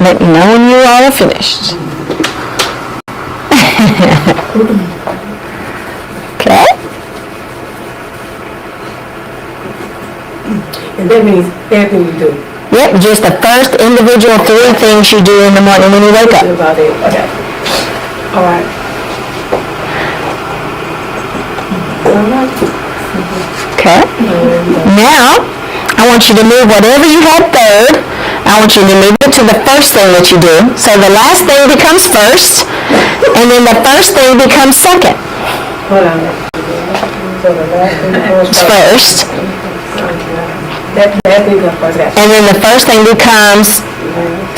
Let me know when you all are finished. Okay? And that means everything you do. Yep, just the first individual 3 things you do in the morning when you wake up. About it. Okay. All right. Okay? Now, I want you to move whatever you had third. I want you to move it to the first thing that you do. So the last thing becomes first, and then the first thing becomes second. Hold on. So the last thing becomes First, That becomes first. and then the first thing becomes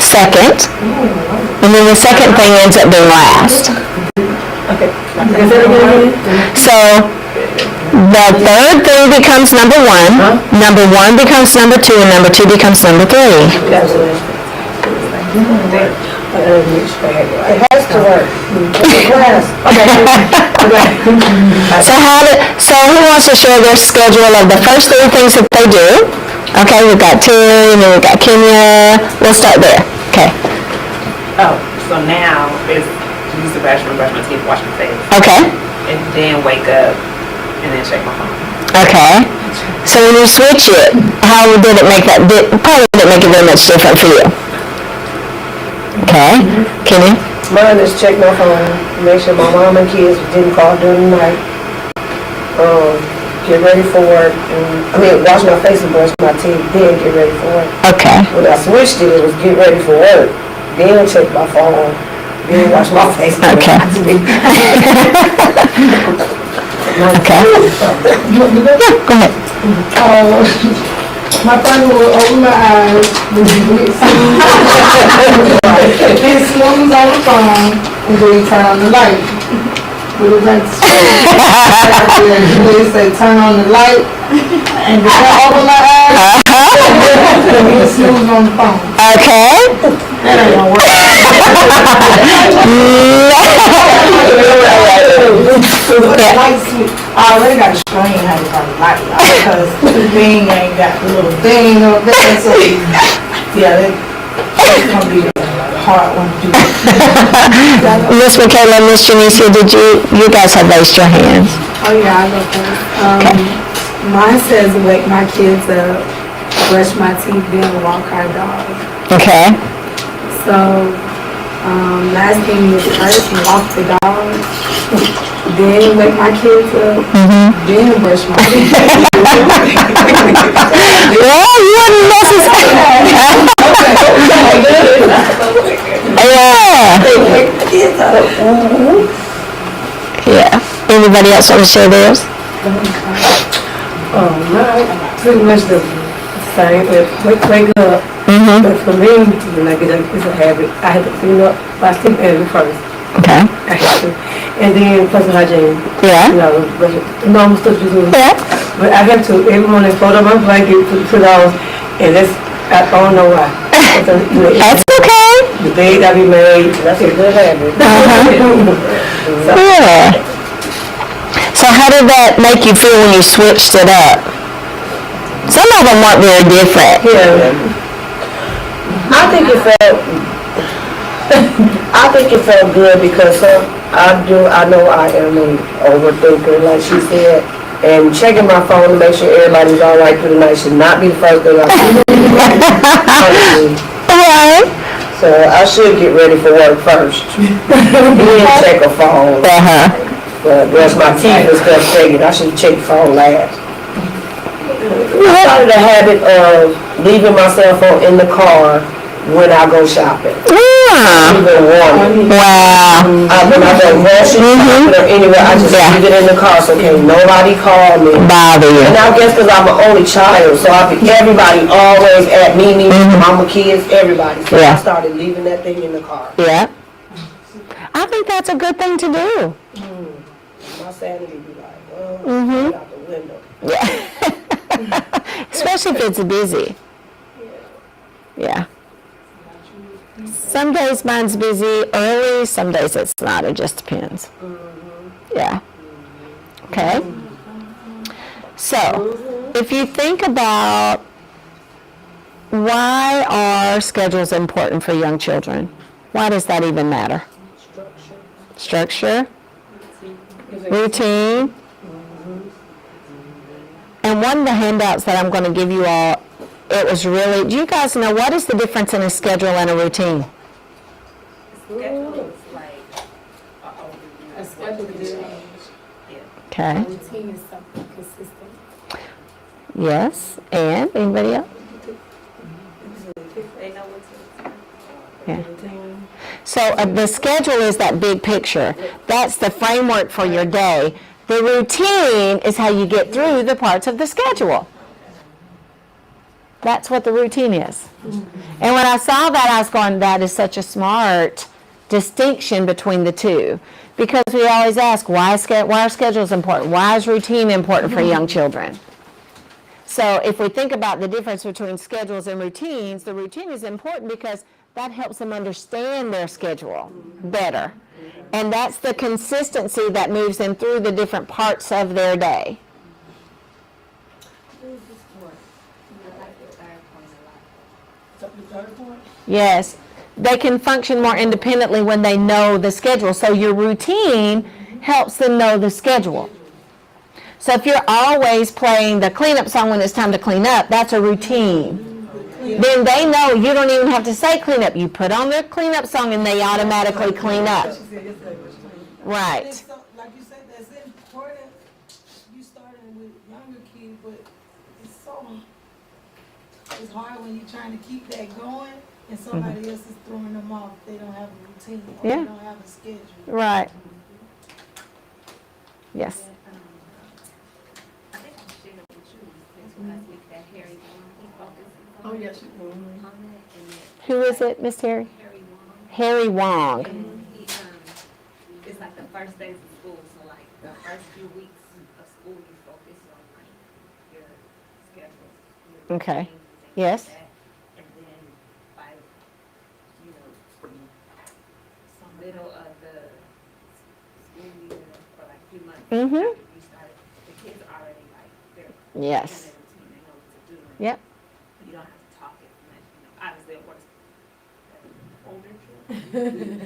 second, and then the second thing ends up being last. Okay. Is that again? So the third thing becomes number 1, number 1 becomes number 2, and number 2 becomes number 3. It has to work. Class. So who wants to share their schedule of the first 3 things that they do? Okay, we've got Terry, and then we've got Kenya. We'll start there. Okay. Oh, so now is use the bathroom, brush my teeth, wash my face, Okay. and then wake up and then check my phone. Okay. So when you switch it, how did it make that? Probably didn't make it very much different for you. Okay. Kenya. Mine is check my phone, make sure my mom and kids didn't call during the night. Get ready for work, wash my face and brush my teeth, then get ready for work. Okay. When I switched it, it was get ready for work, then check my phone, then wash my face. Okay. Okay. Yeah, go ahead. My phone will open my eyes when you get then snooze on the phone and then turn on the light. But it's like they say turn on the light and before I open my eyes, then snooze on the phone. Okay. That ain't gonna work. I already got a screen how to turn the light off because the thing ain't got the little thing up there. So yeah, it's gonna be a hard one to do. Miss Michaela, Miss Janicia, did you guys have raised your hands? Oh yeah, I go first. Mine says wake my kids up, brush my teeth, then walk our dog. Okay. So last thing is first walk the dog, then wake my kids up, then brush my teeth. Well, you wouldn't necessarily. Yeah. Anybody else want to share theirs? Pretty much the same. Wake up. But for me, when I get up, it's a habit. I have to clean up my sleep every first. Okay. I have to. And then personal hygiene. Yeah. Normal stuff you do. Yeah. But I have to every morning fold up my blanket, put on, and I don't know why. That's okay. The bed I be made, that's a good habit. Yeah. So how did that make you feel when you switched it up? Some of them weren't very different. Yeah. I think it felt good because I know I am an overthinker, like she said, and checking my phone to make sure everybody's all right for the night should not be the first thing I do. Honestly. Right. So I should get ready for work first, then check a phone. But brush my teeth and stuff taken. I should check the phone last. I started a habit of leaving my cell phone in the car when I go shopping. Even warning. Wow. When I go grocery shopping or anywhere, I just leave it in the car so can nobody call me. Bother you. And I guess because I'm an only child, so everybody always at me, mama, kids, everybody. So I started leaving that thing in the car. Yeah. I think that's a good thing to do. My sanity be like, get out the window. Yeah. Especially if it's busy. Yeah. Some days mine's busy early, some days it's not. It just depends. Yeah. Okay. So, if you think about Why are schedules important for young children? Why does that even matter? Structure. Routine. And one of the handouts that I'm going to give you all, it was really, do you guys know what is the difference in a schedule and a routine? Schedule is like A schedule is Okay. a routine is something consistent. Yes. And anybody else? they know what to expect. Yeah. So the schedule is that big picture. That's the framework for your day. The routine is how you get through the parts of the schedule. That's what the routine is. And when I saw that, I was going, that is such a smart distinction between the two. Because we always ask, why are schedules important? Why is routine important for young children? So if we think about the difference between schedules and routines, the routine is important because that helps them understand their schedule better. And that's the consistency that moves them through the different parts of their day. Yes, they can function more independently when they know the schedule. So your routine helps them know the schedule. So if you're always playing the cleanup song when it's time to clean up, that's a routine. Then they know you don't even have to say clean up. You put on their cleanup song and they automatically clean up. Right. Like you said, that's important. You starting with younger kids, but it's hard when you're trying to keep that going and somebody else is throwing them off. They don't have a routine or Yeah. they don't have a schedule. Right. Yes. I think I'm sharing with you since last week that Harry Wong, he focuses Oh, yes, you on that, and that Who is it, Miss Terry? Harry Wong, Harry Wong. and he, it's like the first days of school, so like the first few weeks of school, you focus on like your schedules, your Okay. routines, and things Yes. like that. And then by, you know, middle of the school year for like a few months, Mhm. after you started, the kids are already like, they're Yes. in their routine, they know what to do. and Yep. You don't have to talk as much, you know, obviously it works better with older children.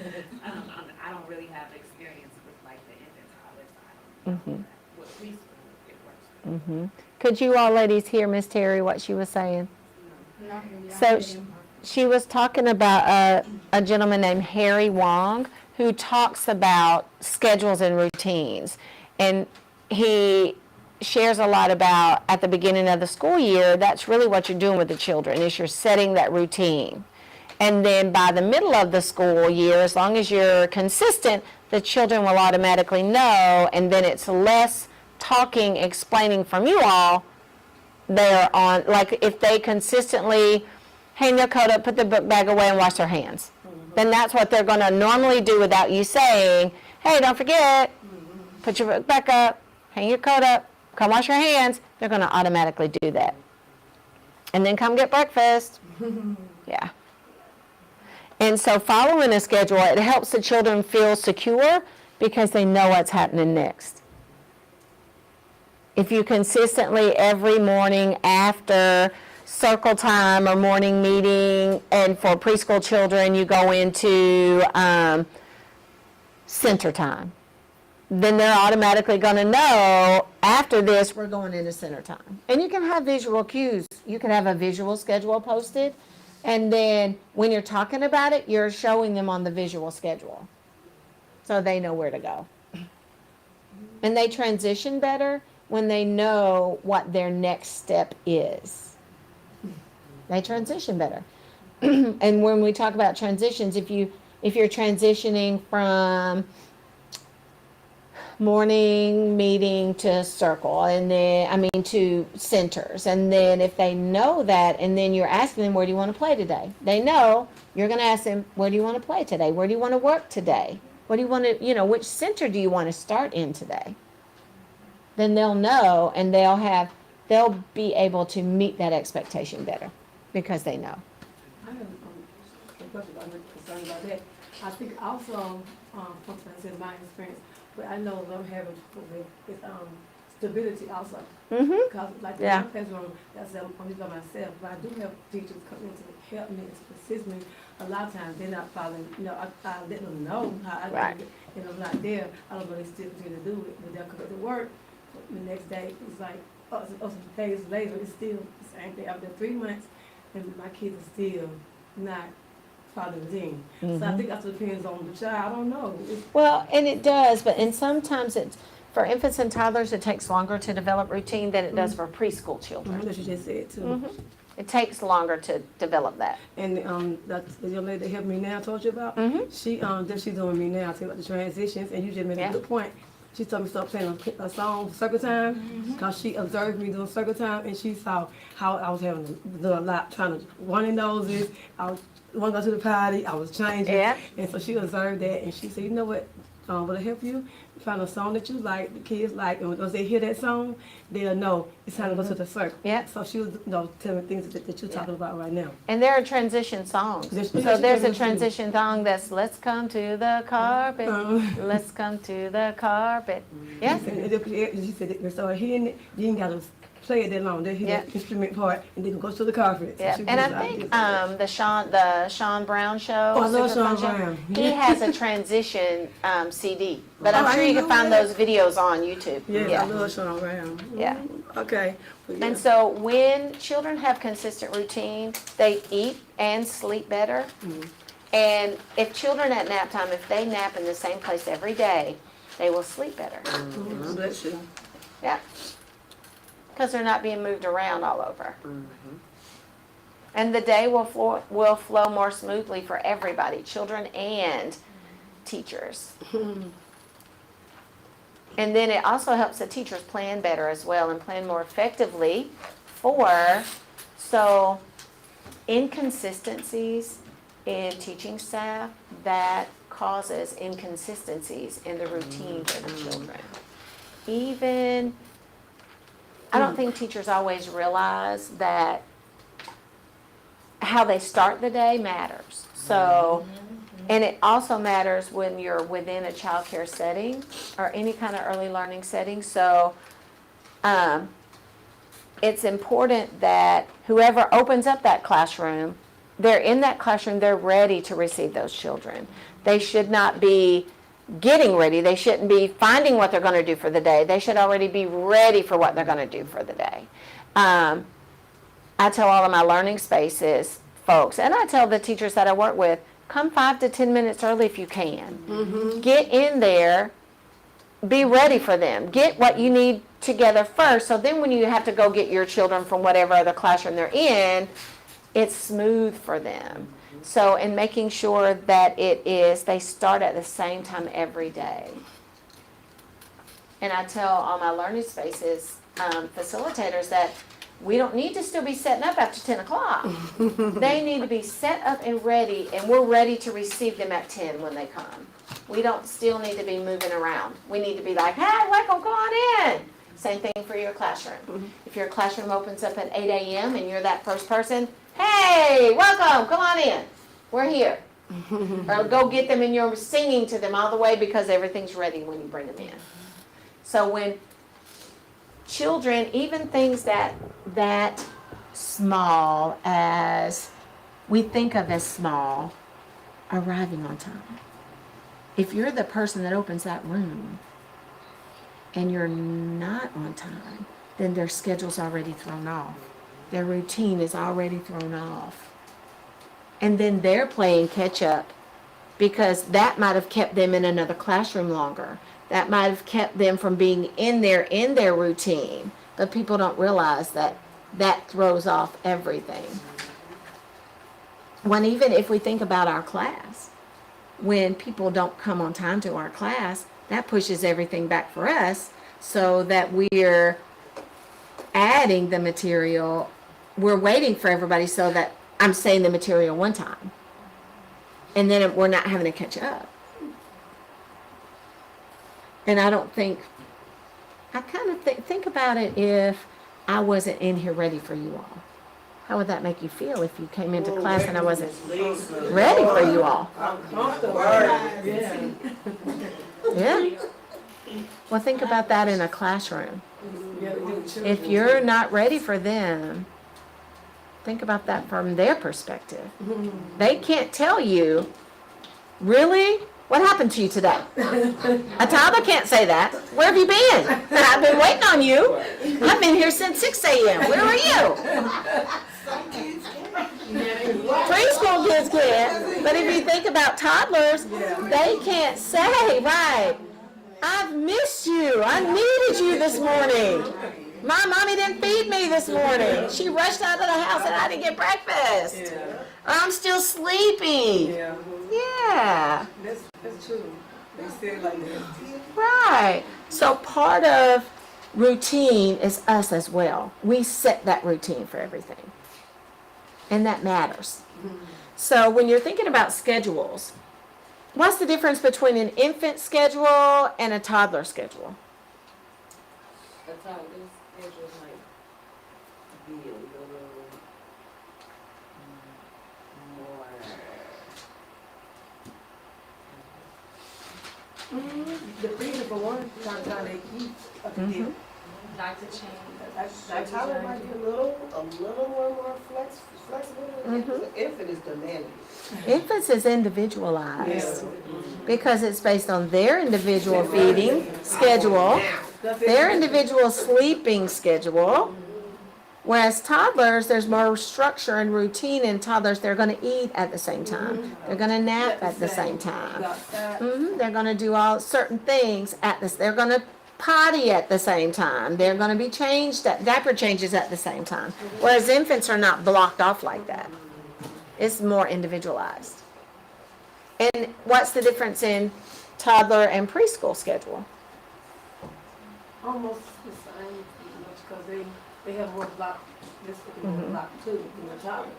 I don't really have experience with like the infant toddlers, so I don't know that. With preschool, it works better. Could you all ladies hear Miss Terry what she was saying? So she was talking about a gentleman named Harry Wong who talks about schedules and routines. And he shares a lot about at the beginning of the school year, that's really what you're doing with the children, is you're setting that routine. And then by the middle of the school year, as long as you're consistent, the children will automatically know, and then it's less talking, explaining from you all. They're on, like if they consistently hang their coat up, put the book bag away, and wash their hands, then that's what they're going to normally do without you saying, hey, don't forget, put your book back up, hang your coat up, come wash your hands. They're going to automatically do that. And then come get breakfast. Yeah. And so following a schedule, it helps the children feel secure because they know what's happening next. If you consistently every morning after circle time or morning meeting, and for preschool children you go into center time, then they're automatically going to know after this we're going into center time. And you can have visual cues. You can have a visual schedule posted, and then when you're talking about it, you're showing them on the visual schedule so they know where to go. And they transition better when they know what their next step is. They transition better. And when we talk about transitions, if you're transitioning from morning meeting to circle, and then to centers, and then if they know that, and then you're asking them, where do you want to play today? They know you're going to ask them, where do you want to play today? Where do you want to work today? What do you want to, which center do you want to start in today? Then they'll know, and they'll be able to meet that expectation better because they know. I have a question about concerned about that. I think also, sometimes in my experience, but I know I'm having with stability also. Mm-hmm. Because like Yeah. the classroom, that's I'm only by myself, but I do have teachers come in to help me, to assist me. A lot of times they're not following, I let them know how I Right. do it, and I'm not there, I don't know, they still continue to do it, but they'll come back to work. The next day, it's like, some days later, it's still the same thing. After 3 months, and my kids are still not following the routine. So I think that depends on the child, I don't know. Well, and it does, and sometimes for infants and toddlers, it takes longer to develop routine than it does for preschool children. That's what you just said too. It takes longer to develop that. And that's the young lady that helped me now, told you about. She she's doing me now, talking about the transitions, and you just made Yeah. a good point. She told me to start playing a song, circle time, because she observed me doing circle time, and she saw how I was having to do a lot, trying to running noses. I was want to go to the party. I was changing, Yeah. and so she observed that, and she said, "You know what? Will it help you find a song that you like, the kids like, and once they hear that song, they'll know it's time to go to the circle." Yeah. So she was, telling me things that you're talking about right now. And there are transition songs. There's- So there's a transition song that's "Let's come to the carpet, let's come to the carpet." Yeah. And she said they started hearing it, you ain't gotta play it that long. They hear Yeah. the instrument part and then go to the carpet. So Yeah, she and was I think like, the Sean Brown show. Oh, I love Super Fun Sean Show, Brown. He has a transition CD, but Oh, I'm I sure you didn't can know find that. those videos on YouTube. yeah, I love Sean Brown. Yeah. Okay. But yeah. And so when children have consistent routine, they eat and sleep better. And if children at nap time, if they nap in the same place every day, they will sleep better. Bless you. Yeah. Because they're not being moved around all over. And the day will flow more smoothly for everybody, children and teachers. And then it also helps the teachers plan better as well and plan more effectively so inconsistencies in teaching staff, that causes inconsistencies in the routine for the children. Even, I don't think teachers always realize that how they start the day matters. So, and it also matters when you're within a childcare setting or any kind of early learning setting. So, it's important that whoever opens up that classroom, they're in that classroom, they're ready to receive those children. They should not be getting ready. They shouldn't be finding what they're going to do for the day. They should already be ready for what they're going to do for the day. I tell all of my learning spaces folks, and I tell the teachers that I work with, come 5 to 10 minutes early if you can. Get in there, be ready for them. Get what you need together first, so then when you have to go get your children from whatever other classroom they're in, it's smooth for them. So in making sure that they start at the same time every day. And I tell all my learning spaces facilitators that we don't need to still be setting up after 10 o'clock. They need to be set up and ready, and we're ready to receive them at 10 when they come. We don't still need to be moving around. We need to be like, hey, welcome, go on in. Same thing for your classroom. If your classroom opens up at 8 a.m. and you're that first person, hey, welcome, come on in. We're here. Or go get them and you're singing to them all the way because everything's ready when you bring them in. So when children, even things that small as we think of as small, arriving on time. If you're the person that opens that room and you're not on time, then their schedule's already thrown off. Their routine is already thrown off. And then they're playing catch up because that might have kept them in another classroom longer. That might have kept them from being in their routine. But people don't realize that throws off everything. When even if we think about our class, when people don't come on time to our class, that pushes everything back for us so that we're adding the material. We're waiting for everybody so that I'm saying the material one time. And then we're not having to catch up. And I don't think, I kind of think about it if I wasn't in here ready for you all. How would that make you feel if you came into class and I wasn't ready for you all? Yeah. Well, think about that in a classroom. If you're not ready for them, think about that from their perspective. They can't tell you, really? What happened to you today? A toddler can't say that. Where have you been? I've been waiting on you. I've been here since 6 a.m. Where were you? Preschool kids can. But if you think about toddlers, they can't say, right, I've missed you. I needed you this morning. My mommy didn't feed me this morning. She rushed out of the house and I didn't get breakfast. Or I'm still sleeping. Yeah. That's true. They say it like that. Right. So part of routine is us as well. We set that routine for everything. And that matters. So when you're thinking about schedules, what's the difference between an infant schedule and a toddler schedule? A toddler's schedule might be a little more. The reason for one, sometimes they eat up to date. Like to change. That Tyler might be a little more flexible. Infant is demanding. Infants is individualized because it's based on their individual feeding schedule, their individual sleeping schedule. Whereas toddlers, there's more structure and routine in toddlers. They're going to eat at the same time. They're going to nap at the same time. They're going to do all certain things at this. They're going to potty at the same time. They're going to be changed at diaper changes at the same time. Whereas infants are not blocked off like that. It's more individualized. And what's the difference in toddler and preschool schedule? Almost the same, because they have more block, this more block too, in the toddler.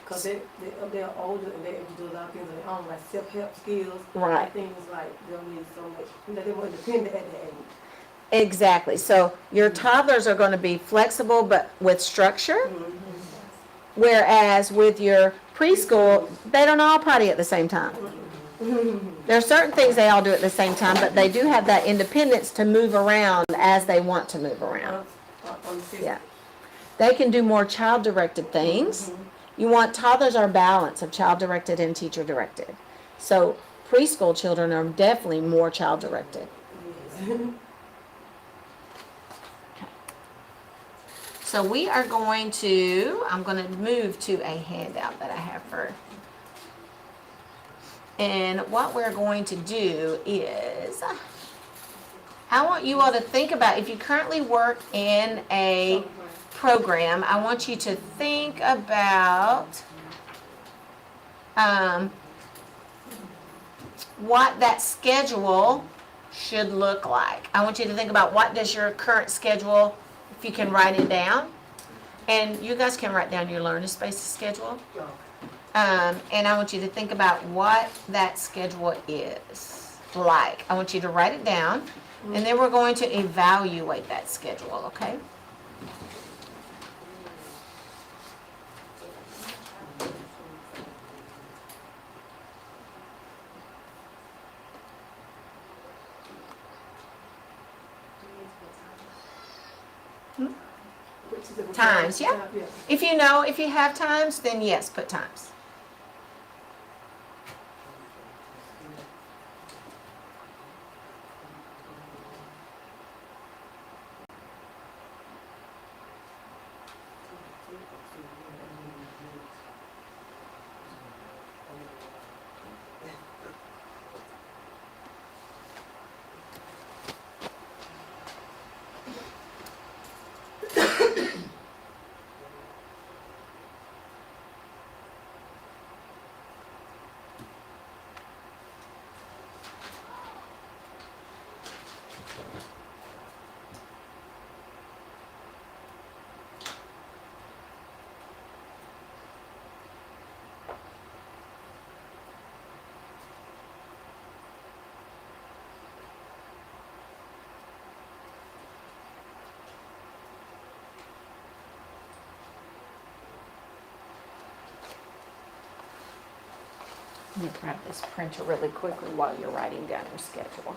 Because they're older and they're able to do a lot of things on their own, like self-help skills. Right. Things like they'll need so much, they're more independent at that age. Exactly. So your toddlers are going to be flexible but with structure. Whereas with your preschool, they don't all potty at the same time. There are certain things they all do at the same time, but they do have that independence to move around as they want to move around. Yeah. They can do more child-directed things. You want toddlers are a balance of child-directed and teacher-directed. So preschool children are definitely more child-directed. So we are going to, I'm going to move to a handout that I have for, and what we're going to do is, I want you all to think about, if you currently work in a program, I want you to think about what that schedule should look like. I want you to think about what does your current schedule, if you can write it down, and you guys can write down your learning space schedule. And I want you to think about what that schedule is like. I want you to write it down, and then we're going to evaluate that schedule, okay? Times, yeah. If you know, if you have times, then yes, put times. Let me grab this printer really quickly while you're writing down your schedule.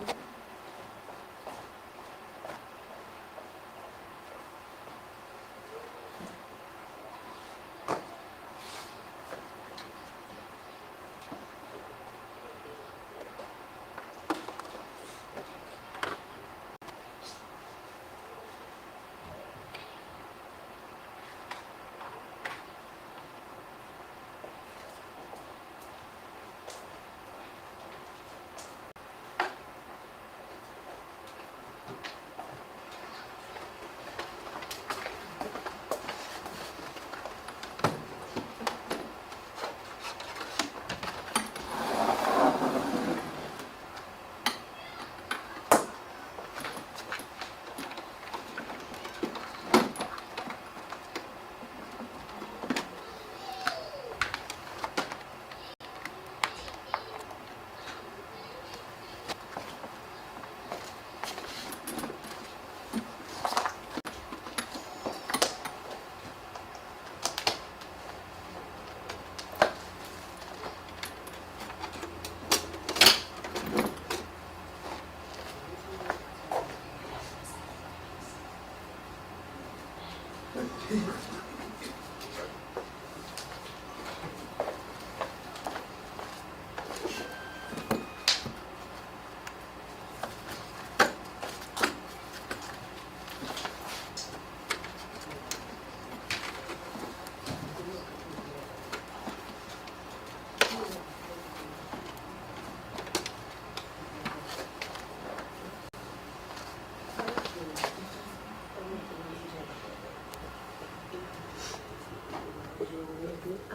I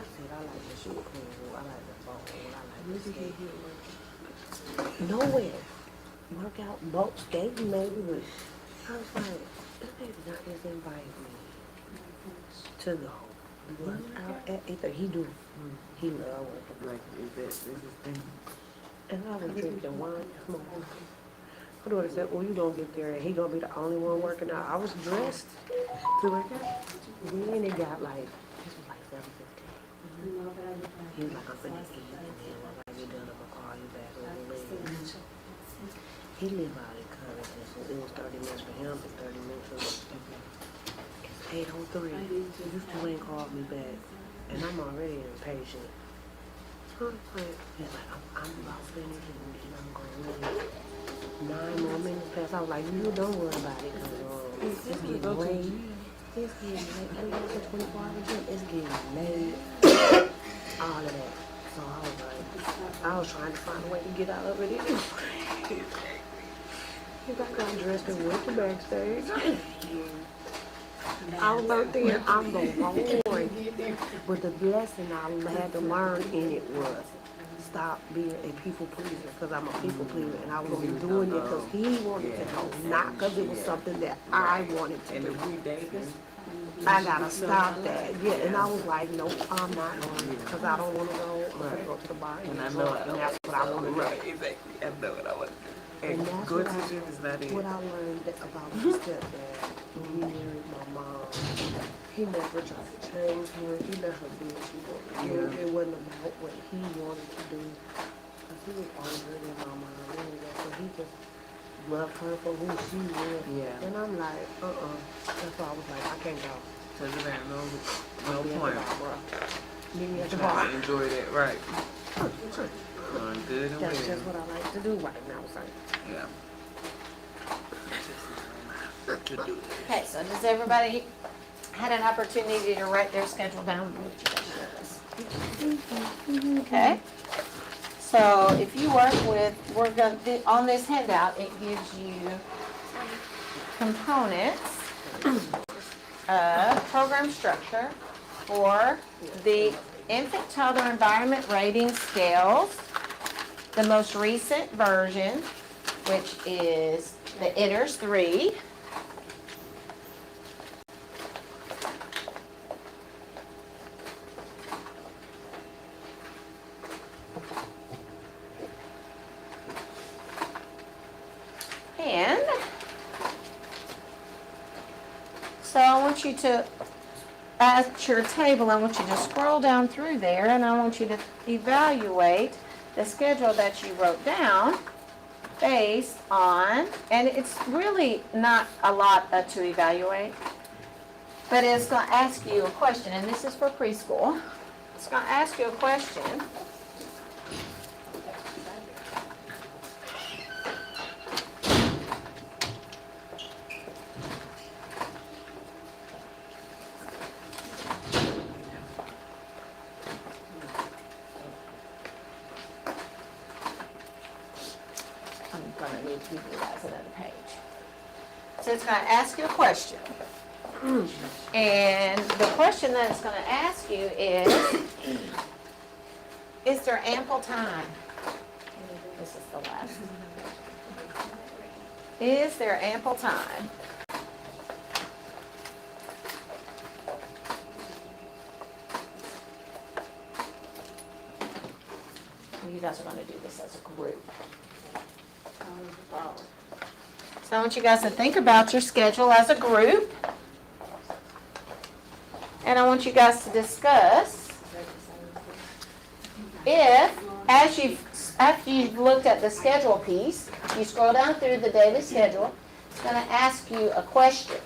said I like the shoe pool, I like the ball, I like the skate. Nowhere. Workout, boat, skating maybe, but I was like, this baby not just invite me to go. Work out at 8:30. He do. He love working. Like, is this thing? And I was drinking wine, smoking. My daughter said, well, you gonna get there and he gonna be the only one working out. I was dressed to work out. Then it got like, this was like 7:15. He was like, I'm finna eat, and then when I get done, I'm gonna call you back over later. He lived out in Covington, so it was 30 minutes for him and 30 minutes for me. It's 8:03. You still ain't called me back, and I'm already impatient. So I'm like, he's like, I'm about finished, and then I'm going to leave. 9 more minutes past. I was like, you don't worry about it, because it's getting late. It's getting late. I know it's a 24-hour gym. It's getting late. All of that. So I was like, I was trying to find a way to get out of it anyway. I got dressed and went to backstage. I was like, then I'm the wrong one. But the blessing I had to learn in it was stop being a people pleaser, because I'm a people pleaser, and I was only doing it because he wanted to go, not because it was something that I wanted to do. I gotta stop that. Yeah, and I was like, nope, I'm not going because I don't want to go. I'm going to go to the bar and get drunk, and that's what I want to do. Exactly. I know what I want to do. And And that's going what to the gym is not it. What I learned about my stepdad when he married my mom, he never tried to change her. He let her do what she wanted to do. It wasn't about what he wanted to do. Because he was older than my mom anyway, so he just loved her for who she was. Yeah. And I'm like, That's why I was like, I can't go. So there ain't no I'll be at the point. bar, bro. Meet me at the Trying bar. to enjoy that, right? Good and That's well. just what I like to do right now, son. Yeah. To do that. Okay, so does everybody had an opportunity to write their schedule down? Okay. So if you work with, we're going to, on this handout, it gives you components of program structure for the infant toddler environment rating scales, the most recent version, which is the ITERS 3. And so I want you to, at your table, I want you to scroll down through there, and I want you to evaluate the schedule that you wrote down based on, and it's really not a lot to evaluate, but it's going to ask you a question, and this is for preschool. It's going to ask you a question. I'm going to need to give you guys another page. So it's going to ask you a question. And the question that it's going to ask you is there ample time? This is the last. Is there ample time? You guys are going to do this as a group. So I want you guys to think about your schedule as a group. And I want you guys to discuss if, after you've looked at the schedule piece, you scroll down through the daily schedule, it's going to ask you a question.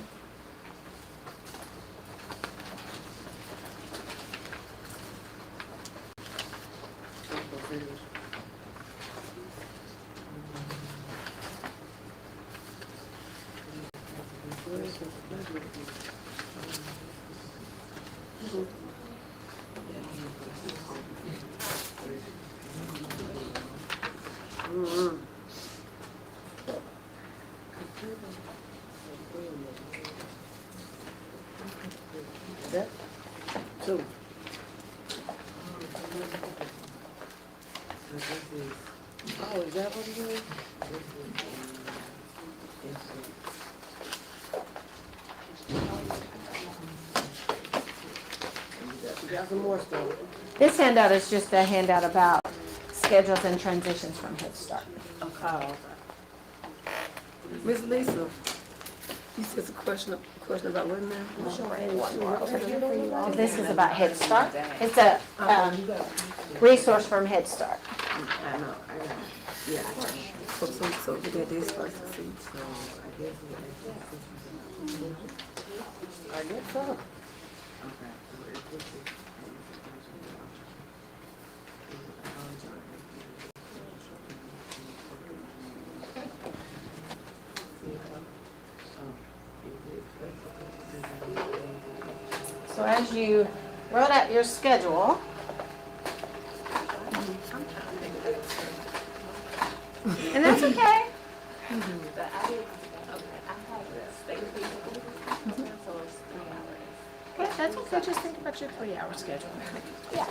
That, so. Oh, is that what it is? You got some more stuff. This handout is just a handout about schedules and transitions from Head Start. Ms. Lisa, you said a question about what now? This is about Head Start. It's a resource from Head Start. I know. Yeah. So we got this first to see. I guess so. So as you wrote out your schedule, and that's okay. Okay, that's okay. Just think about your 3-hour schedule. Yeah.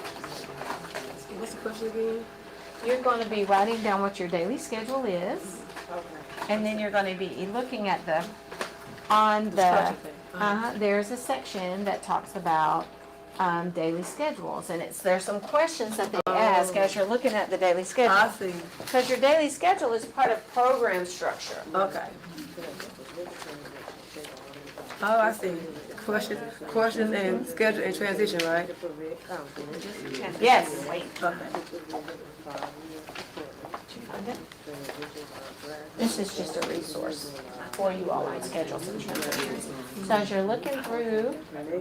What's the question again? You're going to be writing down what your daily schedule is, and then you're going to be looking at there's a section that talks about daily schedules, and there's some questions that they ask as you're looking at the daily schedule. I see. Because your daily schedule is part of program structure. Okay. Oh, I see. Question and schedule and transition, right? Yes. Okay. This is just a resource for you all on schedules and transitions. So as you're looking through,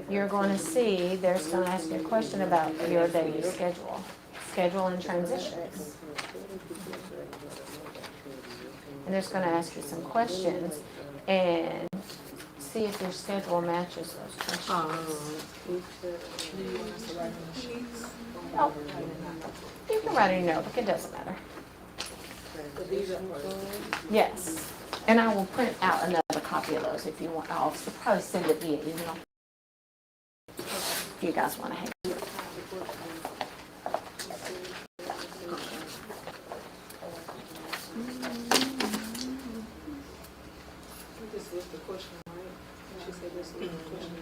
you're going to see there's going to ask you a question about your daily schedule and transitions. And there's going to ask you some questions and see if your schedule matches those questions. Oh, you can write in your notebook, it doesn't matter. Yes, and I will print out another copy of those if you want. I'll probably send it via email. If you guys want to hang. This is the question, right? She said this is the question.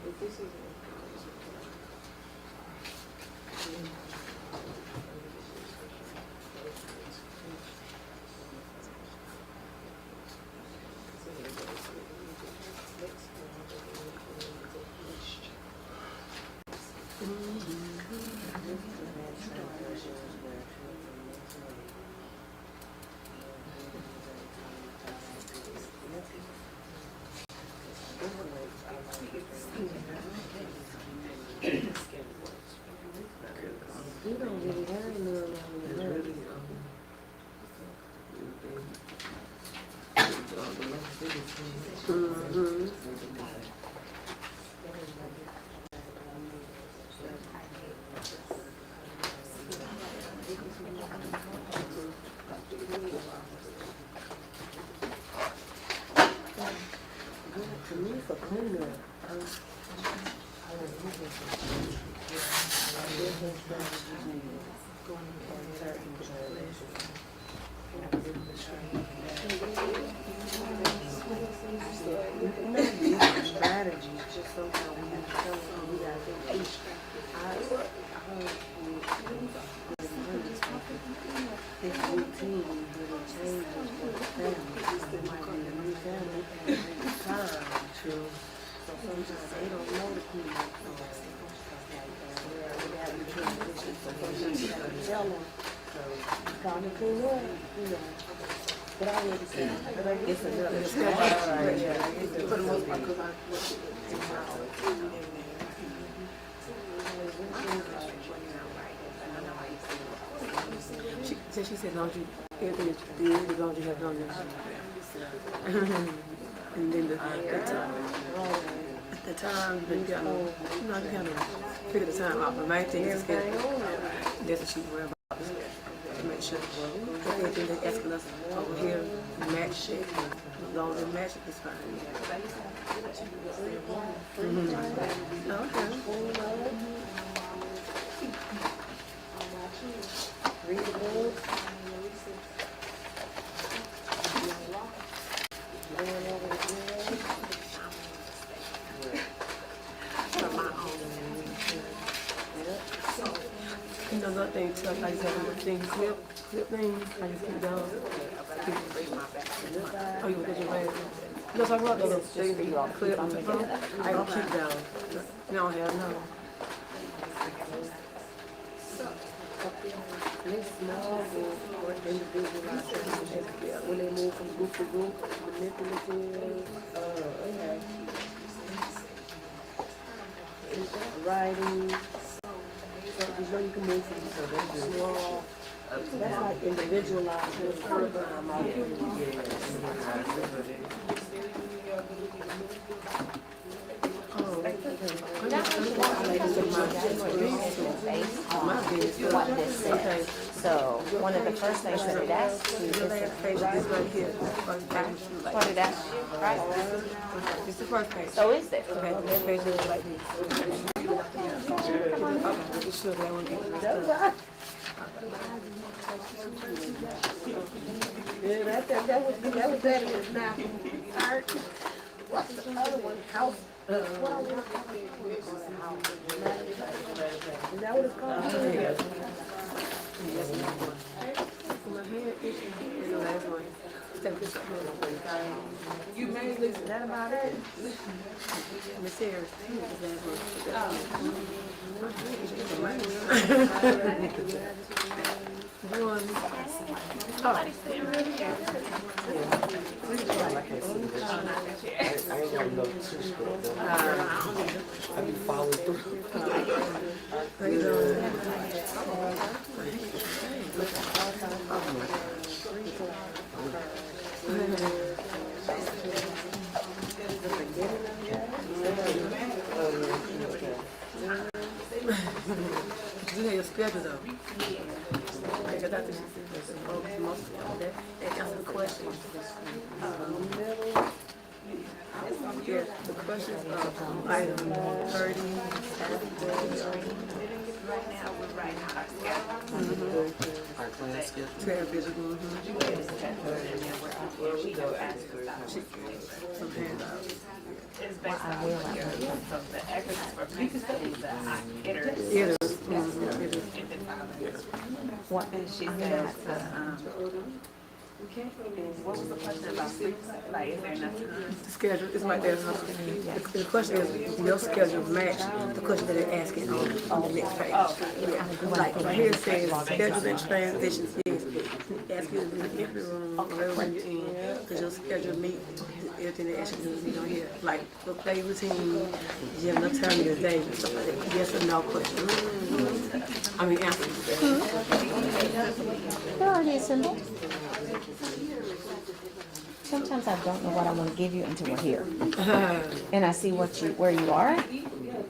If this is we don't really have no to me for cleaner. Strategies, just somehow we have to tell them we got to think. This routine really changes for the family. It might be a new family every time. True. So sometimes they don't know the people. We have to transition. So sometimes you have to tell them. So it's kind of cool, you know. But I already said, but I guess another step. For the most part, because I She said, don't you, everything that you did, as long as you have done this. And then the time, you gotta, you gotta figure the time out. The main thing is schedule. That's what she worried about. To make sure everything they're asking us over here match it. As long as it matches, it's fine. Okay. Read the book. You know, another thing, too, I just have a thing, clip things, I just keep down. Oh, you get your bag? No, so I wrote those things that you all clip on the phone, I don't keep down. No, hell no. This small group or individualized when they move from group to group, manipulative, writing. So you know you can move from small. That's like individualized. What this says. So one of the first things that it asks you is What it asks you, right? It's the first page. So is there? Okay, the next page is like this. Okay, sure that one gets messed up. Yeah, that was better than now. Art. What's the other one? House. Is that what it's called? My hand itching. And the last one. You made Lisa, that about it? Miss Sarah. I ain't got no too script though. I be following through. You have your schedule though. Because I think she's most of that. And answer the questions. Yeah, the questions are item 30. Right now, we're writing out our schedule. Our class schedule. Very physical. And then we're up here, we don't ask about Some handouts. it's based on your, so the exercise for principals, the iterate. It is. What and she said, what was the question about sleep? Like, is there enough time? The schedule is right there. The question is, your schedule match the question that they're asking on the next page. Yeah. Like, right here it says, schedule and transitions is, ask you to be in every room, wherever when you're in, because your schedule meet everything they ask you to do on here. Like, for play routine, you have enough time in your day, stuff like that. Yes or no question. I mean, answers. They're already assembled. Sometimes I don't know what I want to give you until we're here. And I see where you are,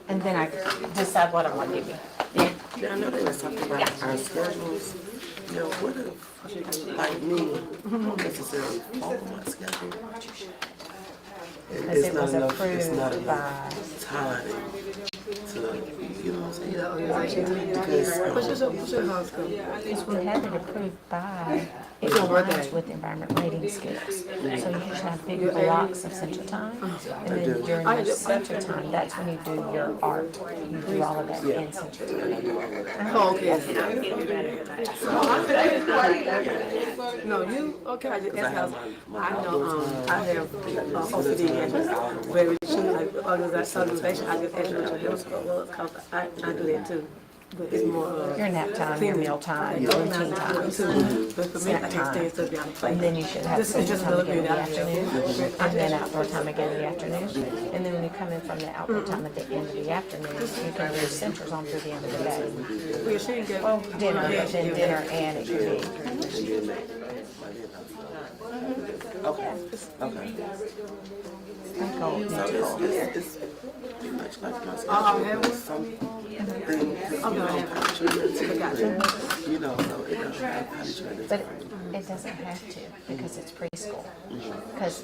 and then I decide what I want to give you. Yeah. Yeah, I know they was talking about our schedules. You know, what if, like me, don't necessarily follow my schedule. And Because it was it's not approved enough by. time to, you know what I'm saying? The organization. Because What's your house code? This one had it approved by, it What's your birthday? aligns with environment rating scales. So you usually have big blocks of central time, and then during the central time, that's when you do your art. You do all of that in central time. Oh, okay. No, you, okay, I just asked how, I know, I have OCD and very soon, like organization, I just asked you what your health score was, cause I do that too. But it's more, Your nap time, your meal time, your routine time, but for me, I snack can't stand time. stuff down the plate. And then you should have This is social just time another again in the bit afternoon, and then outdoor time again in the afternoon. And then when you come in from the outdoor time at the end of the afternoon, you can do centers on through the end of the day. Well, she didn't get, Well, dinner, then dinner and it could be. Okay, okay. So it's pretty much like my schedule. Some things, you know, so it doesn't have how to train But it doesn't have to, because it's preschool. Because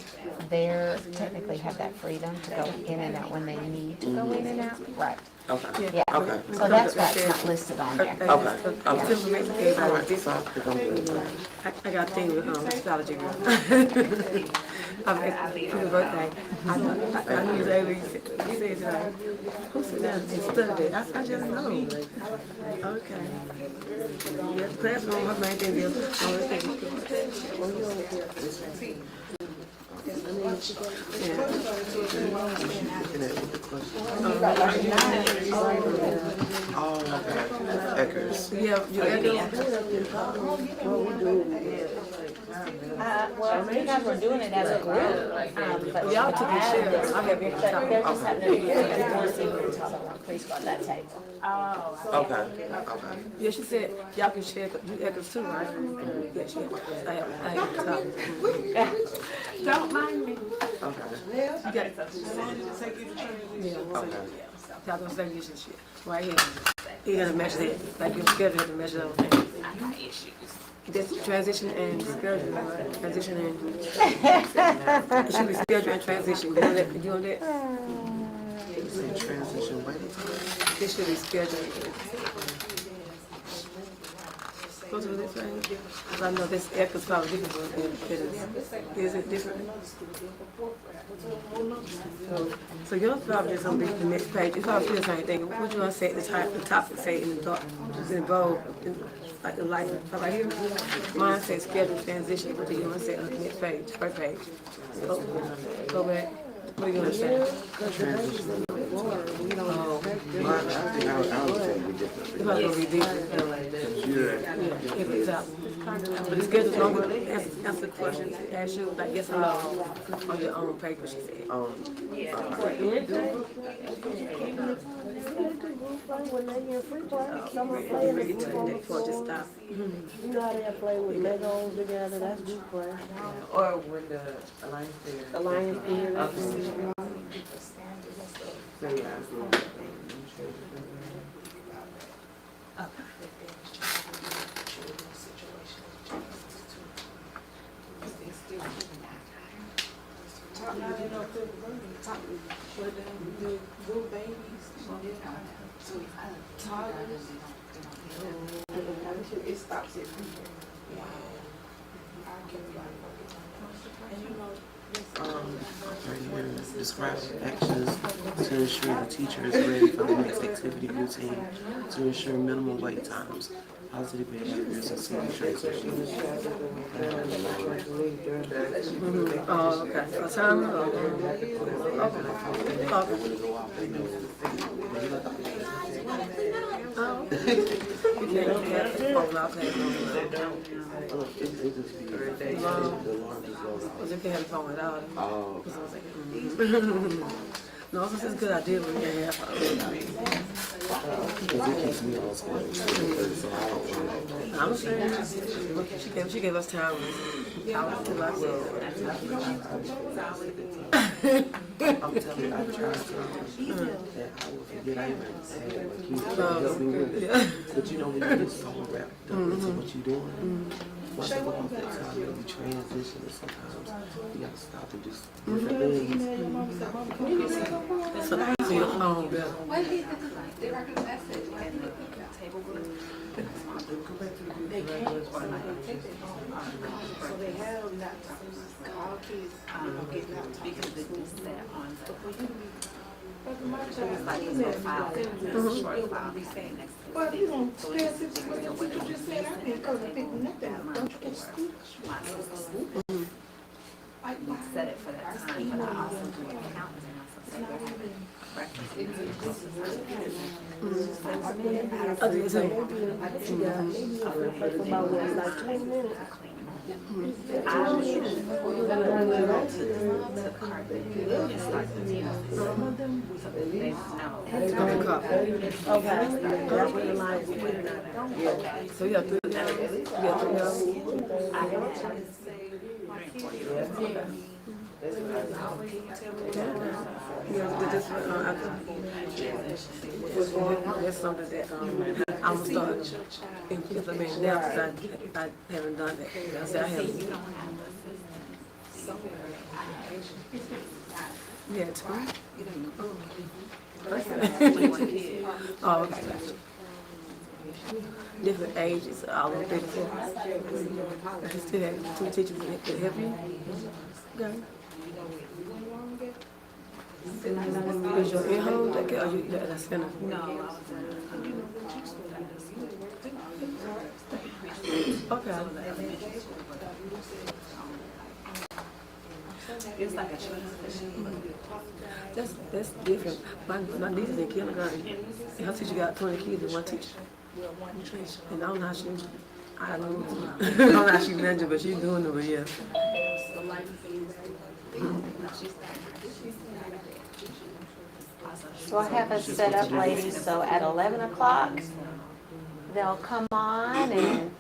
they're technically have that freedom to go in and out when they need to go in and out. Right. Okay. Yeah. Okay. So that's why it's not listed on there. Okay. Okay. All right, So I think I'm good. I got a thing with astrology. For the birthday, I knew that he said, who sit down and study? I just know. Okay. Yeah, the classroom, her main thing is, Oh, okay. Eckers. yeah, you Well, you guys were doing it as a group, but y'all took a share. I have they're just having to do it more senior until they're on preschool at that table. Okay. Okay. Yeah, she said, y'all can share, you echoes too, right? Yeah, she I have to talk. Don't mind me. Okay. You got it. Yeah. Okay. Y'all gonna say this and shit, right here. You gotta measure that, like your schedule, you have to measure those things. I got issues. That's transition and schedule, right? Transition and, it should be schedule and transition, you know that, you know that? You said transition waiting time? This should be scheduled. Go to this thing. I know this echo's probably different, but it is it different? So yours probably just gonna be the next page, it's probably the same thing. What you wanna say at the topic say in the dark, in bold, like the light, right here? Mine says schedule transition, what do you wanna say on the next page, first page? Go back, what do you wanna say? Transition. Oh, I think I would say we different. it's not gonna be different. Yeah, if it's out. But the schedule's longer, answer the questions, ask you, like yes or no, on your own paper, she said. Bring it to the next one, just stop. You know how they play with Legos together, that's good play. Or with the Alliance Fair. Alliance Fair. So yeah. It stops it. Right here, describe actions to ensure the teacher is ready for the next activity routine, to ensure minimal wait times, positive behaviors, and smooth transitions. Oh, okay. A timer? Oh. You can't have the phone out there. Because you can't have the phone without it. Oh. So I was like, no, this is a good idea when you can't have Because it keeps me on schedule, so I don't want I'm saying, she gave us time. I was too like I'm telling you, I tried to that I would forget I even had my kids help me with it. But you know, when you get so wrapped up into what you're doing, once you go off that time, you transition, and sometimes you gotta stop and just different things. so your phone better. So they have laptops. All kids get laptops. Because it's set on the, It's like it's a file, it's a short file, they say next to Well, it. you don't stress it because what you just said, I didn't go to pick nothing up. Don't you get school? My system, we set it for that time, but I also do accountants and also say they're having breakfast. About what, like 20 minutes? So you have 3 hours. You have 3 hours. That's something that I'm gonna start implementing now because I haven't done that. Because I haven't. Yeah, 2. Oh, okay. Different ages, all of 34. You still have 2 teachers that can help you? Okay. Is your in-home daycare or you at a center? No. Okay. It's like a children's. That's different. My niece is in kindergarten. Her teacher got 20 kids and 1 teacher. And I don't know how she, I don't know how she managed, but she's doing it over here. So I have us set up, ladies, so at 11 o'clock, they'll come on and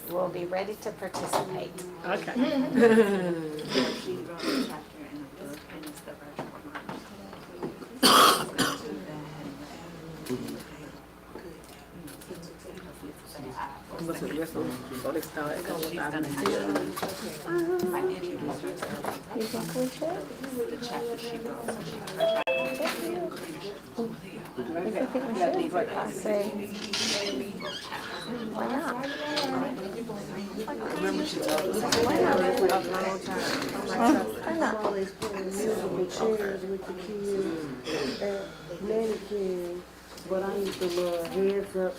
we'll be ready to participate. What's the rest of them? So they start at 5 minutes. Why not? Remember she told us. Why not? Always putting musical chairs with the kids at mannequins. But I used to love heads up.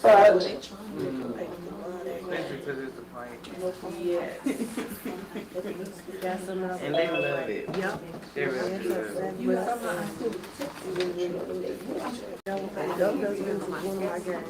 Especially because it's the party. Yes. That's enough. And they love it. Yep. They really do. Those is one of my games.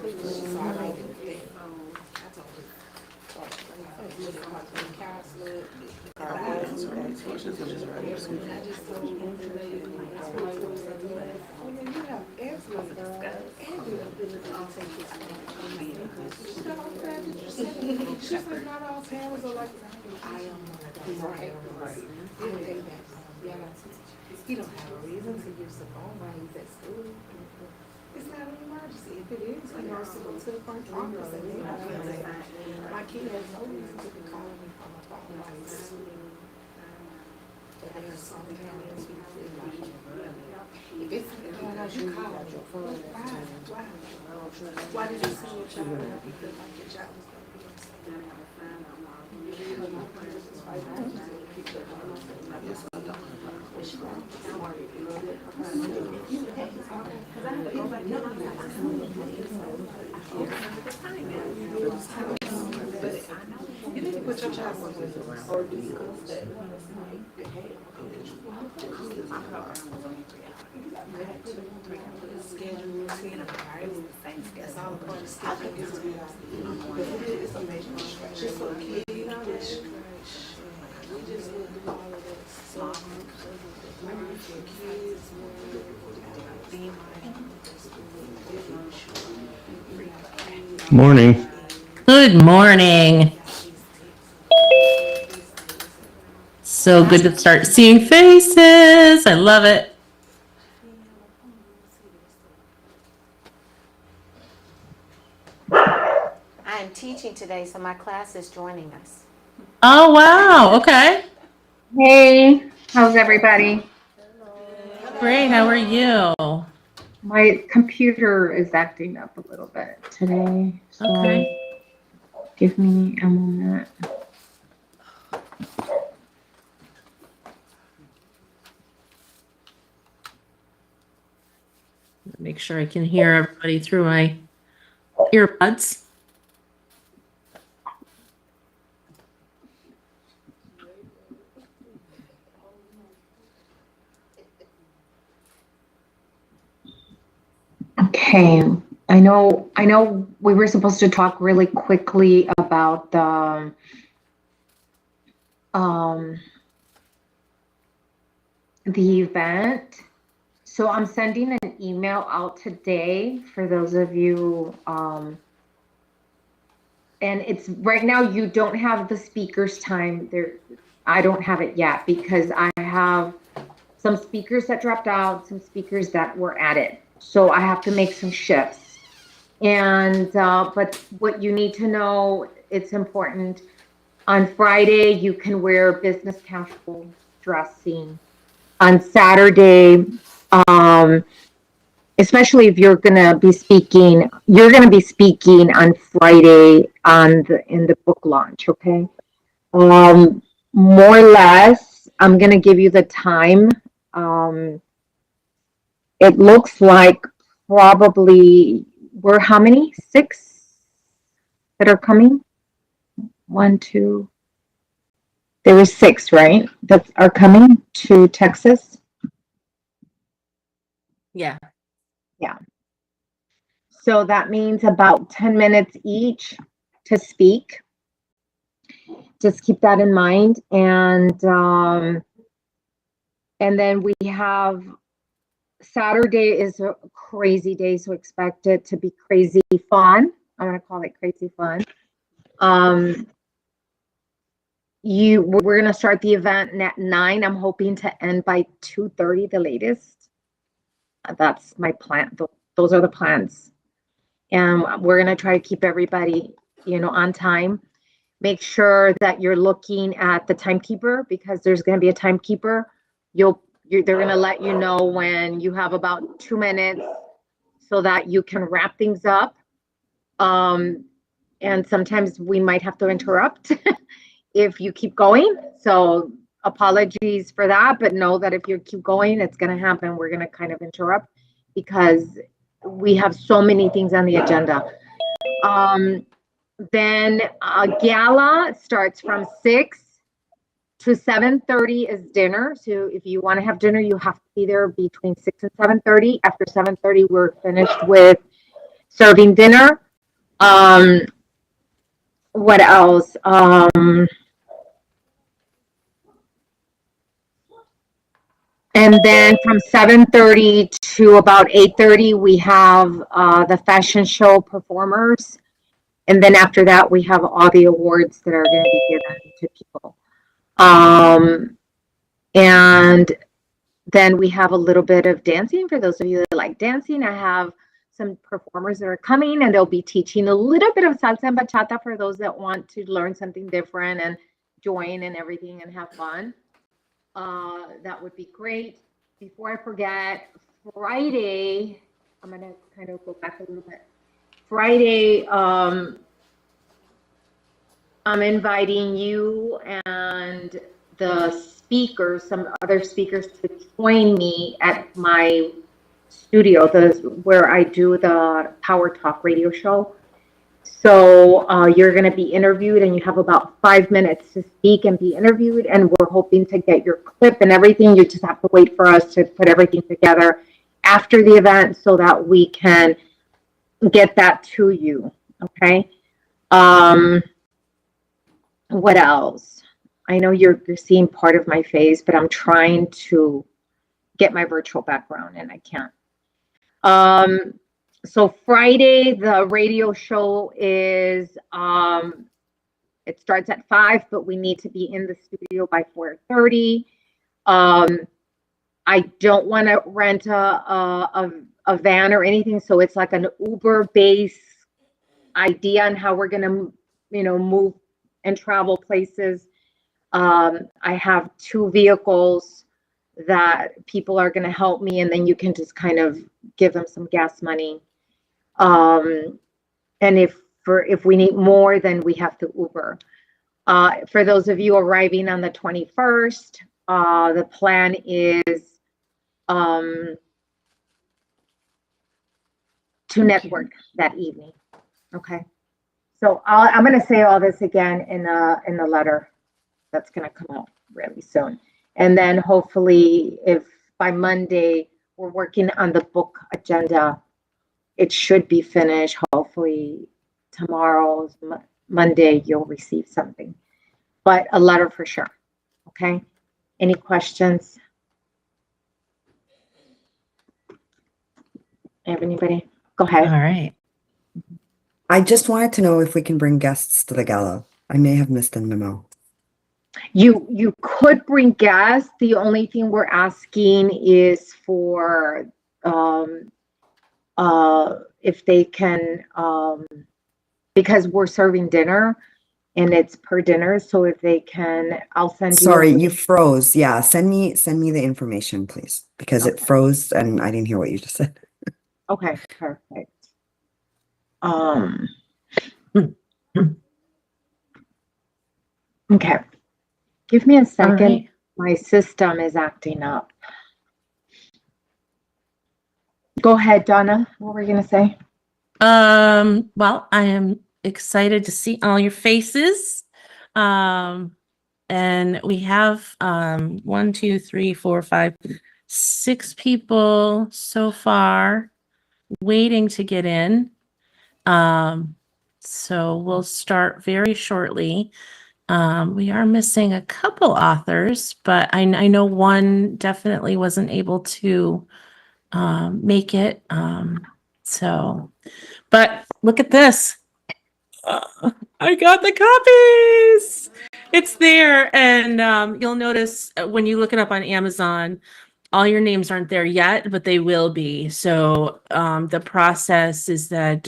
He don't have a reason to use the phone while he's at school. It's not an emergency. If it is, he wants to go to the front office and they don't feel that. My kid has no reason to be calling me from a phone while he's at school. But there's something else we feel like. If it's going on, you call your phone. Why did you send your child? You feel like your child was going to be upset. You need to put your child somewhere or discuss that. That's all part of schedule. It's a major distraction for the kid. We just will do all of that stuff. Morning. Good morning. So good to start seeing faces. I love it. I am teaching today, so my class is joining us. Oh, wow. Okay. Hey, how's everybody? Great. How are you? My computer is acting up a little bit today, so Okay. give me a moment. Make sure I can hear everybody through my earbuds. Okay, I know we were supposed to talk really quickly about the event. So I'm sending an email out today for those of you, and it's right now you don't have the speakers time there. I don't have it yet because I have some speakers that dropped out, some speakers that were added. So I have to make some shifts. And, but what you need to know, it's important. On Friday, you can wear business casual dressing. On Saturday, especially if you're gonna be speaking on Friday in the book launch, okay? More or less, I'm gonna give you the time. It looks like probably we're how many? 6 that are coming? 1, 2. There were 6, right? That are coming to Texas? Yeah. Yeah. So that means about 10 minutes each to speak. Just keep that in mind. And then we have Saturday is a crazy day, so expect it to be crazy fun. I'm gonna call it crazy fun. We're gonna start the event at 9. I'm hoping to end by 2:30 the latest. That's my plan. Those are the plans. And we're gonna try to keep everybody, on time. Make sure that you're looking at the timekeeper because there's gonna be a timekeeper. They're gonna let you know when you have about 2 minutes so that you can wrap things up. And sometimes we might have to interrupt if you keep going. So apologies for that, but know that if you keep going, it's gonna happen. We're gonna kind of interrupt because we have so many things on the agenda. Then gala starts from 6 to 7:30 is dinner. So if you want to have dinner, you have to be there between 6 and 7:30. After 7:30, we're finished with serving dinner. What else? And then from 7:30 to about 8:30, we have the fashion show performers. And then after that, we have all the awards that are going to be given to people. And then we have a little bit of dancing for those of you that like dancing. I have some performers that are coming and they'll be teaching a little bit of salsa and bachata for those that want to learn something different and join and everything and have fun. That would be great. Before I forget, Friday, I'm going to kind of go back a little bit. Friday, I'm inviting you and the speakers, some other speakers, to join me at my studio, where I do the Power Talk radio show. So you're going to be interviewed and you have about 5 minutes to speak and be interviewed. And we're hoping to get your clip and everything. You just have to wait for us to put everything together after the event so that we can get that to you. Okay. What else? I know you're seeing part of my face, but I'm trying to get my virtual background and I can't. So Friday, the radio show is, it starts at 5, but we need to be in the studio by 4:30. I don't want to rent a van or anything, so it's like an Uber-based idea on how we're going to, move and travel places. I have 2 vehicles that people are going to help me, and then you can just kind of give them some gas money. And if we need more, then we have to Uber. For those of you arriving on the 21st, the plan is to network that evening. Okay. So I'm going to say all this again in the letter that's going to come out really soon. And then hopefully if by Monday we're working on the book agenda it should be finished. Hopefully tomorrow, Monday, you'll receive something, but a letter for sure. Okay. Any questions? Have anybody? Go ahead. All right. I just wanted to know if we can bring guests to the gala. I may have missed the memo. You could bring guests. The only thing we're asking is for if they can because we're serving dinner and it's per dinner, so if they can, I'll send you. Sorry, you froze. Yeah, send me the information, please, because it froze and I didn't hear what you just said. Okay, perfect. Okay. Give me a second. right. My system is acting up. Go ahead, Donna. What were you gonna say? Well, I am excited to see all your faces. And we have 1, 2, 3, 4, 5, 6 people so far waiting to get in. So we'll start very shortly. We are missing a couple authors, but I know one definitely wasn't able to make it. But look at this. I got the copies. It's there. And you'll notice when you look it up on Amazon, all your names aren't there yet, but they will be. So the process is that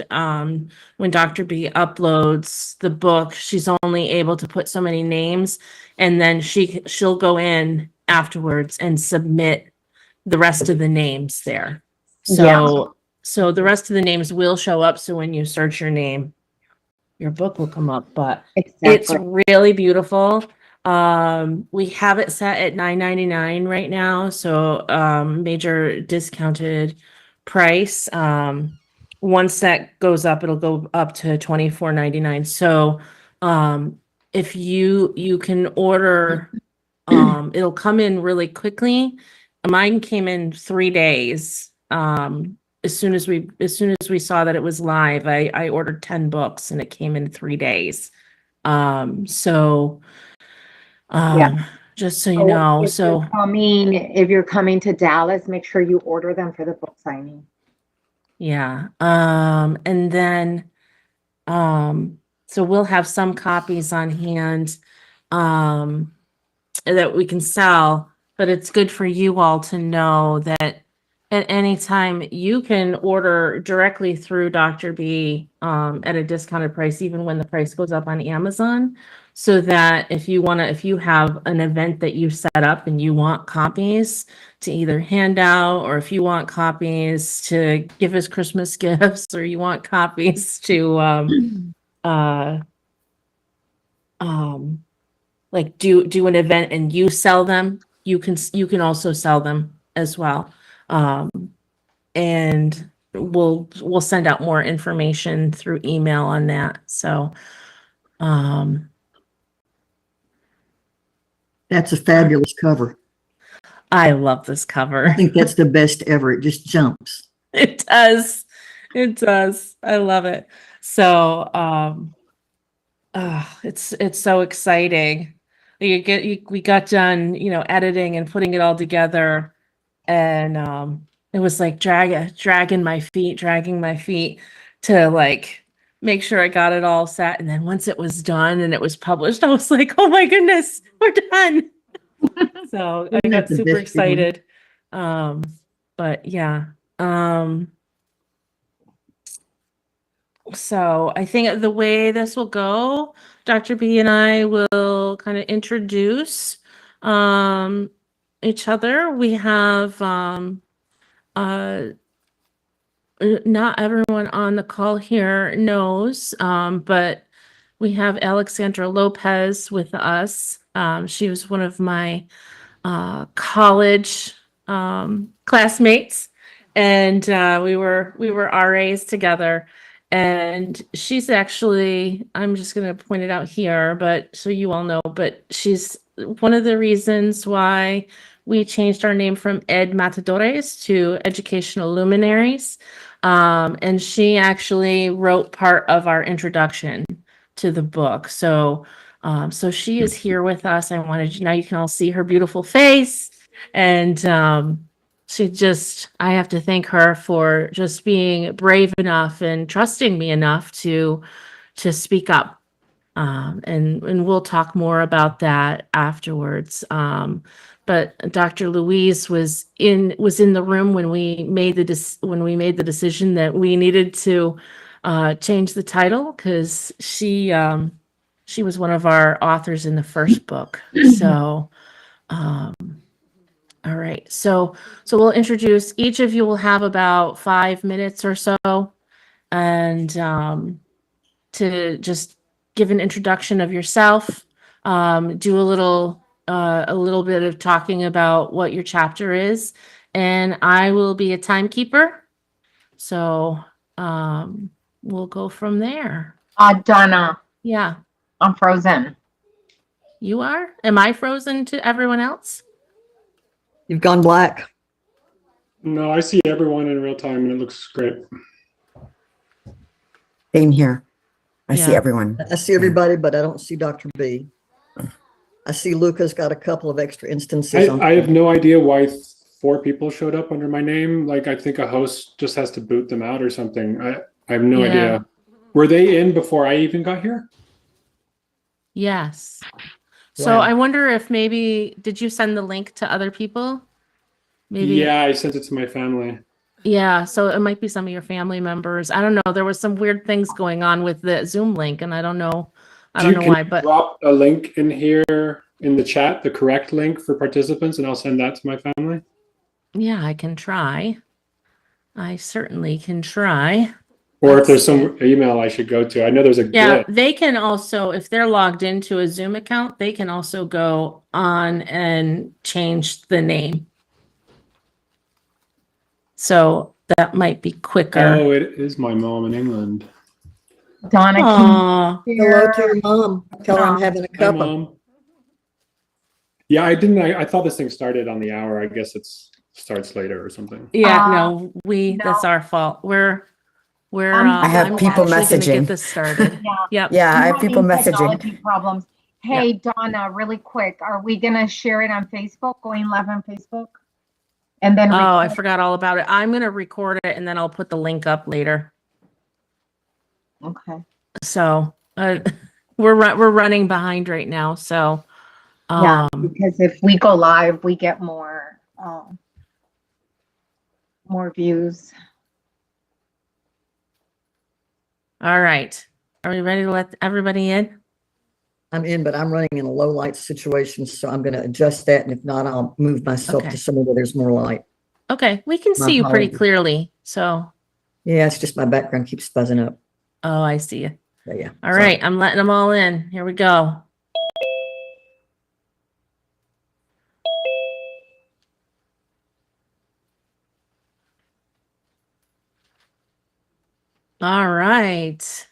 when Dr. B uploads the book, she's only able to put so many names, and then she'll go in afterwards and submit the rest of the names there. So the rest of the names will show up. So when you search your name, your book will come up. But it's really beautiful. We have it set at $9.99 right now, so major discounted price. Once that goes up, it'll go up to $24.99. So if you can order, it'll come in really quickly. Mine came in 3 days. As soon as we saw that it was live, I ordered 10 books and it came in 3 days. Just so you know, if you're coming to Dallas, make sure you order them for the book signing. Yeah. And then, so we'll have some copies on hand, that we can sell, but it's good for you all to know that at any time you can order directly through Dr. B, at a discounted price, even when the price goes up on Amazon. So that if you have an event that you set up and you want copies to either hand out, or if you want copies to give as Christmas gifts, or you want copies to like do an event and you sell them, you can also sell them as well. And we'll send out more information through email on that. So that's a fabulous cover. I love this cover. I think that's the best ever. It just jumps. It does. It does. I love it. So it's so exciting. We got done, editing and putting it all together, and it was like dragging my feet to like make sure I got it all set. And then once it was done and it was published, I was like, oh my goodness, we're done. So I got super excited. But yeah. So I think the way this will go, Dr. B and I will kind of introduce each other. We have not everyone on the call here knows, but we have Alexandra Lopez with us. She was one of my college classmates, and we were RAs together. And she's actually, I'm just going to point it out here, but so you all know, but she's one of the reasons why we changed our name from Ed Matadores to Educational Luminaries. And she actually wrote part of our introduction to the book. So, so she is here with us. I wanted you, now you can all see her beautiful face. And I have to thank her for just being brave enough and trusting me enough to speak up. And we'll talk more about that afterwards. But Dr. Louise was in the room when we made the decision that we needed to change the title, because she was one of our authors in the first book. So all right, so we'll introduce, each of you will have about 5 minutes or so, and to just give an introduction of yourself, do a little bit of talking about what your chapter is, and I will be a timekeeper. So we'll go from there. Donna, Yeah, I'm frozen. you are? Am I frozen to everyone else? You've gone black. No, I see everyone in real time and it looks great. Same here. I see Yeah. everyone. I see everybody, but I don't see Dr. B. I see Luca's got a couple of extra instances. I have no idea why 4 people showed up under my name. Like, I think a host just has to boot them out or something. I have no Yeah. idea. Were they in before I even got here? Yes. So Wow. I wonder if maybe, did you send the link to other people? Maybe. Yeah, I sent it to my family. Yeah, so it might be some of your family members. I don't know. There was some weird things going on with the Zoom link, and I don't know Can why, you but drop a link in here in the chat, the correct link for participants, and I'll send that to my family? yeah, I can try. I certainly can try. Or if there's some email I should go to. I know there's a Yeah, glitch. they can also, if they're logged into a Zoom account, they can also go on and change the name. So that might be quicker. Oh, it is my mom in England. Donna, Aw. Hello to your mom. Tell her I'm having a Hi, cuppa. Mom. Yeah, I didn't. I thought this thing started on the hour. I guess it starts later or something. Yeah, no, that's our fault. We're I have I'm people actually gonna messaging. get this started. Yep. Yeah, I have having people messaging. technology problems. Hey, Donna, really quick, are we gonna share it on Facebook, going live on Facebook? And then Oh, I record- forgot all about it. I'm gonna record it and then I'll put the link up later. Okay. So we're running behind right now. So Yeah, because if we go live, we get more views. all right. Are we ready to let everybody in? I'm in, but I'm running in a low light situation, so I'm going to adjust that. And if not, I'll move myself Okay. to somewhere where there's more light. Okay, we can My see you pretty apologies. clearly. So, Yeah, it's just my background keeps buzzing up. oh, I see you. But yeah. All sorry. right, I'm letting them all in. Here we go. All right.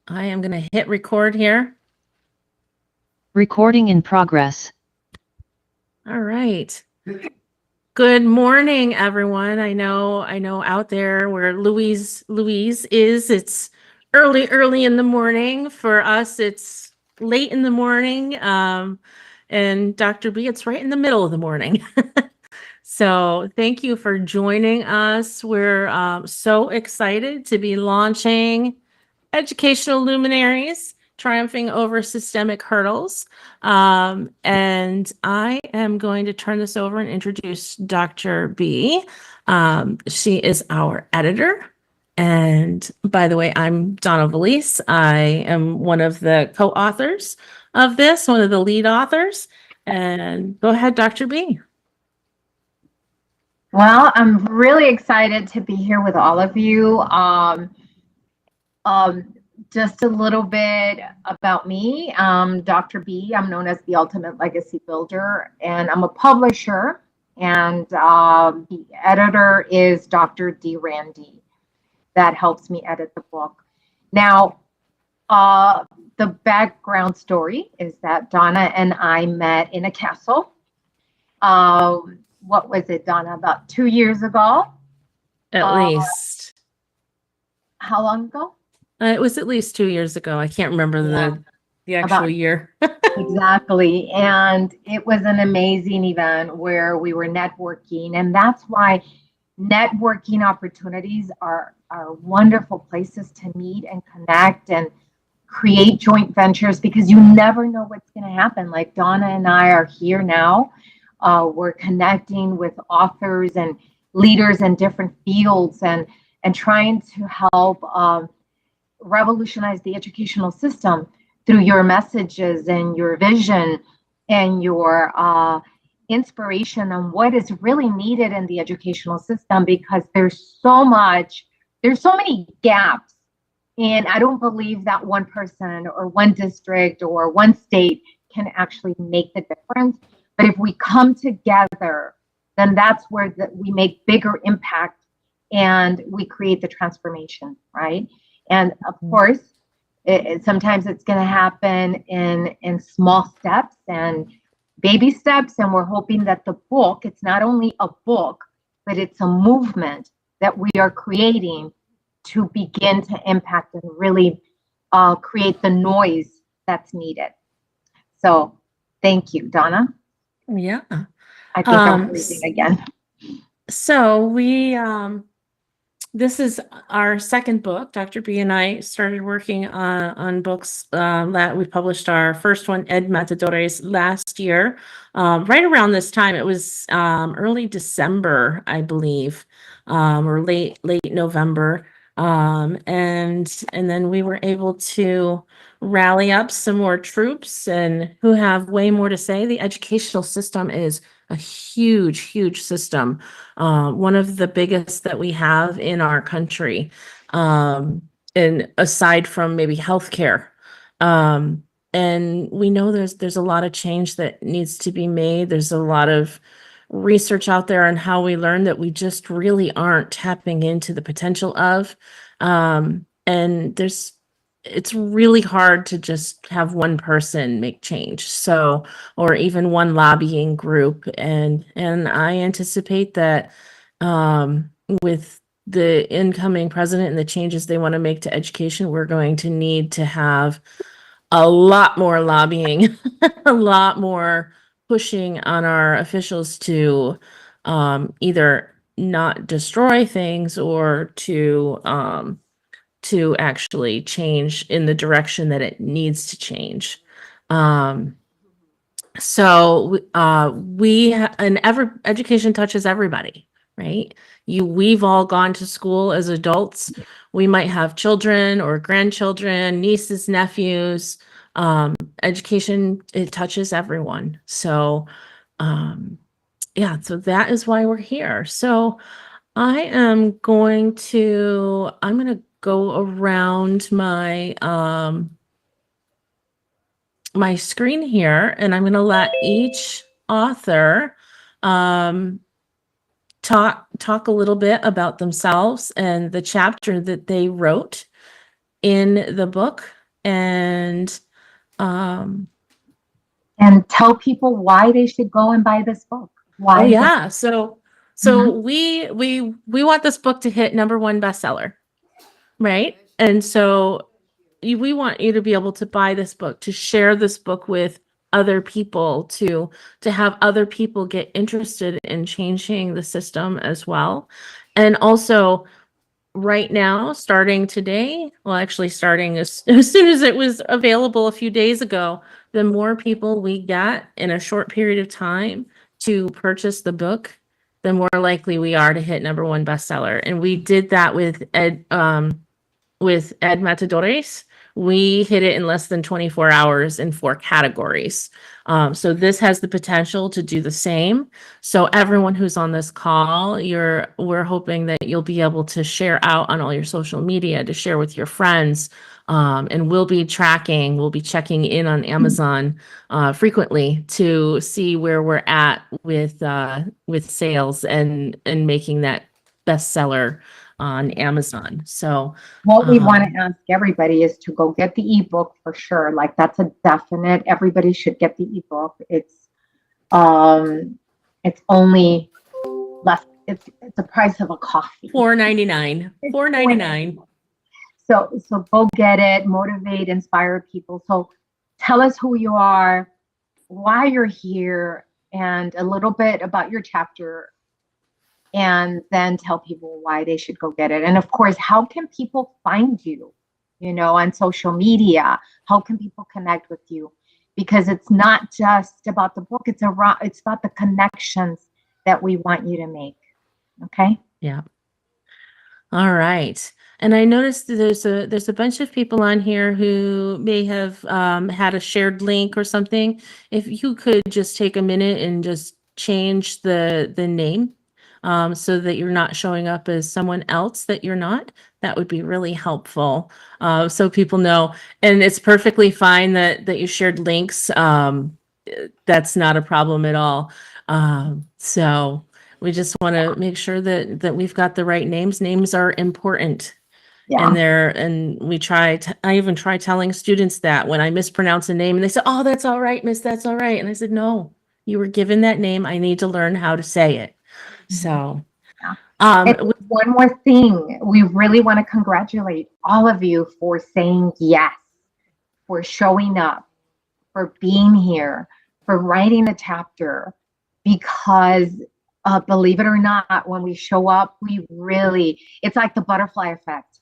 I am going to hit record here. Recording in progress. All right. Good morning, everyone. I know out there where Louise is, it's early in the morning. For us, it's late in the morning. And Dr. B, it's right in the middle of the morning. So thank you for joining us. We're so excited to be launching Educational Luminaries, Triumphing Over Systemic Hurdles. And I am going to turn this over and introduce Dr. B. She is our editor. And by the way, I'm Donna Valise. I am one of the co-authors of this, one of the lead authors. And go ahead, Dr. B. Well, I'm really excited to be here with all of you. Just a little bit about me. Dr. B, I'm known as the Ultimate Legacy Builder, and I'm a publisher, and the editor is Dr. D. Randy. That helps me edit the book. Now, the background story is that Donna and I met in a castle what was it, Donna, about 2 years ago? At least. How long ago? It was at least 2 years ago. I can't remember the actual About- year. Exactly. And it was an amazing event where we were networking. And that's why networking opportunities are wonderful places to meet and connect and create joint ventures, because you never know what's going to happen. Like Donna and I are here now. We're connecting with authors and leaders in different fields and trying to help revolutionize the educational system through your messages and your vision and your inspiration on what is really needed in the educational system, because there's so many gaps. And I don't believe that one person or one district or one state can actually make the difference. But if we come together, then that's where we make bigger impact and we create the transformation, right? And of course, sometimes it's going to happen in small steps and baby steps. And we're hoping that the book, it's not only a book, but it's a movement that we are creating to begin to impact and really create the noise that's needed. So thank you, Donna. Yeah. I think I'm breathing again. So this is our second book. Dr. B and I started working on books that we published our first one, Ed Matadores, last year. Right around this time, it was early December, I believe, or late November. And then we were able to rally up some more troops and who have way more to say. The educational system is a huge system, one of the biggest that we have in our country, and aside from maybe healthcare. And we know there's a lot of change that needs to be made. There's a lot of research out there on how we learn that we just really aren't tapping into the potential of. And it's really hard to just have one person make change. So, or even one lobbying group. And I anticipate that with the incoming president and the changes they want to make to education, we're going to need to have a lot more lobbying, a lot more pushing on our officials to either not destroy things or to actually change in the direction that it needs to change. So education touches everybody, right? We've all gone to school as adults. We might have children or grandchildren, nieces, nephews. Education, it touches everyone. So, yeah, so that is why we're here. So I'm going to go around my my screen here, and I'm going to let each author talk a little bit about themselves and the chapter that they wrote in the book, and tell people why they should go and buy this book. Why? Oh yeah, so we want this book to hit #1 bestseller, right? And so we want you to be able to buy this book, to share this book with other people, to have other people get interested in changing the system as well. And also right now, starting today, well, actually starting as soon as it was available a few days ago, the more people we get in a short period of time to purchase the book, the more likely we are to hit #1 bestseller. And we did that with Ed Matadores. We hit it in less than 24 hours in 4 categories. So this has the potential to do the same. So everyone who's on this call, we're hoping that you'll be able to share out on all your social media, to share with your friends. And we'll be checking in on Amazon frequently to see where we're at with sales and making that bestseller on Amazon. So what we want to ask everybody is to go get the ebook for sure. Like that's a definite. Everybody should get the ebook. It's It's only less, it's the price of a coffee. $4.99. $4.99. So go get it, motivate, inspire people. So tell us who you are, why you're here, and a little bit about your chapter, and then tell people why they should go get it. And of course, how can people find you, on social media? How can people connect with you? Because it's not just about the book, it's about the connections that we want you to make. Okay? Yeah. All right. And I noticed that there's a bunch of people on here who may have had a shared link or something. If you could just take a minute and just change the name so that you're not showing up as someone else that you're not, that would be really helpful. So people know, and it's perfectly fine that you shared links. That's not a problem at all. So we just want to make sure that we've got the right names. Names are important. Yeah. And I even try telling students that when I mispronounce a name and they say, "Oh, that's all right, miss, that's all right." And I said, "No, you were given that name. I need to learn how to say it." So, And one more thing, we really want to congratulate all of you for saying yes, for showing up, for being here, for writing the chapter, because believe it or not, when we show up, it's like the butterfly effect.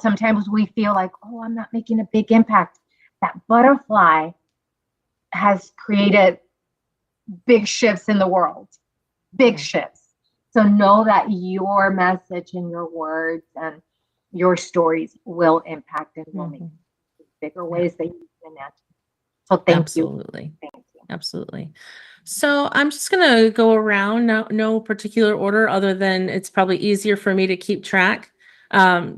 Sometimes we feel like, oh, I'm not making a big impact. That butterfly has created big shifts in the world, big shifts. So know that your message and your words and your stories will impact and will make bigger ways that you can imagine. So thank you. absolutely. Absolutely. So I'm just going to go around, no particular order other than it's probably easier for me to keep track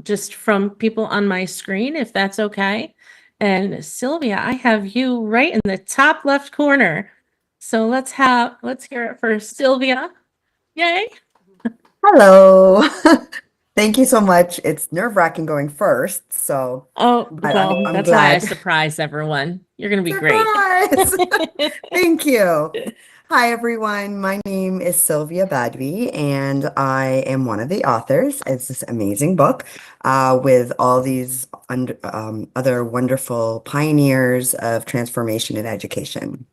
just from people on my screen, if that's okay. And Sylvia, I have you right in the top left corner. So let's hear it for Sylvia. Yay. Hello. Thank you so much. It's nerve-wracking going first, so but I'm that's why I glad. surprised everyone. You're going to be great. Surprise! Thank you. Hi, everyone. My name is Sylvia Badby, and I am one of the authors of this amazing book with all these other wonderful pioneers of transformation in education.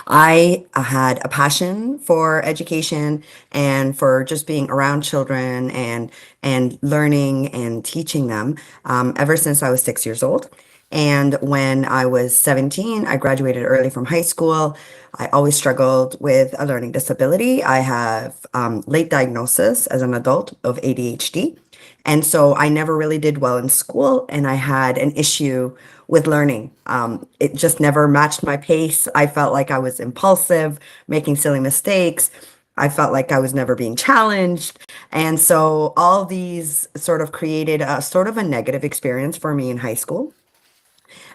I had a passion for education and for just being around children and learning and teaching them ever since I was 6 years old. And when I was 17, I graduated early from high school. I always struggled with a learning disability. I have late diagnosis as an adult of ADHD. And so I never really did well in school, and I had an issue with learning. It just never matched my pace. I felt like I was impulsive, making silly mistakes. I felt like I was never being challenged. And so all these sort of created a sort of a negative experience for me in high school.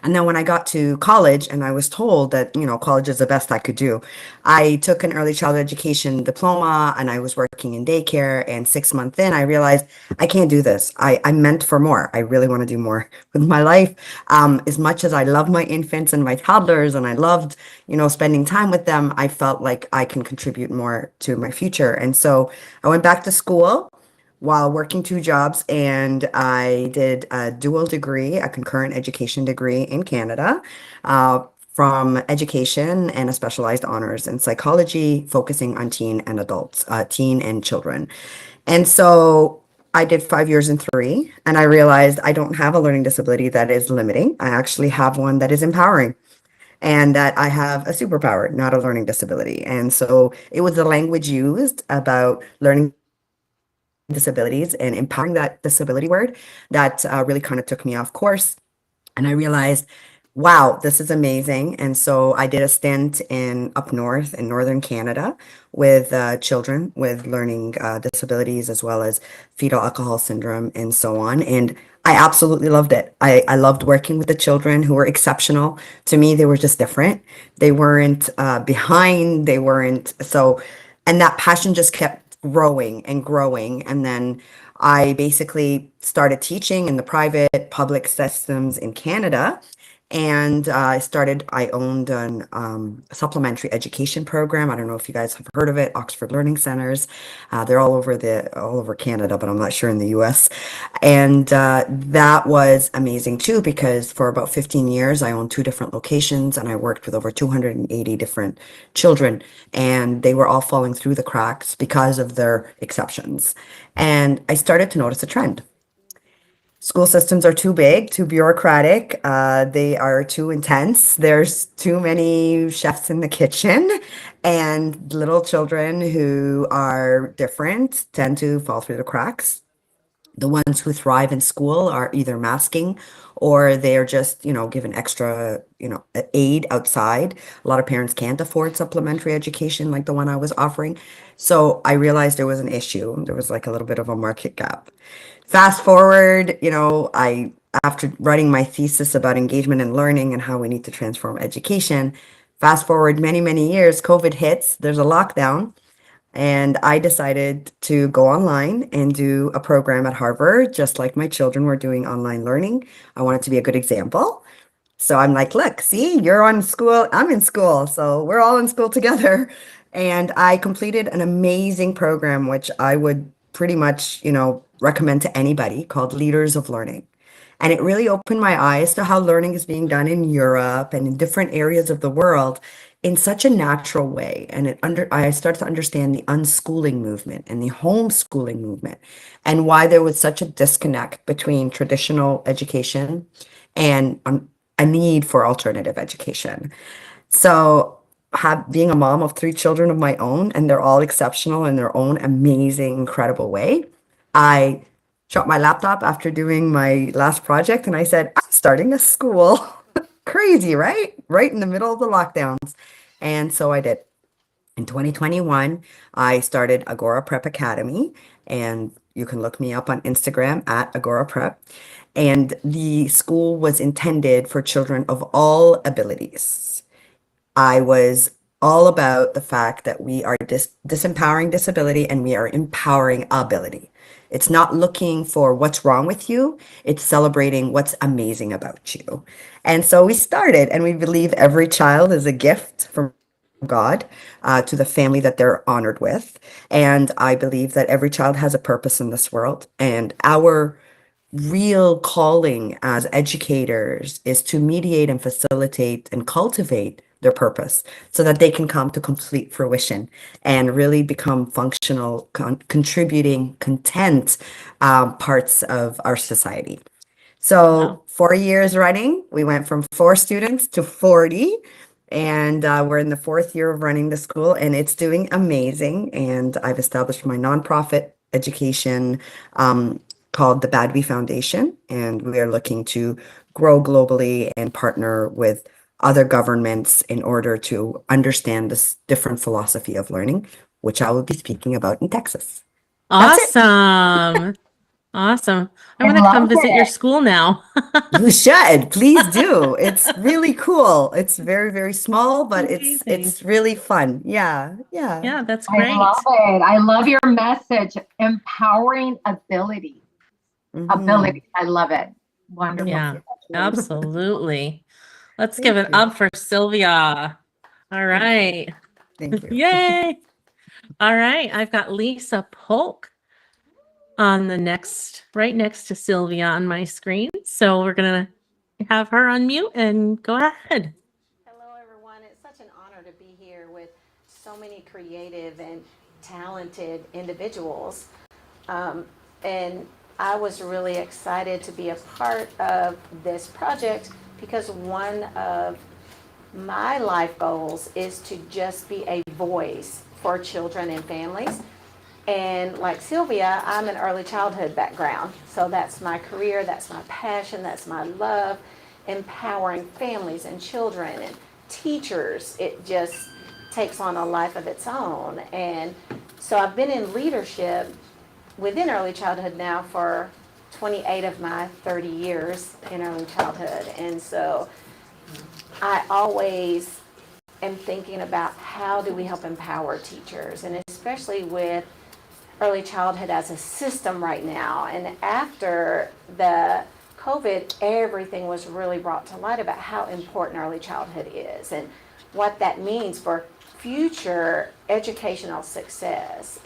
And then when I got to college and I was told that, college is the best I could do, I took an early childhood education diploma and I was working in daycare. And 6 months in, I realized I can't do this. I'm meant for more. I really want to do more with my life. As much as I love my infants and my toddlers and I loved, spending time with them, I felt like I can contribute more to my future. And so I went back to school while working 2 jobs, and I did a dual degree, a concurrent education degree in Canada, from education and a specialized honors in psychology, focusing on teen and children. And so I did 5 years in 3, and I realized I don't have a learning disability that is limiting. I actually have one that is empowering, and that I have a superpower, not a learning disability. And so it was the language used about learning disabilities and empowering that disability word that really kind of took me off course. And I realized, wow, this is amazing. And so I did a stint up north in northern Canada with children with learning disabilities, as well as fetal alcohol syndrome and so on. And I absolutely loved it. I loved working with the children who were exceptional. To me, they were just different. They weren't behind. They weren't and that passion just kept growing and growing. And then I basically started teaching in the private public systems in Canada. And I owned an supplementary education program. I don't know if you guys have heard of it, Oxford Learning Centers. They're all over Canada, but I'm not sure in the US. And that was amazing too, because for about 15 years, I owned 2 different locations and I worked with over 280 different children, and they were all falling through the cracks because of their exceptions. And I started to notice a trend. School systems are too big, too bureaucratic. They are too intense. There's too many chefs in the kitchen, and little children who are different tend to fall through the cracks. The ones who thrive in school are either masking or they're just, given extra, aid outside. A lot of parents can't afford supplementary education like the one I was offering. So I realized there was an issue. There was like a little bit of a market gap. Fast forward, after writing my thesis about engagement and learning and how we need to transform education, fast forward many, many years, COVID hits, there's a lockdown. And I decided to go online and do a program at Harvard, just like my children were doing online learning. I wanted to be a good example. So I'm like, look, see, you're on school, I'm in school. So we're all in school together. And I completed an amazing program, which I would pretty much, recommend to anybody, called Leaders of Learning. And it really opened my eyes to how learning is being done in Europe and in different areas of the world in such a natural way. And I started to understand the unschooling movement and the homeschooling movement, and why there was such a disconnect between traditional education and a need for alternative education. So being a mom of 3 children of my own, and they're all exceptional in their own amazing, incredible way, I dropped my laptop after doing my last project and I said, I'm starting a school. Crazy, right? Right in the middle of the lockdowns. And so I did. In 2021, I started Agora Prep Academy, and you can look me up on Instagram at Agora Prep. And the school was intended for children of all abilities. I was all about the fact that we are disempowering disability and we are empowering ability. It's not looking for what's wrong with you, it's celebrating what's amazing about you. And so we started, and we believe every child is a gift from God to the family that they're honored with. And I believe that every child has a purpose in this world. And our real calling as educators is to mediate and facilitate and cultivate their purpose so that they can come to complete fruition and really become functional, contributing, content parts of our society. So 4 years running, we went from 4 students to 40. And we're in the 4th year of running the school, and it's doing amazing. And I've established my nonprofit education called the Badby Foundation, and we are looking to grow globally and partner with other governments in order to understand this different philosophy of learning, which I will be speaking about in Texas. Awesome. Awesome. I want to come visit your school now. You should, please do. It's really cool. It's very, very small, but it's really fun. Yeah, yeah. Yeah, that's I great. love it. I love your message, empowering ability. Ability. I love it. Wonderful. Yeah, absolutely. Let's give it up for Sylvia. All right. Thank you. Yay. All right. I've got Lisa Polk on right next to Sylvia on my screen. So we're going to have her unmute and go ahead. Hello, everyone. It's such an honor to be here with so many creative and talented individuals. And I was really excited to be a part of this project because one of my life goals is to just be a voice for children and families. And like Sylvia, I'm an early childhood background. So that's my career, that's my passion, that's my love, empowering families and children and teachers. It just takes on a life of its own. And so I've been in leadership within early childhood now for 28 of my 30 years in early childhood. And so I always am thinking about how do we help empower teachers, and especially with early childhood as a system right now. And after the COVID, everything was really brought to light about how important early childhood is and what that means for future educational success.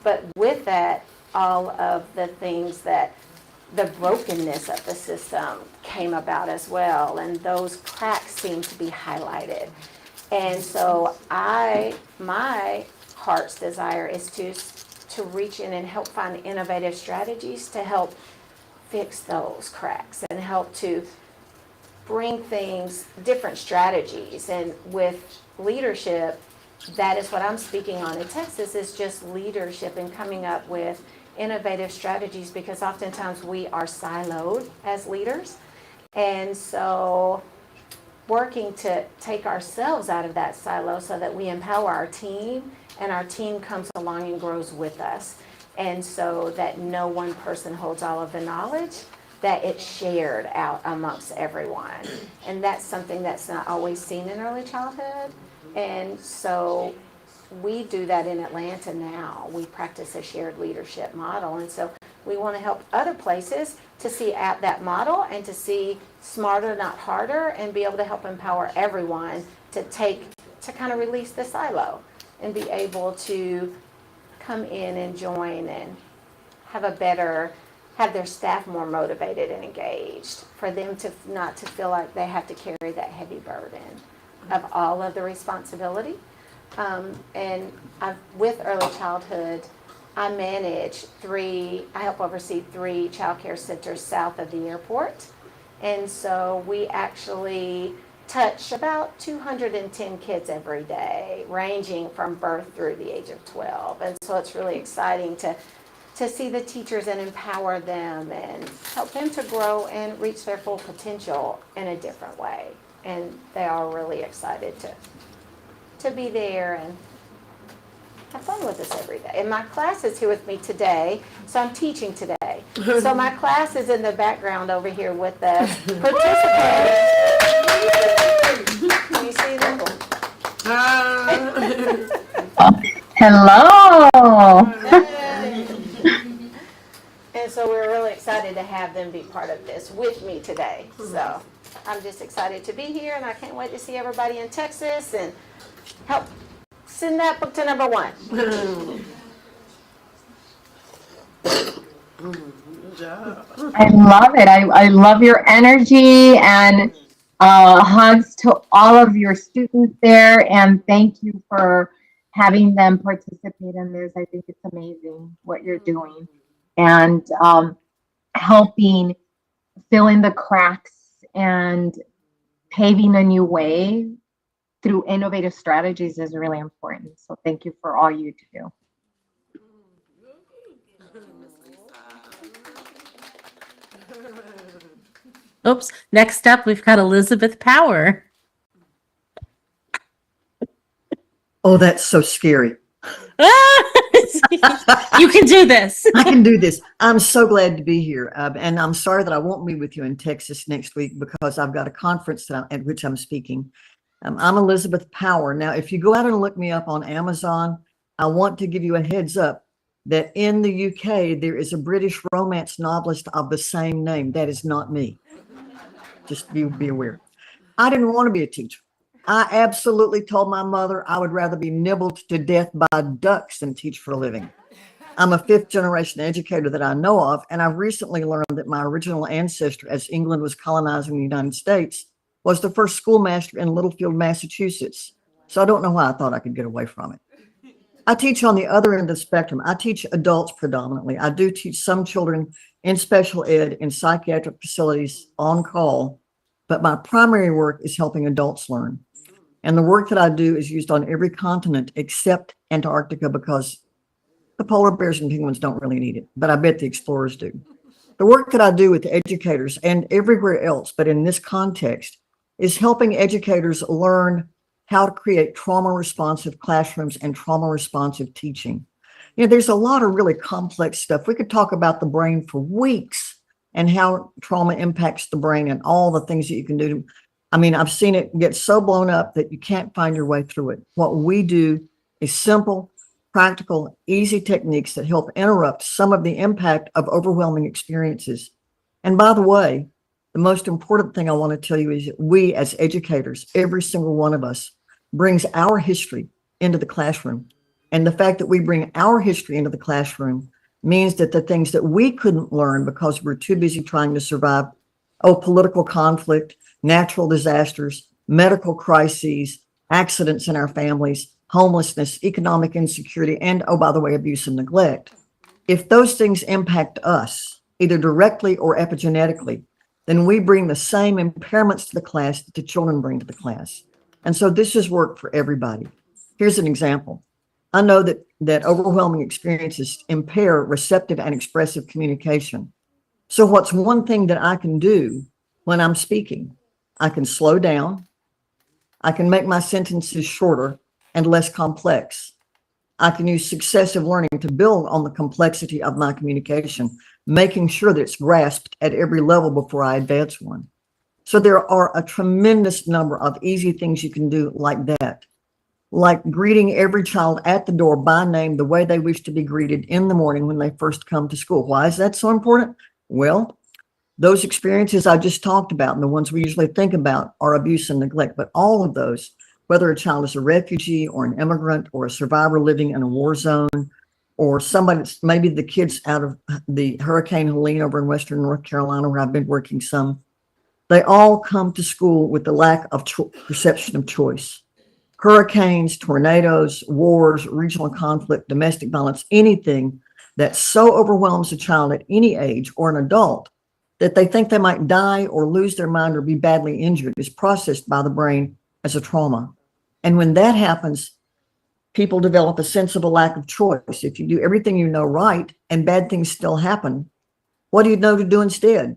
But with that, all of the things that the brokenness of the system came about as well, and those cracks seem to be highlighted. And so my heart's desire is to reach in and help find innovative strategies to help fix those cracks and help to bring things, different strategies. And with leadership, that is what I'm speaking on in Texas, is just leadership and coming up with innovative strategies, because oftentimes we are siloed as leaders. And so working to take ourselves out of that silo so that we empower our team and our team comes along and grows with us. And so that no one person holds all of the knowledge, that it's shared out amongst everyone. And that's something that's not always seen in early childhood. And so we do that in Atlanta now. We practice a shared leadership model. And so we want to help other places to see at that model and to see smarter, not harder, and be able to help empower everyone to kind of release the silo and be able to come in and join and have their staff more motivated and engaged, for them to not to feel like they have to carry that heavy burden of all of the responsibility. And with early childhood, I help oversee 3 childcare centers south of the airport. And so we actually touch about 210 kids every day, ranging from birth through the age of 12. And so it's really exciting to see the teachers and empower them and help them to grow and reach their full potential in a different way. And they are really excited to be there and have fun with us every day. And my class is here with me today, so I'm teaching today. So my class is in the background over here with us, participating. Can you see them? Hello. And so we're really excited to have them be part of this with me today. So I'm just excited to be here, and I can't wait to see everybody in Texas and help send that book to number 1. Good job. I love it. I love your energy, and hugs to all of your students there. And thank you for having them participate in this. I think it's amazing what you're doing, and helping fill in the cracks and paving a new way through innovative strategies is really important. So thank you for all you do. Oops. Next up, we've got Elizabeth Power. Oh, that's so scary. You can do this. I can do this. I'm so glad to be here. And I'm sorry that I won't be with you in Texas next week because I've got a conference at which I'm speaking. I'm Elizabeth Power. Now, if you go out and look me up on Amazon, I want to give you a heads up that in the UK, there is a British romance novelist of the same name. That is not me. Just be aware. I didn't want to be a teacher. I absolutely told my mother I would rather be nibbled to death by ducks than teach for a living. I'm a 5th-generation educator that I know of, and I've recently learned that my original ancestor, as England was colonizing the United States, was the first schoolmaster in Littlefield, Massachusetts. So I don't know why I thought I could get away from it. I teach on the other end of the spectrum. I teach adults predominantly. I do teach some children in special ed, in psychiatric facilities, on call, but my primary work is helping adults learn. And the work that I do is used on every continent except Antarctica, because the polar bears and penguins don't really need it, but I bet the explorers do. The work that I do with educators and everywhere else, but in this context, is helping educators learn how to create trauma-responsive classrooms and trauma-responsive teaching. You know, there's a lot of really complex stuff. We could talk about the brain for weeks and how trauma impacts the brain and all the things that you can do. I mean, I've seen it get so blown up that you can't find your way through it. What we do is simple, practical, easy techniques that help interrupt some of the impact of overwhelming experiences. And by the way, the most important thing I want to tell you is that we as educators, every single one of us brings our history into the classroom. And the fact that we bring our history into the classroom means that the things that we couldn't learn because we're too busy trying to survive, political conflict, natural disasters, medical crises, accidents in our families, homelessness, economic insecurity, and, oh, by the way, abuse and neglect. If those things impact us, either directly or epigenetically, then we bring the same impairments to the class that the children bring to the class. And so this is work for everybody. Here's an example. I know that overwhelming experiences impair receptive and expressive communication. So what's one thing that I can do when I'm speaking? I can slow down. I can make my sentences shorter and less complex. I can use successive learning to build on the complexity of my communication, making sure that it's grasped at every level before I advance one. So there are a tremendous number of easy things you can do like that, like greeting every child at the door by name the way they wish to be greeted in the morning when they first come to school. Why is that so important? Well, those experiences I just talked about and the ones we usually think about are abuse and neglect, but all of those, whether a child is a refugee or an immigrant or a survivor living in a war zone, or somebody that's maybe the kids out of the Hurricane Helene over in Western North Carolina, where I've been working some, they all come to school with the lack of perception of choice. Hurricanes, tornadoes, wars, regional conflict, domestic violence, anything that so overwhelms a child at any age or an adult that they think they might die or lose their mind or be badly injured is processed by the brain as a trauma. And when that happens, people develop a sense of a lack of choice. If you do everything you know right and bad things still happen, what do you know to do instead?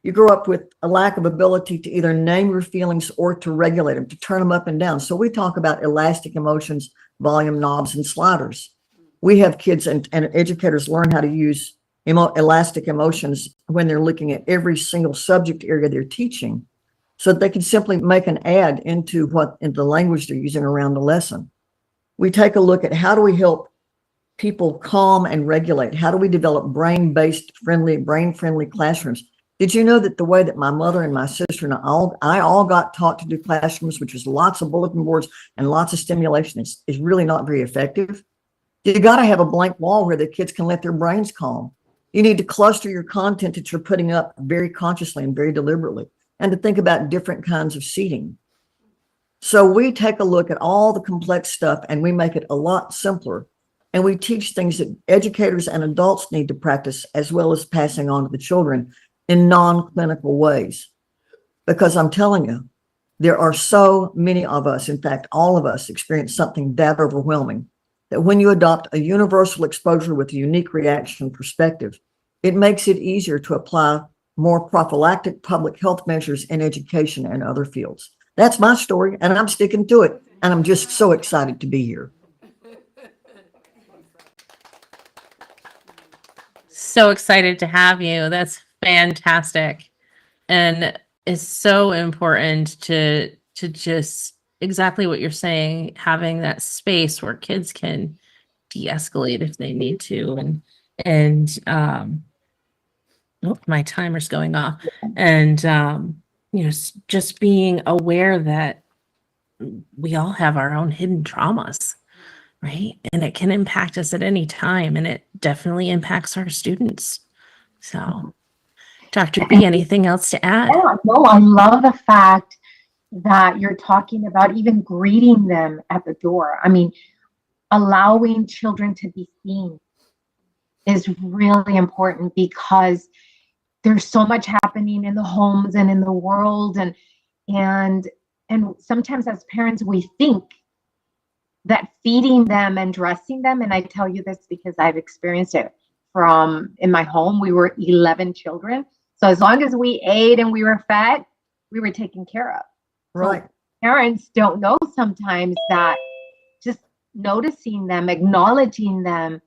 You grow up with a lack of ability to either name your feelings or to regulate them, to turn them up and down. So we talk about elastic emotions, volume knobs, and sliders. We have kids and educators learn how to use elastic emotions when they're looking at every single subject area they're teaching, so that they can simply make an add into the language they're using around the lesson. We take a look at how do we help people calm and regulate? How do we develop brain-based, brain-friendly classrooms? Did you know that the way that my mother and my sister and I all got taught to do classrooms, which was lots of bulletin boards and lots of stimulation, is really not very effective? You got to have a blank wall where the kids can let their brains calm. You need to cluster your content that you're putting up very consciously and very deliberately, and to think about different kinds of seating. So we take a look at all the complex stuff and we make it a lot simpler. And we teach things that educators and adults need to practice, as well as passing on to the children in non-clinical ways. Because I'm telling you, there are so many of us, in fact, all of us experience something that overwhelming, that when you adopt a universal exposure with a unique reaction perspective, it makes it easier to apply more prophylactic public health measures in education and other fields. That's my story, and I'm sticking to it. And I'm just so excited to be here. So excited to have you. That's fantastic. And it's so important to just exactly what you're saying, having that space where kids can de-escalate if they need to. And oh, my timer's going off. And just being aware that we all have our own hidden traumas, right? And it can impact us at any time, and it definitely impacts our students. So, Dr. B, anything else to add? Yeah, no, I love the fact that you're talking about even greeting them at the door. I mean, allowing children to be seen is really important, because there's so much happening in the homes and in the world, and sometimes as parents we think that feeding them and dressing them, and I tell you this because I've experienced it in my home. We were 11 children, so as long as we ate and we were fed, we were taken care of. Right. So parents don't know sometimes that just noticing them, acknowledging them,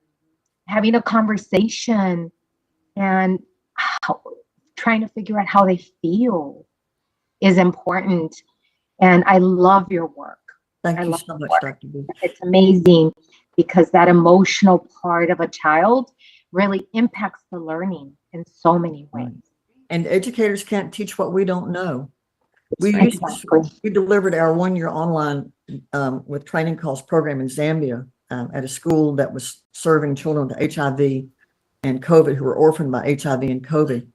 having a conversation, and trying to figure out how they feel is important. And I love your work. Thank you so much, Dr. B. It's amazing, because that emotional part of a child really impacts the learning in so many ways. And educators can't teach what we don't know. We Exactly. delivered our 1-year online with training calls program in Zambia at a school that was serving children with HIV and COVID who were orphaned by HIV and COVID.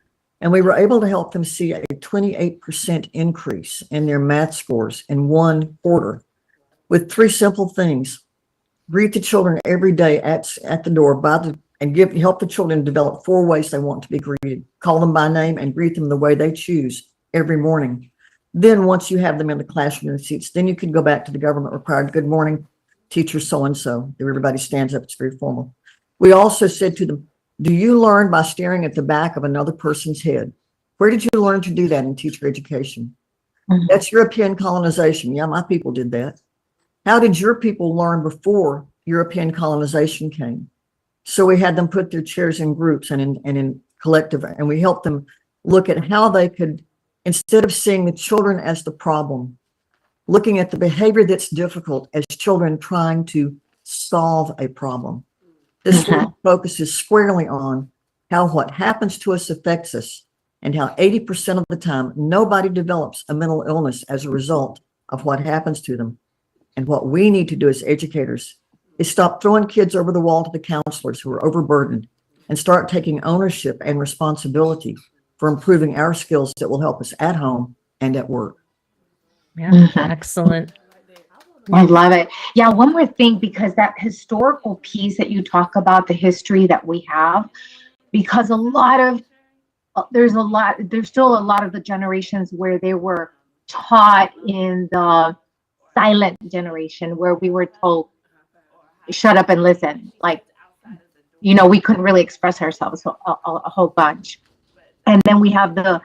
And we were able to help them see a 28% increase in their math scores in 1 quarter with 3 simple things. Greet the children every day at the door and help the children develop 4 ways they want to be greeted. Call them by name and greet them the way they choose every morning. Then once you have them in the classroom seats, then you can go back to the government required, good morning, teacher so-and-so. Everybody stands up, it's very formal. We also said to them, do you learn by staring at the back of another person's head? Where did you learn to do that in teacher education? Mhm. That's European colonization. Yeah, my people did that. How did your people learn before European colonization came? So we had them put their chairs in groups and in collective, and we helped them look at how they could, instead of seeing the children as the problem, looking at the behavior that's difficult as children trying to solve a problem. This focuses squarely on how what happens to us affects us and how 80% of the time, nobody develops a mental illness as a result of what happens to them. And what we need to do as educators is stop throwing kids over the wall to the counselors who are overburdened and start taking ownership and responsibility for improving our skills that will help us at home and at work. Yeah, excellent. I love it. Yeah, one more thing, because that historical piece that you talk about, the history that we have, because there's still a lot of the generations where they were taught in the silent generation, where we were told, shut up and listen. Like, we couldn't really express ourselves a whole bunch. And then we have the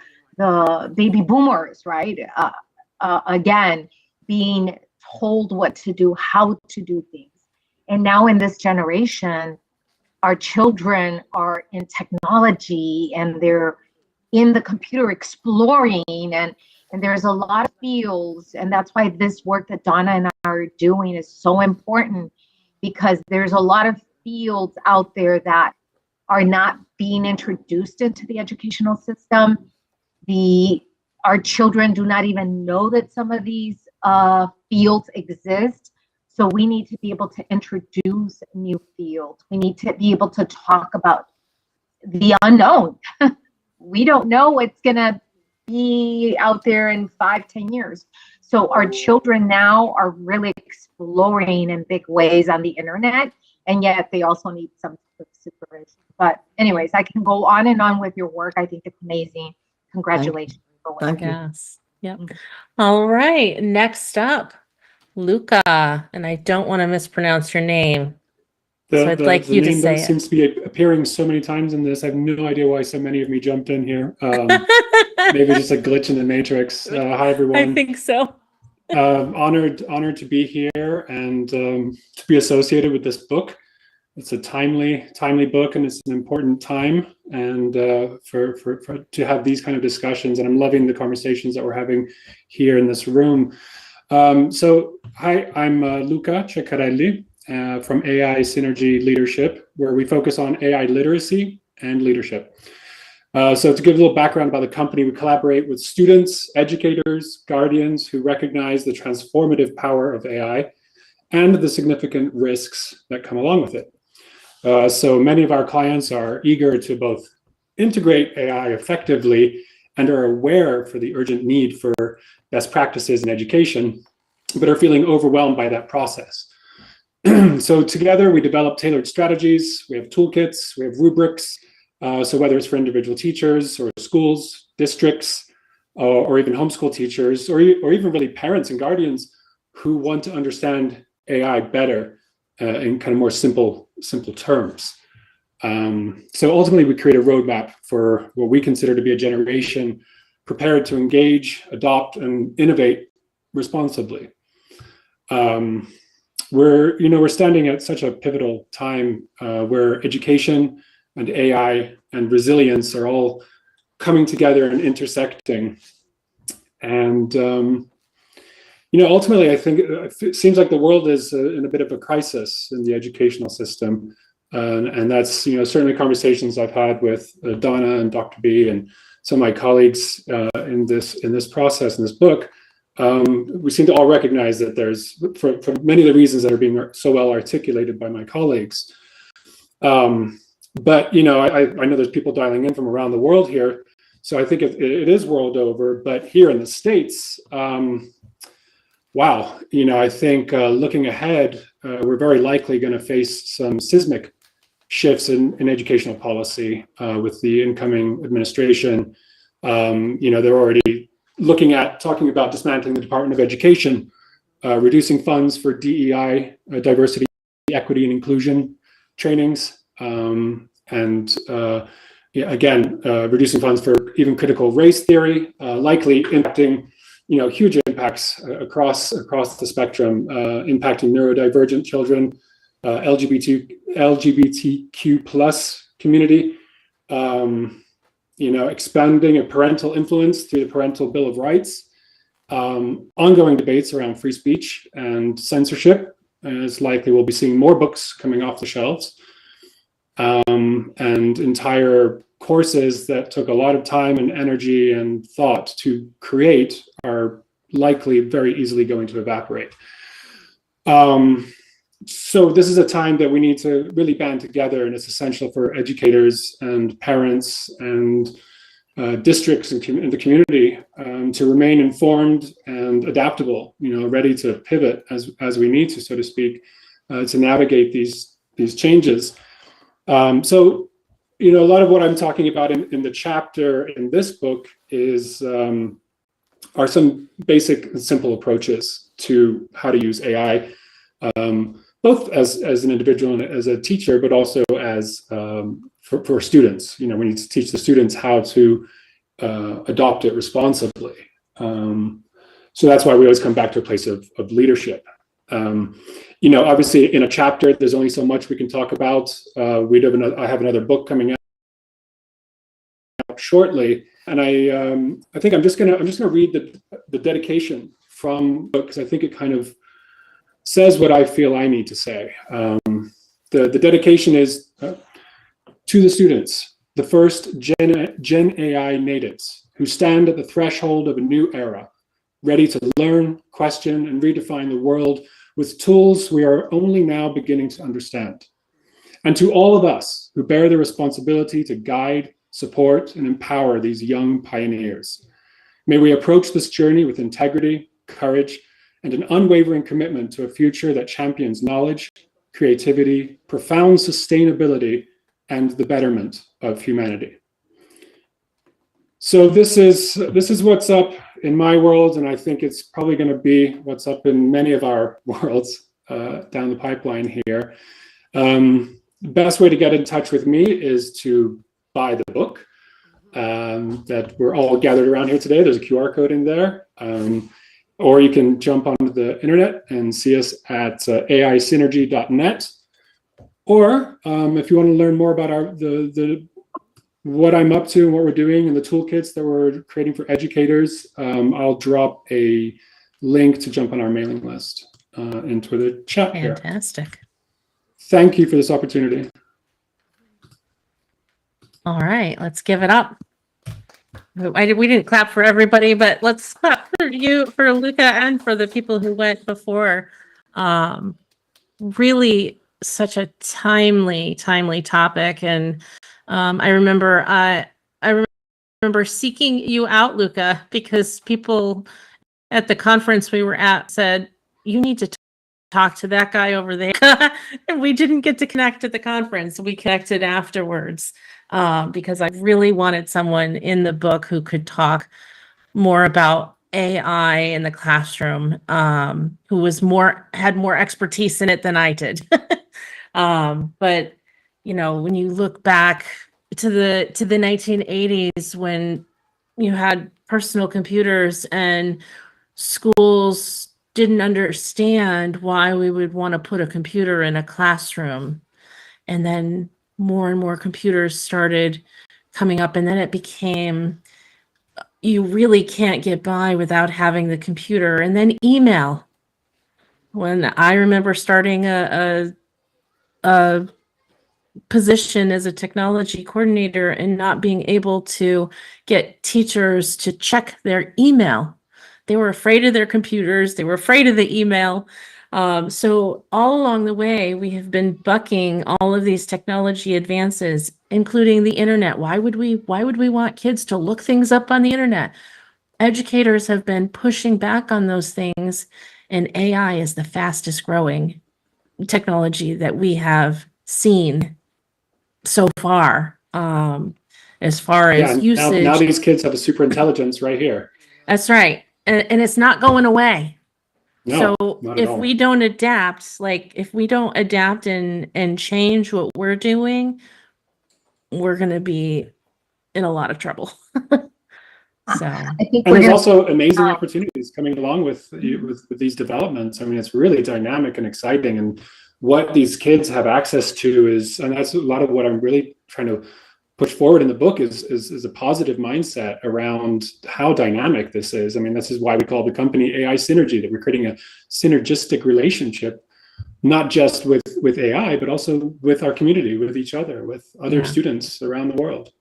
baby boomers, right? Again, being told what to do, how to do things. And now in this generation, our children are in technology and they're in the computer exploring, and there's a lot of fields. And that's why this work that Donna and I are doing is so important, because there's a lot of fields out there that are not being introduced into the educational system. Our children do not even know that some of these fields exist. So we need to be able to introduce new fields. We need to be able to talk about the unknown. We don't know what's gonna be out there in 5-10 years. So our children now are really exploring in big ways on the internet, and yet they also need some supervision. But anyways, I can go on and on with your work. I think it's amazing. Congratulations. Thank you. Yes. Yep. All right. Next up, Luca, and I don't want to mispronounce your name. So I'd like you to say it. Seems to be appearing so many times in this. I have no idea why so many of me jumped in here. Maybe just a glitch in the matrix. Hi, everyone. I think so. Honored to be here and to be associated with this book. It's a timely book, and it's an important time, and for to have these kind of discussions. And I'm loving the conversations that we're having here in this room. So hi, I'm Luca Ceccarelli from AI Synergy Leadership, where we focus on AI literacy and leadership. So to give a little background about the company, we collaborate with students, educators, guardians who recognize the transformative power of AI and the significant risks that come along with it. So many of our clients are eager to both integrate AI effectively and are aware for the urgent need for best practices in education, but are feeling overwhelmed by that process. So together we develop tailored strategies, we have toolkits, we have rubrics. So whether it's for individual teachers or schools, districts, or even homeschool teachers, or even really parents and guardians who want to understand AI better in kind of more simple terms. So ultimately, we create a roadmap for what we consider to be a generation prepared to engage, adopt, and innovate responsibly. We're standing at such a pivotal time where education and AI and resilience are all coming together and intersecting. And ultimately, I think it seems like the world is in a bit of a crisis in the educational system. And that's, certainly conversations I've had with Donna and Dr. B and some of my colleagues in this process, in this book, we seem to all recognize that there's, for many of the reasons that are being so well articulated by my colleagues. But, you know, I know there's people dialing in from around the world here, so I think it is world over. But here in the States, wow, you know, I think looking ahead, we're very likely going to face some seismic shifts in educational policy with the incoming administration. You know, they're already talking about dismantling the Department of Education, reducing funds for DEI, diversity, equity, and inclusion trainings, and again, reducing funds for even critical race theory, likely impacting, you know, huge impacts across the spectrum, impacting neurodivergent children, LGBTQ plus community, you know, expanding a parental influence through the Parental Bill of Rights, ongoing debates around free speech and censorship, and it's likely we'll be seeing more books coming off the shelves, and entire courses that took a lot of time and energy and thought to create are likely very easily going to evaporate. So this is a time that we need to really band together, and it's essential for educators and parents and districts in the community to remain informed and adaptable, you know, ready to pivot as we need to, so to speak, to navigate these changes. So, you know, a lot of what I'm talking about in the chapter in this book is are some basic and simple approaches to how to use AI. Both as an individual and as a teacher, but also as for students. You know, we need to teach the students how to adopt it responsibly. So that's why we always come back to a place of leadership. You know, obviously in a chapter, there's only so much we can talk about. I have another book coming out shortly, and I think I'm just gonna read the dedication from the book, because I think it kind of says what I feel I need to say. The dedication is to the students, the first Gen AI natives who stand at the threshold of a new era, ready to learn, question, and redefine the world with tools we are only now beginning to understand. And to all of us who bear the responsibility to guide, support, and empower these young pioneers, may we approach this journey with integrity, courage, and an unwavering commitment to a future that champions knowledge, creativity, profound sustainability, and the betterment of humanity. So this is what's up in my world, and I think it's probably going to be what's up in many of our worlds down the pipeline here. The best way to get in touch with me is to buy the book that we're all gathered around here today. There's a QR code in there. Or you can jump onto the internet and see us at aisynergy.net. Or if you want to learn more about what I'm up to and what we're doing and the toolkits that we're creating for educators, I'll drop a link to jump on our mailing list into the chat here. Fantastic. Thank you for this opportunity. All right, let's give it up. We didn't clap for everybody, but let's clap for you, for Luca, and for the people who went before. Really such a timely topic. And I remember seeking you out, Luca, because people at the conference we were at said, you need to talk to that guy over there. And we didn't get to connect at the conference. We connected afterwards. Because I really wanted someone in the book who could talk more about AI in the classroom, who had more expertise in it than I did. But you know, when you look back to the 1980s, when you had personal computers and schools didn't understand why we would want to put a computer in a classroom, and then more and more computers started coming up, and then it became, you really can't get by without having the computer. And then email. When I remember starting a position as a technology coordinator and not being able to get teachers to check their email. They were afraid of their computers. They were afraid of the email. So all along the way, we have been bucking all of these technology advances, including the internet. Why would we want kids to look things up on the internet? Educators have been pushing back on those things, and AI is the fastest growing technology that we have seen so far. As far Yeah, as and usage. now these kids have a super intelligence right here. That's right. And it's not going away. No, So not at if all. we don't adapt, if we don't adapt and change what we're doing, we're going to be in a lot of trouble. So I think and we're there's gonna also amazing opportunities coming along with these developments. I mean, it's really dynamic and exciting, and what these kids have access to is, and that's a lot of what I'm really trying to push forward in the book is a positive mindset around how dynamic this is. I mean, this is why we call the company AI Synergy, that we're creating a synergistic relationship, not just with AI, but also with our community, with each other, with other students around the world.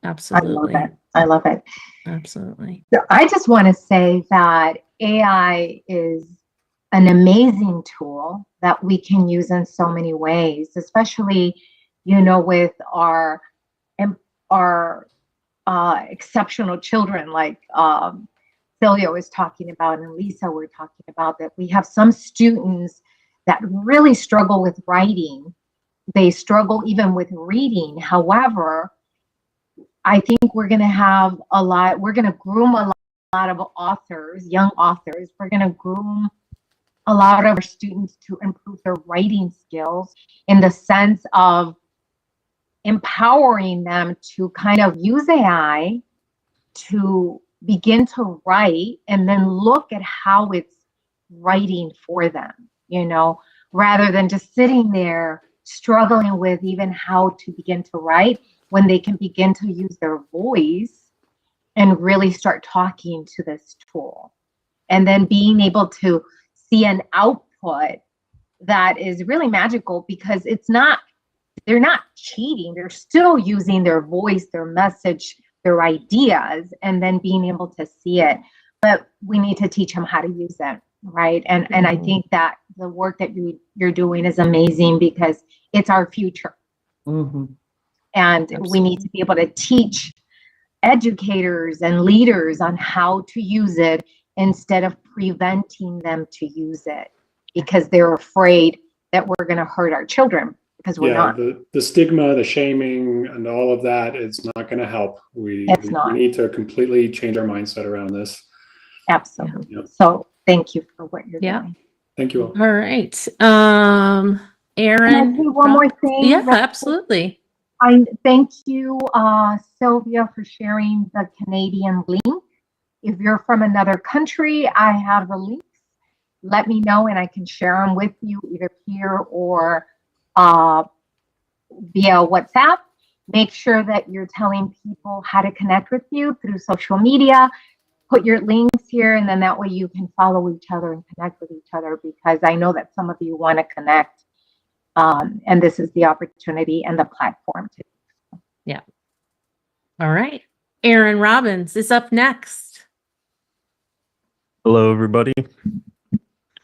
absolutely. I love it. I love it. Absolutely. So I just want to say that AI is an amazing tool that we can use in so many ways, especially, with our exceptional children, like Celia was talking about, and Lisa were talking about, that we have some students that really struggle with writing. They struggle even with reading. However, I think we're going to groom a lot of authors, young authors. We're going to groom a lot of our students to improve their writing skills in the sense of empowering them to kind of use AI to begin to write and then look at how it's writing for them, rather than just sitting there struggling with even how to begin to write, when they can begin to use their voice and really start talking to this tool. And then being able to see an output that is really magical, because they're not cheating. They're still using their voice, their message, their ideas, and then being able to see it. But we need to teach them how to use it, right? And I think that the work that you're doing is amazing, because it's our future. Mm-hmm. And Absolutely. we need to be able to teach educators and leaders on how to use it instead of preventing them to use it, because they're afraid that we're going to hurt our children, because we're not. The stigma, the shaming, and all of that is not going to help. We need to completely change our mindset around this. Absolutely. Yep. So thank you for what you're doing. Thank you all. All right. Aaron. Can I do one more thing? Yeah, absolutely. I thank you, Sylvia, for sharing the Canadian link. If you're from another country, I have the links. Let me know and I can share them with you either here or via WhatsApp. Make sure that you're telling people how to connect with you through social media. Put your links here, and then that way you can follow each other and connect with each other, because I know that some of you want to connect. And this is the opportunity and the platform to. Yeah. All right. Aaron Robbins is up next. Hello, everybody.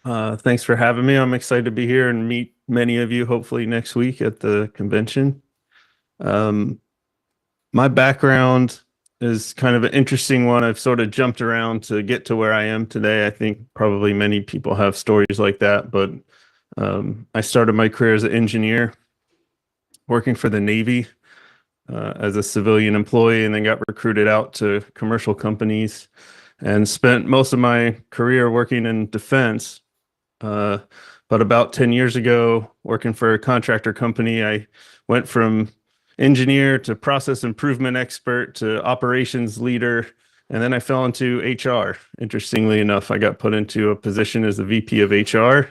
Thanks for having me. I'm excited to be here and meet many of you, hopefully next week at the convention. My background is kind of an interesting one. I've sort of jumped around to get to where I am today. I think probably many people have stories like that, but I started my career as an engineer working for the Navy as a civilian employee, and then got recruited out to commercial companies and spent most of my career working in defense. But about 10 years ago, working for a contractor company, I went from engineer to process improvement expert to operations leader. And then I fell into HR. Interestingly enough, I got put into a position as the VP of HR.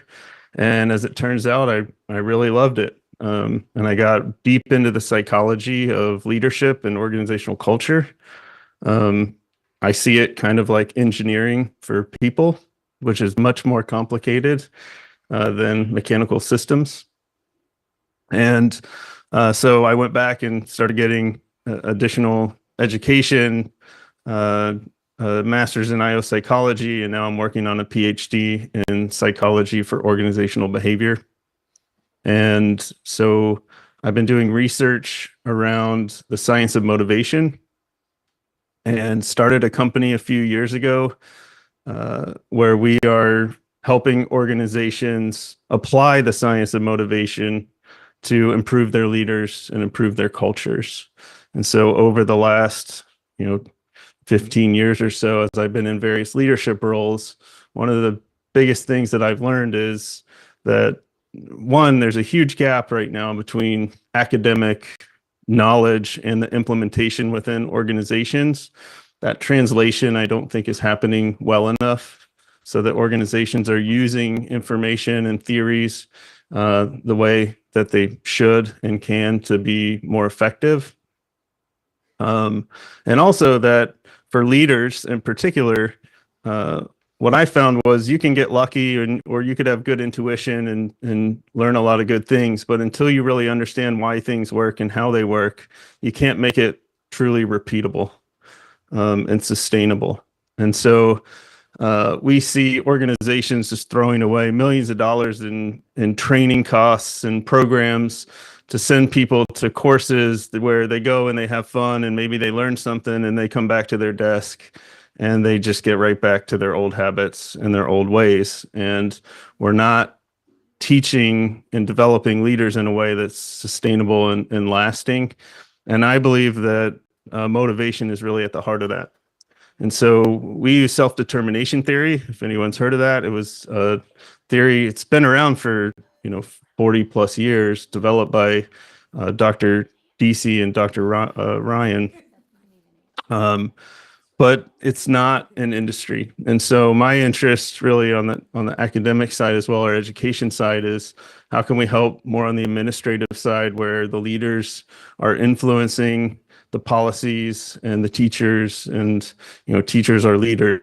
And as it turns out, I really loved it. And I got deep into the psychology of leadership and organizational culture. I see it kind of like engineering for people, which is much more complicated than mechanical systems. And So I went back and started getting additional education, a master's in IO psychology, and now I'm working on a PhD in psychology for organizational behavior. And so I've been doing research around the science of motivation and started a company a few years ago where we are helping organizations apply the science of motivation to improve their leaders and improve their cultures. And so over the last, 15 years or so, as I've been in various leadership roles, one of the biggest things that I've learned is that, one, there's a huge gap right now between academic knowledge and the implementation within organizations. That translation, I don't think, is happening well enough, so that organizations are using information and theories the way that they should and can to be more effective. And also that for leaders in particular, what I found was you can get lucky or you could have good intuition and learn a lot of good things, but until you really understand why things work and how they work, you can't make it truly repeatable and sustainable. And so we see organizations just throwing away millions of dollars in training costs and programs to send people to courses where they go and they have fun and maybe they learn something and they come back to their desk and they just get right back to their old habits and their old ways. And we're not teaching and developing leaders in a way that's sustainable and lasting. And I believe that motivation is really at the heart of that. And so we use self-determination theory. If anyone's heard of that, it was a theory. It's been around for 40 plus years, developed by Dr. DC and Dr. Ryan. But it's not an industry. And so my interest really on the academic side as well, or education side, is how can we help more on the administrative side where the leaders are influencing the policies and the teachers, and teachers are leaders.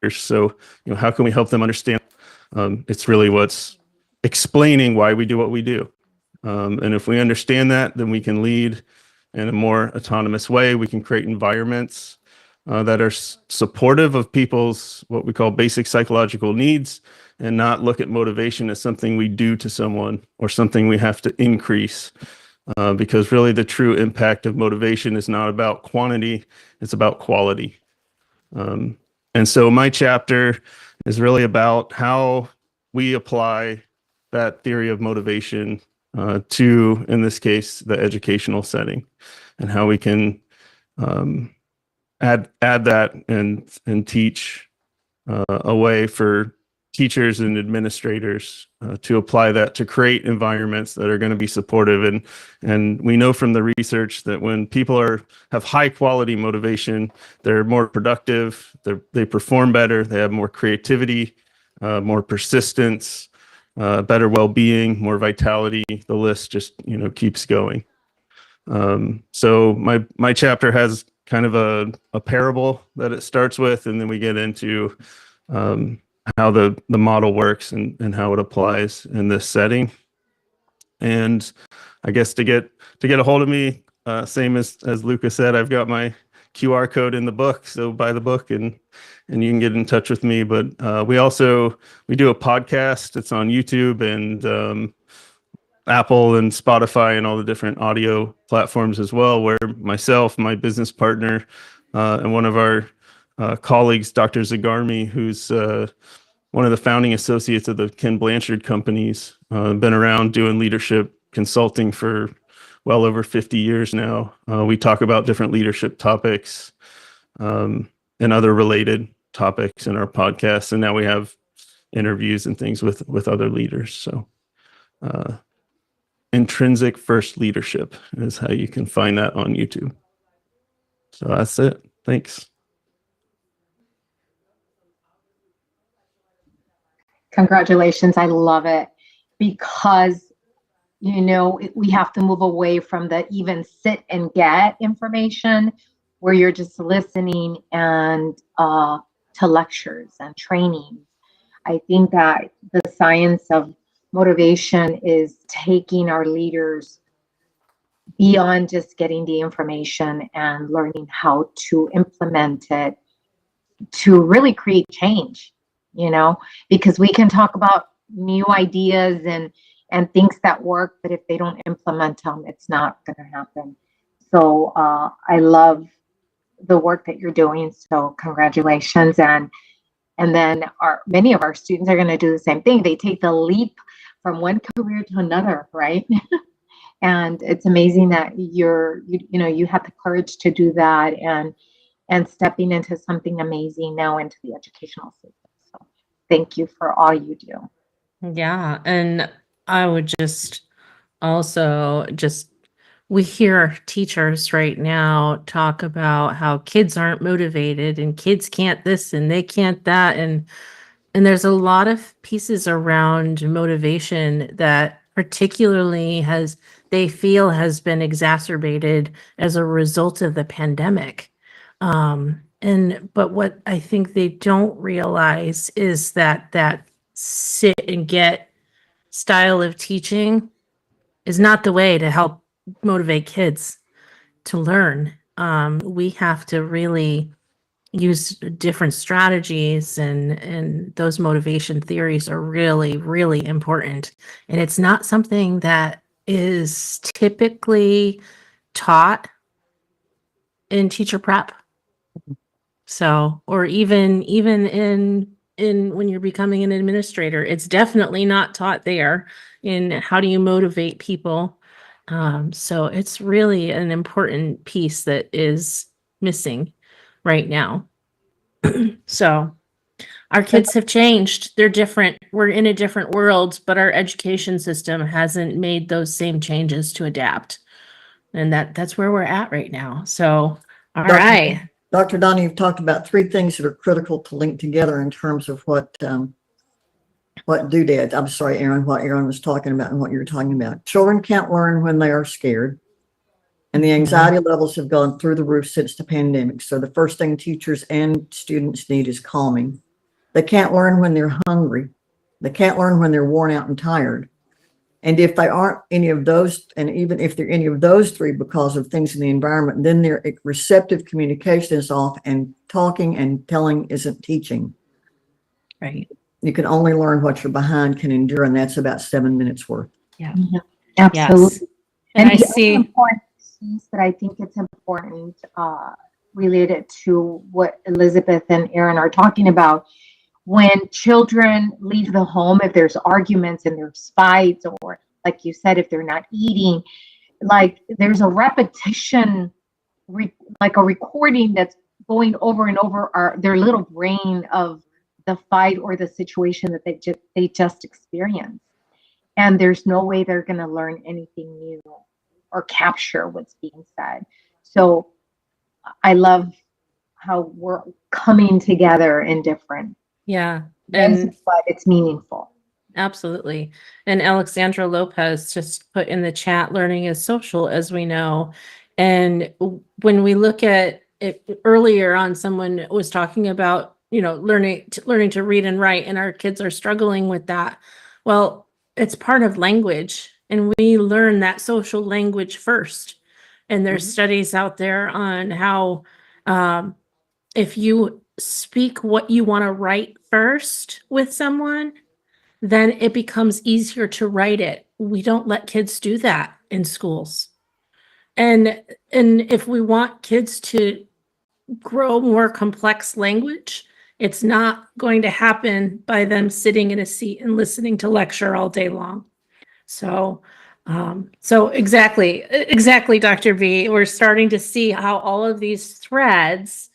So how can we help them understand? It's really what's explaining why we do what we do. And if we understand that, then we can lead in a more autonomous way. We can create environments that are supportive of people's what we call basic psychological needs, and not look at motivation as something we do to someone or something we have to increase. Because really the true impact of motivation is not about quantity, it's about quality. And so my chapter is really about how we apply that theory of motivation to, in this case, the educational setting, and how we can add that and teach a way for teachers and administrators to apply that to create environments that are going to be supportive. And we know from the research that when people have high quality motivation, they're more productive, they perform better, they have more creativity, more persistence, better well-being, more vitality. The list just keeps going. So my chapter has kind of a parable that it starts with, and then we get into how the model works and how it applies in this setting. And I guess to get a hold of me, same as Lucas said, I've got my QR code in the book, so buy the book and you can get in touch with me. But we do a podcast. It's on YouTube and Apple and Spotify and all the different audio platforms as well, where myself, my business partner, and one of our colleagues, Dr. Zagarmi, who's one of the founding associates of the Ken Blanchard companies, been around doing leadership consulting for well over 50 years now. We talk about different leadership topics and other related topics in our podcast. And now we have interviews and things with other leaders. So Intrinsic First Leadership is how you can find that on YouTube. So that's it. Thanks. Congratulations. I love it, because, we have to move away from the even sit and get information where you're just listening and to lectures and training. I think that the science of motivation is taking our leaders beyond just getting the information and learning how to implement it to really create change, you know, because we can talk about new ideas and things that work, but if they don't implement them, it's not going to happen. So I love the work that you're doing. So congratulations. And then many of our students are going to do the same thing. They take the leap from one career to another, right? And it's amazing that you have the courage to do that and stepping into something amazing now into the educational system. So thank you for all you do. Yeah, and I would just also we hear teachers right now talk about how kids aren't motivated and kids can't this and they can't that, and there's a lot of pieces around motivation that particularly they feel has been exacerbated as a result of the pandemic. But what I think they don't realize is that sit and get style of teaching is not the way to help motivate kids to learn. We have to really use different strategies, and those motivation theories are really, really important. And it's not something that is typically taught in teacher prep. So, or even in when you're becoming an administrator, it's definitely not taught there in how do you motivate people. So it's really an important piece that is missing right now. So our kids have changed. They're different. We're in a different world, but our education system hasn't made those same changes to adapt. And that's where we're at right now. So, all right. Dr. Donnie, you've talked about three things that are critical to link together in terms of what doodads. I'm sorry, Aaron, what Aaron was talking about and what you were talking about. Children can't learn when they are scared. And the anxiety levels have gone through the roof since the pandemic. So the first thing teachers and students need is calming. They can't learn when they're hungry. They can't learn when they're worn out and tired. And if they aren't any of those, and even if they're any of those three because of things in the environment, then their receptive communication is off, and talking and telling isn't teaching. Right. You can only learn what your behind can endure, and that's about 7 minutes worth. Yeah. Absolutely. Yes. And I the see. other important piece that I think it's important related to what Elizabeth and Aaron are talking about. When children leave the home, if there's arguments and there's fights, or like you said, if they're not eating, like there's a repetition, like a recording that's going over and over their little brain of the fight or the situation that they just experienced. And there's no way they're going to learn anything new or capture what's being said. So I love how we're coming together in different. Yeah. But it's meaningful. Absolutely. And Alexandra Lopez just put in the chat, learning is social, as we know. And when we look at it earlier on, someone was talking about, learning to read and write, and our kids are struggling with that. Well, it's part of language, and we learn that social language first. And there's studies out there on how if you speak what you want to write first with someone, then it becomes easier to write it. We don't let kids do that in schools. And if we want kids to grow more complex language, it's not going to happen by them sitting in a seat and listening to lecture all day long. So exactly, Dr. B, we're starting to see how all of these threads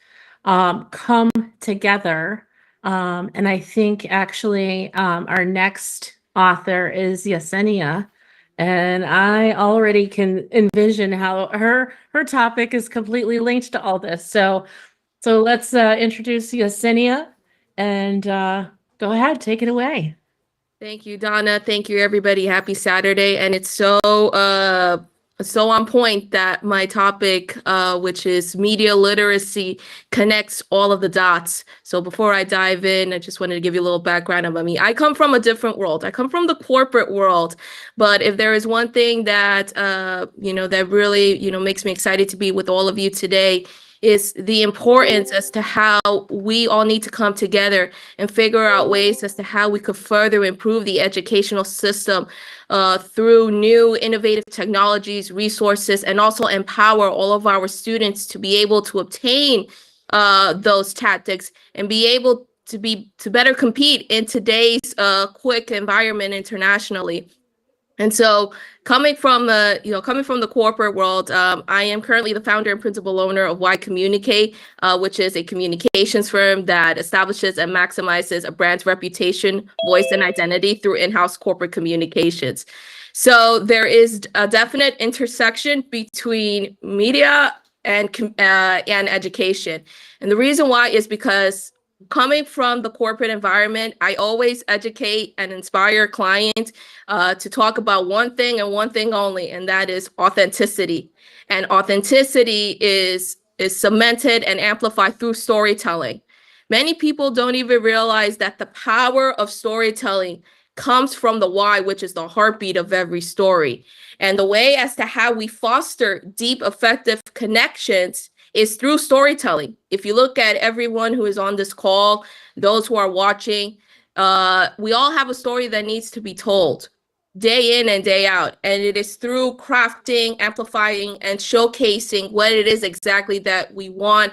come together. And I think actually our next author is Yesenia, and I already can envision how her topic is completely linked to all this. So let's introduce Yesenia, and go ahead, take it away. Thank you, Donna. Thank you, everybody. Happy Saturday. And it's so so on point that my topic, which is media literacy, connects all of the dots. So before I dive in, I just wanted to give you a little background about me. I come from a different world. I come from the corporate world. But if there is one thing that, that really, makes me excited to be with all of you today, is the importance as to how we all need to come together and figure out ways as to how we could further improve the educational system through new innovative technologies, resources, and also empower all of our students to be able to obtain those tactics and be able to better compete in today's quick environment internationally. And so coming from the corporate world, I am currently the founder and principal owner of Why Communicate, which is a communications firm that establishes and maximizes a brand's reputation, voice, and identity through in-house corporate communications. So there is a definite intersection between media and education. And the reason why is because coming from the corporate environment, I always educate and inspire clients to talk about one thing and one thing only, and that is authenticity. And authenticity is cemented and amplified through storytelling. Many people don't even realize that the power of storytelling comes from the why, which is the heartbeat of every story. And the way as to how we foster deep, effective connections is through storytelling. If you look at everyone who is on this call, those who are watching, we all have a story that needs to be told day in and day out. And it is through crafting, amplifying, and showcasing what it is exactly that we want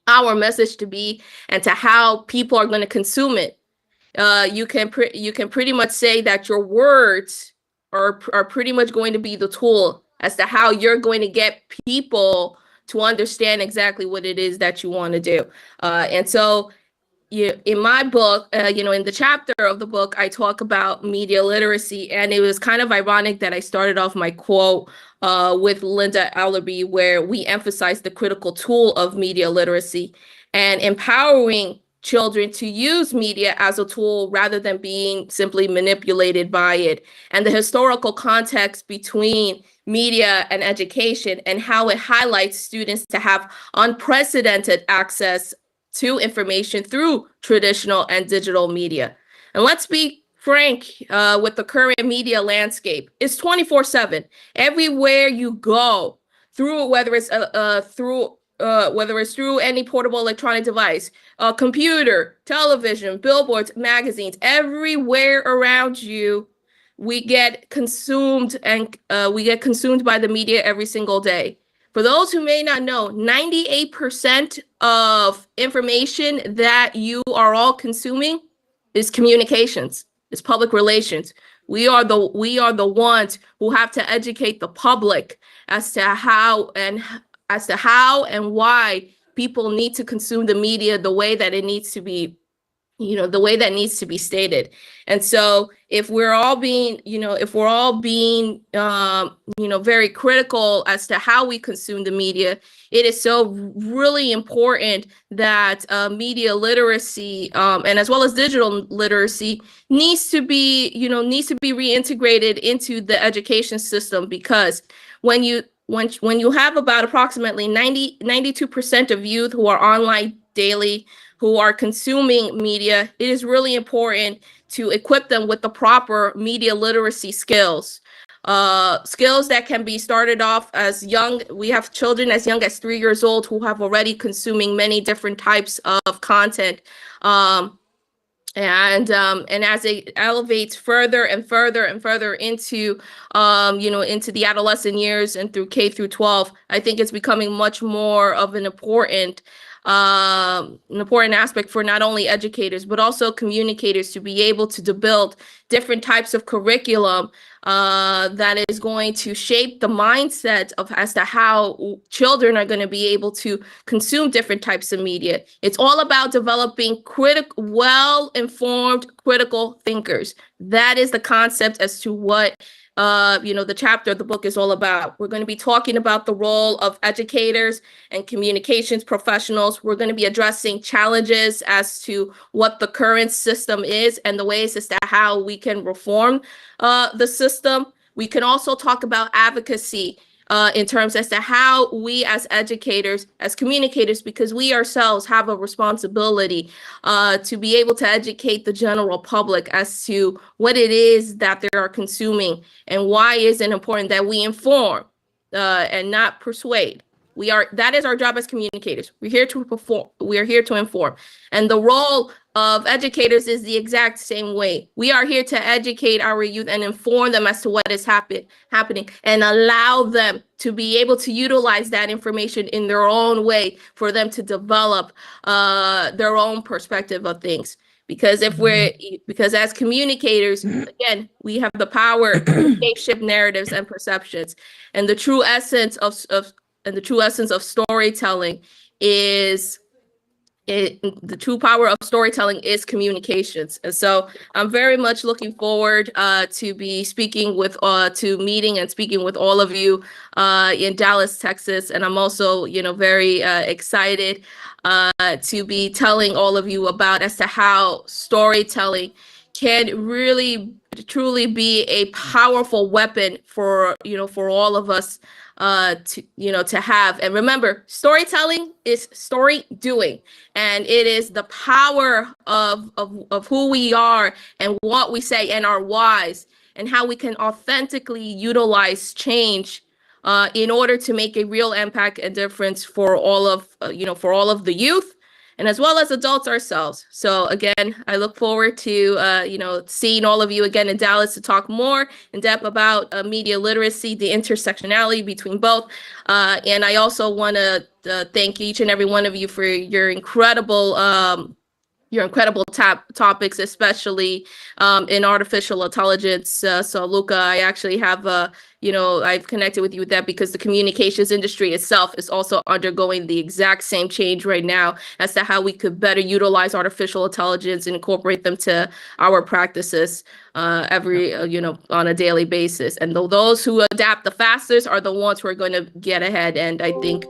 our message to be and to how people are going to consume it. You can pretty much say that your words are pretty much going to be the tool as to how you're going to get people to understand exactly what it is that you want to do. And so in my book, in the chapter of the book, I talk about media literacy, and it was kind of ironic that I started off my quote with Linda Ellerby, where we emphasize the critical tool of media literacy and empowering children to use media as a tool rather than being simply manipulated by it, and the historical context between media and education and how it highlights students to have unprecedented access to information through traditional and digital media. And let's be frank with the current media landscape. It's 24/7. Everywhere you go, whether it's through any portable electronic device, computer, television, billboards, magazines, everywhere around you, we get consumed by the media every single day. For those who may not know, 98% of information that you are all consuming is communications, is public relations. We are the ones who have to educate the public as to how and why people need to consume the media the way that it needs to be, the way that needs to be stated. And so if we're all being very critical as to how we consume the media, it is so really important that media literacy and as well as digital literacy needs to be reintegrated into the education system, because when you have about approximately 92% of youth who are online daily, who are consuming media, it is really important to equip them with the proper media literacy skills. Skills that can be started off as young. We have children as young as 3 years old who have already consuming many different types of content. And as it elevates further and further and further into into the adolescent years and through K through 12, I think it's becoming much more of an important aspect for not only educators but also communicators to be able to build different types of curriculum that is going to shape the mindset of as to how children are going to be able to consume different types of media. It's all about developing well-informed critical thinkers. That is the concept as to what the chapter of the book is all about. We're going to be talking about the role of educators and communications professionals. We're going to be addressing challenges as to what the current system is and the ways as to how we can reform the system. We can also talk about advocacy in terms as to how we as educators, as communicators, because we ourselves have a responsibility to be able to educate the general public as to what it is that they are consuming and why is it important that we inform and not persuade. That is our job as communicators. We're here to perform. We are here to inform. And the role of educators is the exact same way. We are here to educate our youth and inform them as to what is happening and allow them to be able to utilize that information in their own way for them to develop their own perspective of things. Because because as communicators, again, we have the power to shape narratives and perceptions. And the true essence of storytelling is the true power of storytelling is communications. And so I'm very much looking forward to be speaking with to meeting and speaking with all of you in Dallas, Texas. And I'm also, very excited to be telling all of you about as to how storytelling can really truly be a powerful weapon for all of us to have. And remember, storytelling is story doing, and it is the power of who we are and what we say and our whys and how we can authentically utilize change in order to make a real impact and difference for all of the youth and as well as adults ourselves. So again, I look forward to seeing all of you again in Dallas to talk more in depth about media literacy, the intersectionality between both. And I also want to thank each and every one of you for your incredible topics, especially in artificial intelligence. So Luca, I actually have I've connected with you with that because the communications industry itself is also undergoing the exact same change right now as to how we could better utilize artificial intelligence and incorporate them to our practices on a daily basis. And those who adapt the fastest are the ones who are going to get ahead. And I think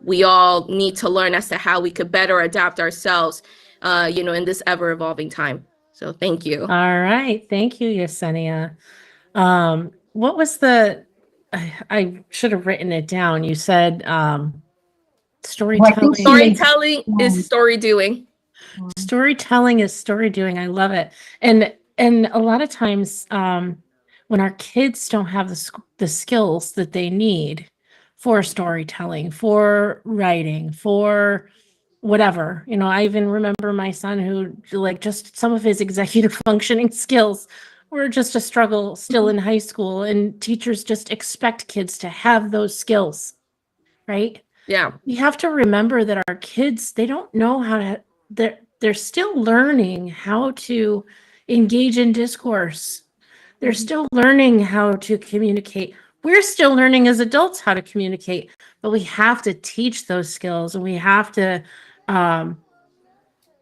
we all need to learn as to how we could better adapt ourselves in this ever-evolving time. So thank you. All right. Thank you, Yesenia. What was I should have written it down. You said storytelling. Storytelling is story doing. Storytelling is story doing. I love it. And a lot of times when our kids don't have the skills that they need for storytelling, for writing, for whatever, I even remember my son who just some of his executive functioning skills were just a struggle still in high school, and teachers just expect kids to have those skills, right? Yeah. We have to remember that our kids, they don't know how to, they're still learning how to engage in discourse. They're still learning how to communicate. We're still learning as adults how to communicate, but we have to teach those skills, and we have to,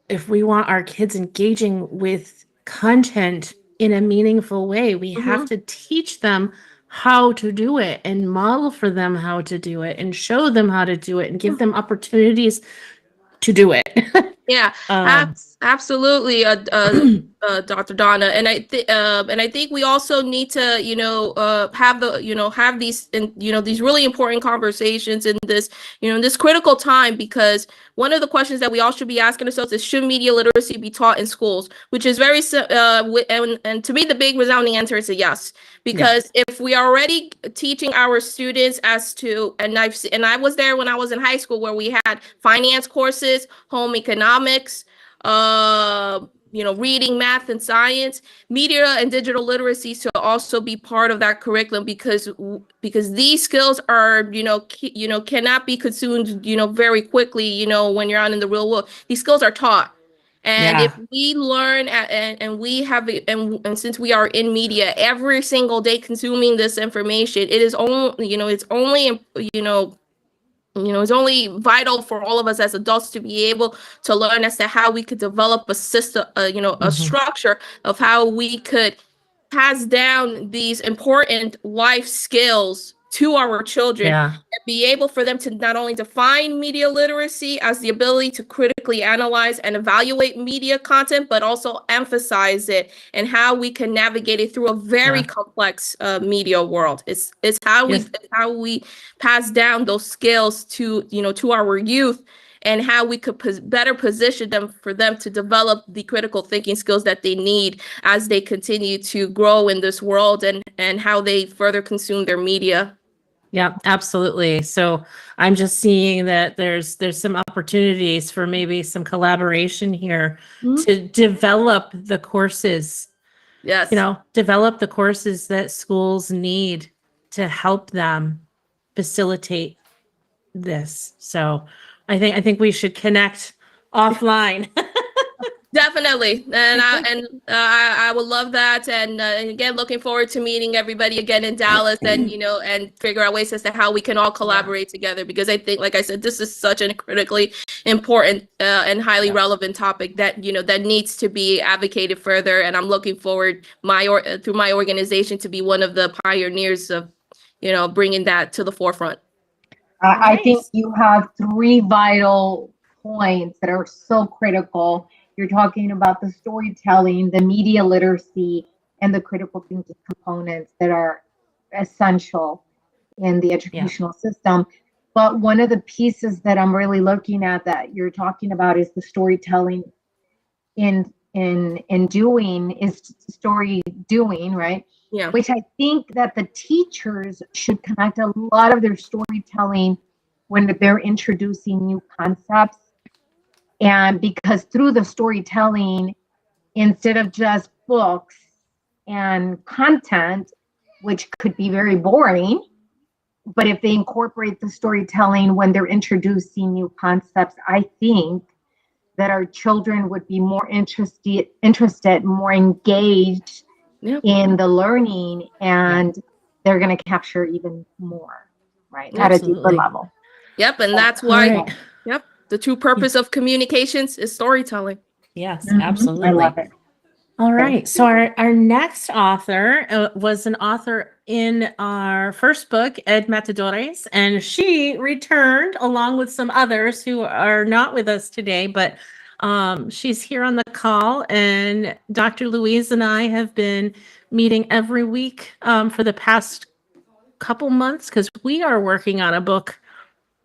if we want our kids engaging with content in a meaningful way, we have to teach them how to do it and model for them how to do it and show them how to do it and give them opportunities to do it. Yeah, absolutely, Dr. Donna, and I think we also need to, have these, these really important conversations in this, this critical time, because one of the questions that we all should be asking ourselves is, should media literacy be taught in schools? Which is very, and to me, the big resounding answer is a yes, because if we are already teaching our students as to, and I was there when I was in high school where we had finance courses, home economics, reading, math, and science, media and digital literacy to also be part of that curriculum, because these skills are, cannot be consumed, very quickly, when you're out in the real world. These skills are taught. And if we learn and we have, and since we are in media every single day consuming this information, it is only, it's only, it's only vital for all of us as adults to be able to learn as to how we could develop a system, a structure of how we could pass down these important life skills to our children, Yeah. and be able for them to not only define media literacy as the ability to critically analyze and evaluate media content, but also emphasize it and how we can navigate it through a very complex media world. It's how Yes. we pass down those skills to, you know, to our youth, and how we could better position them for them to develop the critical thinking skills that they need as they continue to grow in this world, and how they further consume their media. Yeah, absolutely. So I'm just seeing that there's some opportunities for maybe some collaboration here to develop the courses. Yes. You know, develop the courses that schools need to help them facilitate this. So I think we should connect offline. Definitely, and I would love that, and again, looking forward to meeting everybody again in Dallas, and you know, and figure out ways as to how we can all collaborate together, because I think, like I said, this is such a critically important and highly relevant topic that, you know, that needs to be advocated further, and I'm looking forward through my organization to be one of the pioneers of, you know, bringing that to the forefront. I think you have three vital points that are so critical. You're talking about the storytelling, the media literacy, and the critical thinking components that are essential in the educational system. But one of the pieces that I'm really looking at that you're talking about is the storytelling in doing, is story doing, right? Yeah. Which I think that the teachers should connect a lot of their storytelling when they're introducing new concepts. And because through the storytelling, instead of just books and content, which could be very boring, but if they incorporate the storytelling when they're introducing new concepts, I think that our children would be more interested, more engaged in the learning, and they're going to capture even more, right? At a deeper level. Yep, and that's why, the true purpose of communications is storytelling. Yes, absolutely. I love it. All right. So our next author was an author in our first book, Ed Matadores, and she returned along with some others who are not with us today, but she's here on the call, and Dr. Louise and I have been meeting every week for the past couple months, because we are working on a book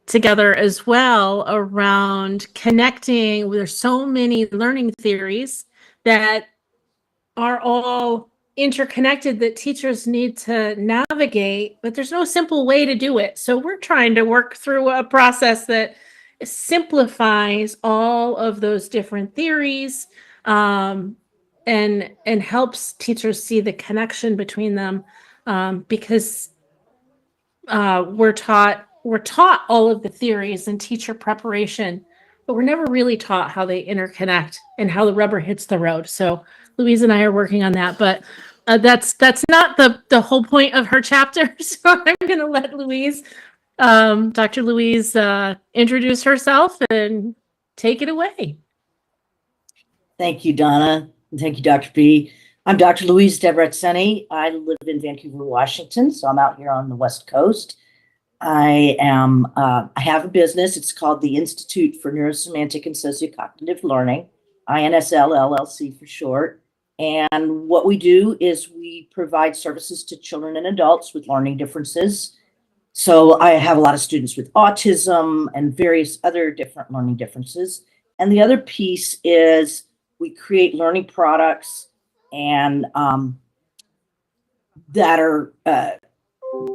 together as well around connecting. There's so many learning theories that are all interconnected that teachers need to navigate, but there's no simple way to do it. So we're trying to work through a process that simplifies all of those different theories, and helps teachers see the connection between them, because we're taught all of the theories in teacher preparation, but we're never really taught how they interconnect and how the rubber hits the road. So Louise and I are working on that, but that's not the whole point of her chapter. So I'm going to let Louise, Dr. Louise, introduce herself and take it away. Thank you, Donna. And thank you, Dr. B. I'm Dr. Louise Debretzeni. I live in Vancouver, Washington, so I'm out here on the West Coast. I have a business. It's called the Institute for Neurosemantic and Sociocognitive Learning, INSL LLC for short. And what we do is we provide services to children and adults with learning differences. So I have a lot of students with autism and various other different learning differences. And the other piece is we create learning products and that are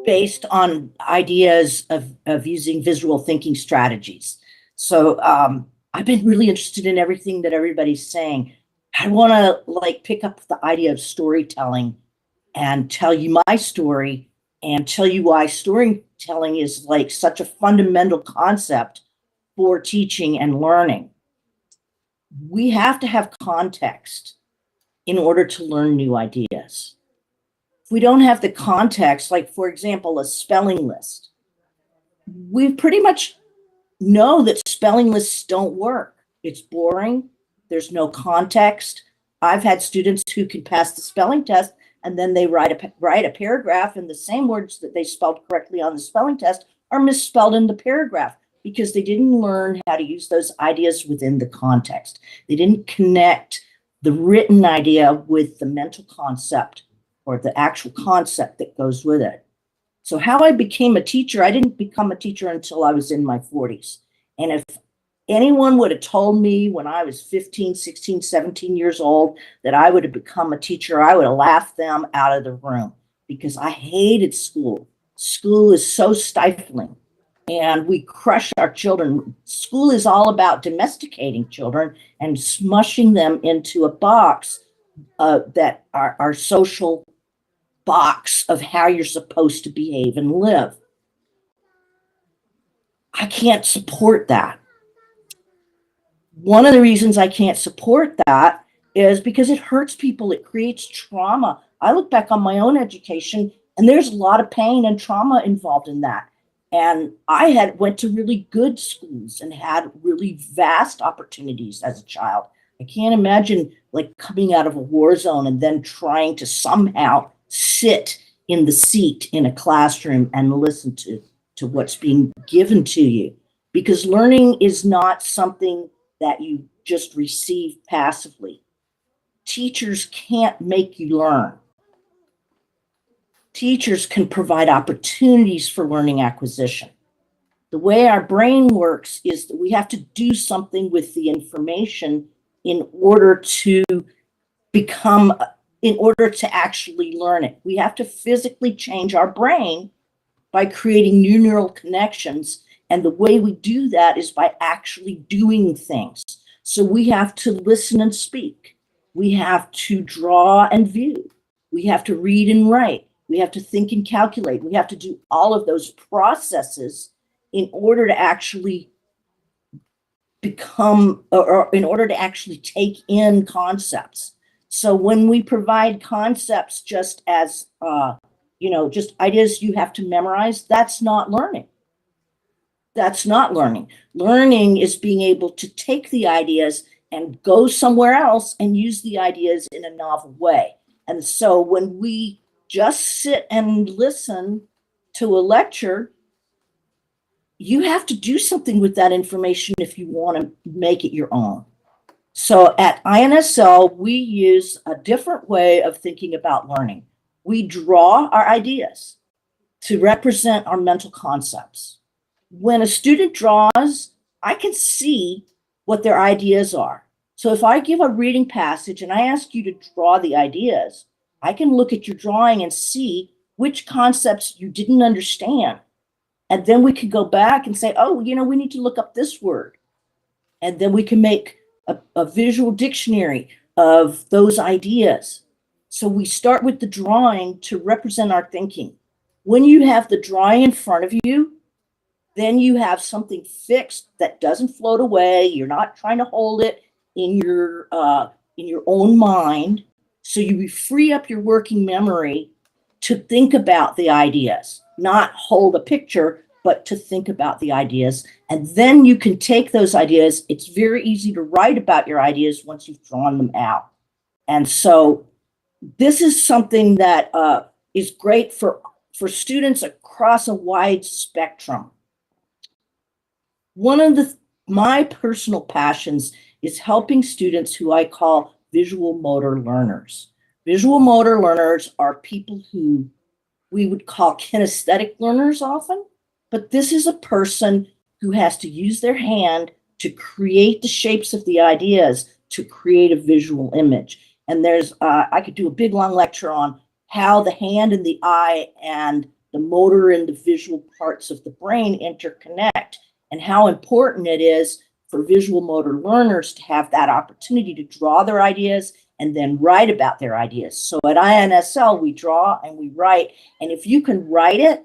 based on ideas of using visual thinking strategies. So I've been really interested in everything that everybody's saying. I want to pick up the idea of storytelling and tell you my story and tell you why storytelling is such a fundamental concept for teaching and learning. We have to have context in order to learn new ideas. If we don't have the context, like for example, a spelling list, we pretty much know that spelling lists don't work. It's boring. There's no context. I've had students who can pass the spelling test and then they write a paragraph, and the same words that they spelled correctly on the spelling test are misspelled in the paragraph because they didn't learn how to use those ideas within the context. They didn't connect the written idea with the mental concept or the actual concept that goes with it. So how I became a teacher, I didn't become a teacher until I was in my 40s. And if anyone would have told me when I was 15, 16, 17 years old that I would have become a teacher, I would have laughed them out of the room because I hated school. School is so stifling and we crush our children. School is all about domesticating children and smushing them into a box that our social box of how you're supposed to behave and live. I can't support that. One of the reasons I can't support that is because it hurts people. It creates trauma. I look back on my own education and there's a lot of pain and trauma involved in that. And I went to really good schools and had really vast opportunities as a child. I can't imagine like coming out of a war zone and then trying to somehow sit in the seat in a classroom and listen to what's being given to you. Because learning is not something that you just receive passively. Teachers can't make you learn. Teachers can provide opportunities for learning acquisition. The way our brain works is that we have to do something with the information in order to actually learn it. We have to physically change our brain by creating new neural connections. And the way we do that is by actually doing things. So we have to listen and speak. We have to draw and view. We have to read and write. We have to think and calculate. We have to do all of those processes in order to actually become, or in order to actually take in concepts. So when we provide concepts just as, just ideas you have to memorize, that's not learning. That's not learning. Learning is being able to take the ideas and go somewhere else and use the ideas in a novel way. And so when we just sit and listen to a lecture, you have to do something with that information if you want to make it your own. So at INSL, we use a different way of thinking about learning. We draw our ideas to represent our mental concepts. When a student draws, I can see what their ideas are. So if I give a reading passage and I ask you to draw the ideas, I can look at your drawing and see which concepts you didn't understand. And then we could go back and say, oh, we need to look up this word. And then we can make a visual dictionary of those ideas. So we start with the drawing to represent our thinking. When you have the drawing in front of you, then you have something fixed that doesn't float away. You're not trying to hold it in your own mind. So you free up your working memory to think about the ideas, not hold a picture, but to think about the ideas. And then you can take those ideas. It's very easy to write about your ideas once you've drawn them out. And so this is something that is great for students across a wide spectrum. One of my personal passions is helping students who I call visual motor learners. Visual motor learners are people who we would call kinesthetic learners often, but this is a person who has to use their hand to create the shapes of the ideas, to create a visual image. And there's, I could do a big long lecture on how the hand and the eye and the motor and the visual parts of the brain interconnect, and how important it is for visual motor learners to have that opportunity to draw their ideas and then write about their ideas. So at INSL, we draw and we write, and if you can write it,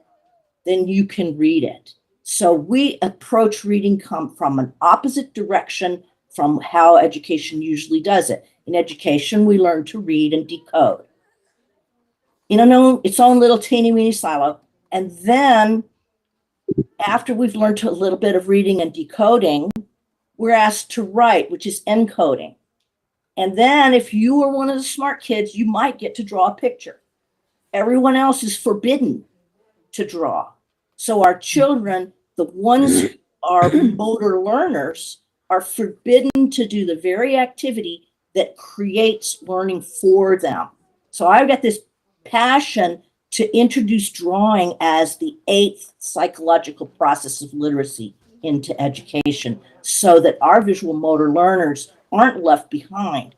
then you can read it. So we approach reading from an opposite direction from how education usually does it. In education, we learn to read and decode in its own little teeny weeny silo. And then after we've learned a little bit of reading and decoding, we're asked to write, which is encoding. And then if you are one of the smart kids, you might get to draw a picture. everyone else is forbidden to draw. So our children, the ones who are motor learners, are forbidden to do the very activity that creates learning for them. So I've got this passion to introduce drawing as the 8th psychological process of literacy into education so that our visual motor learners aren't left behind.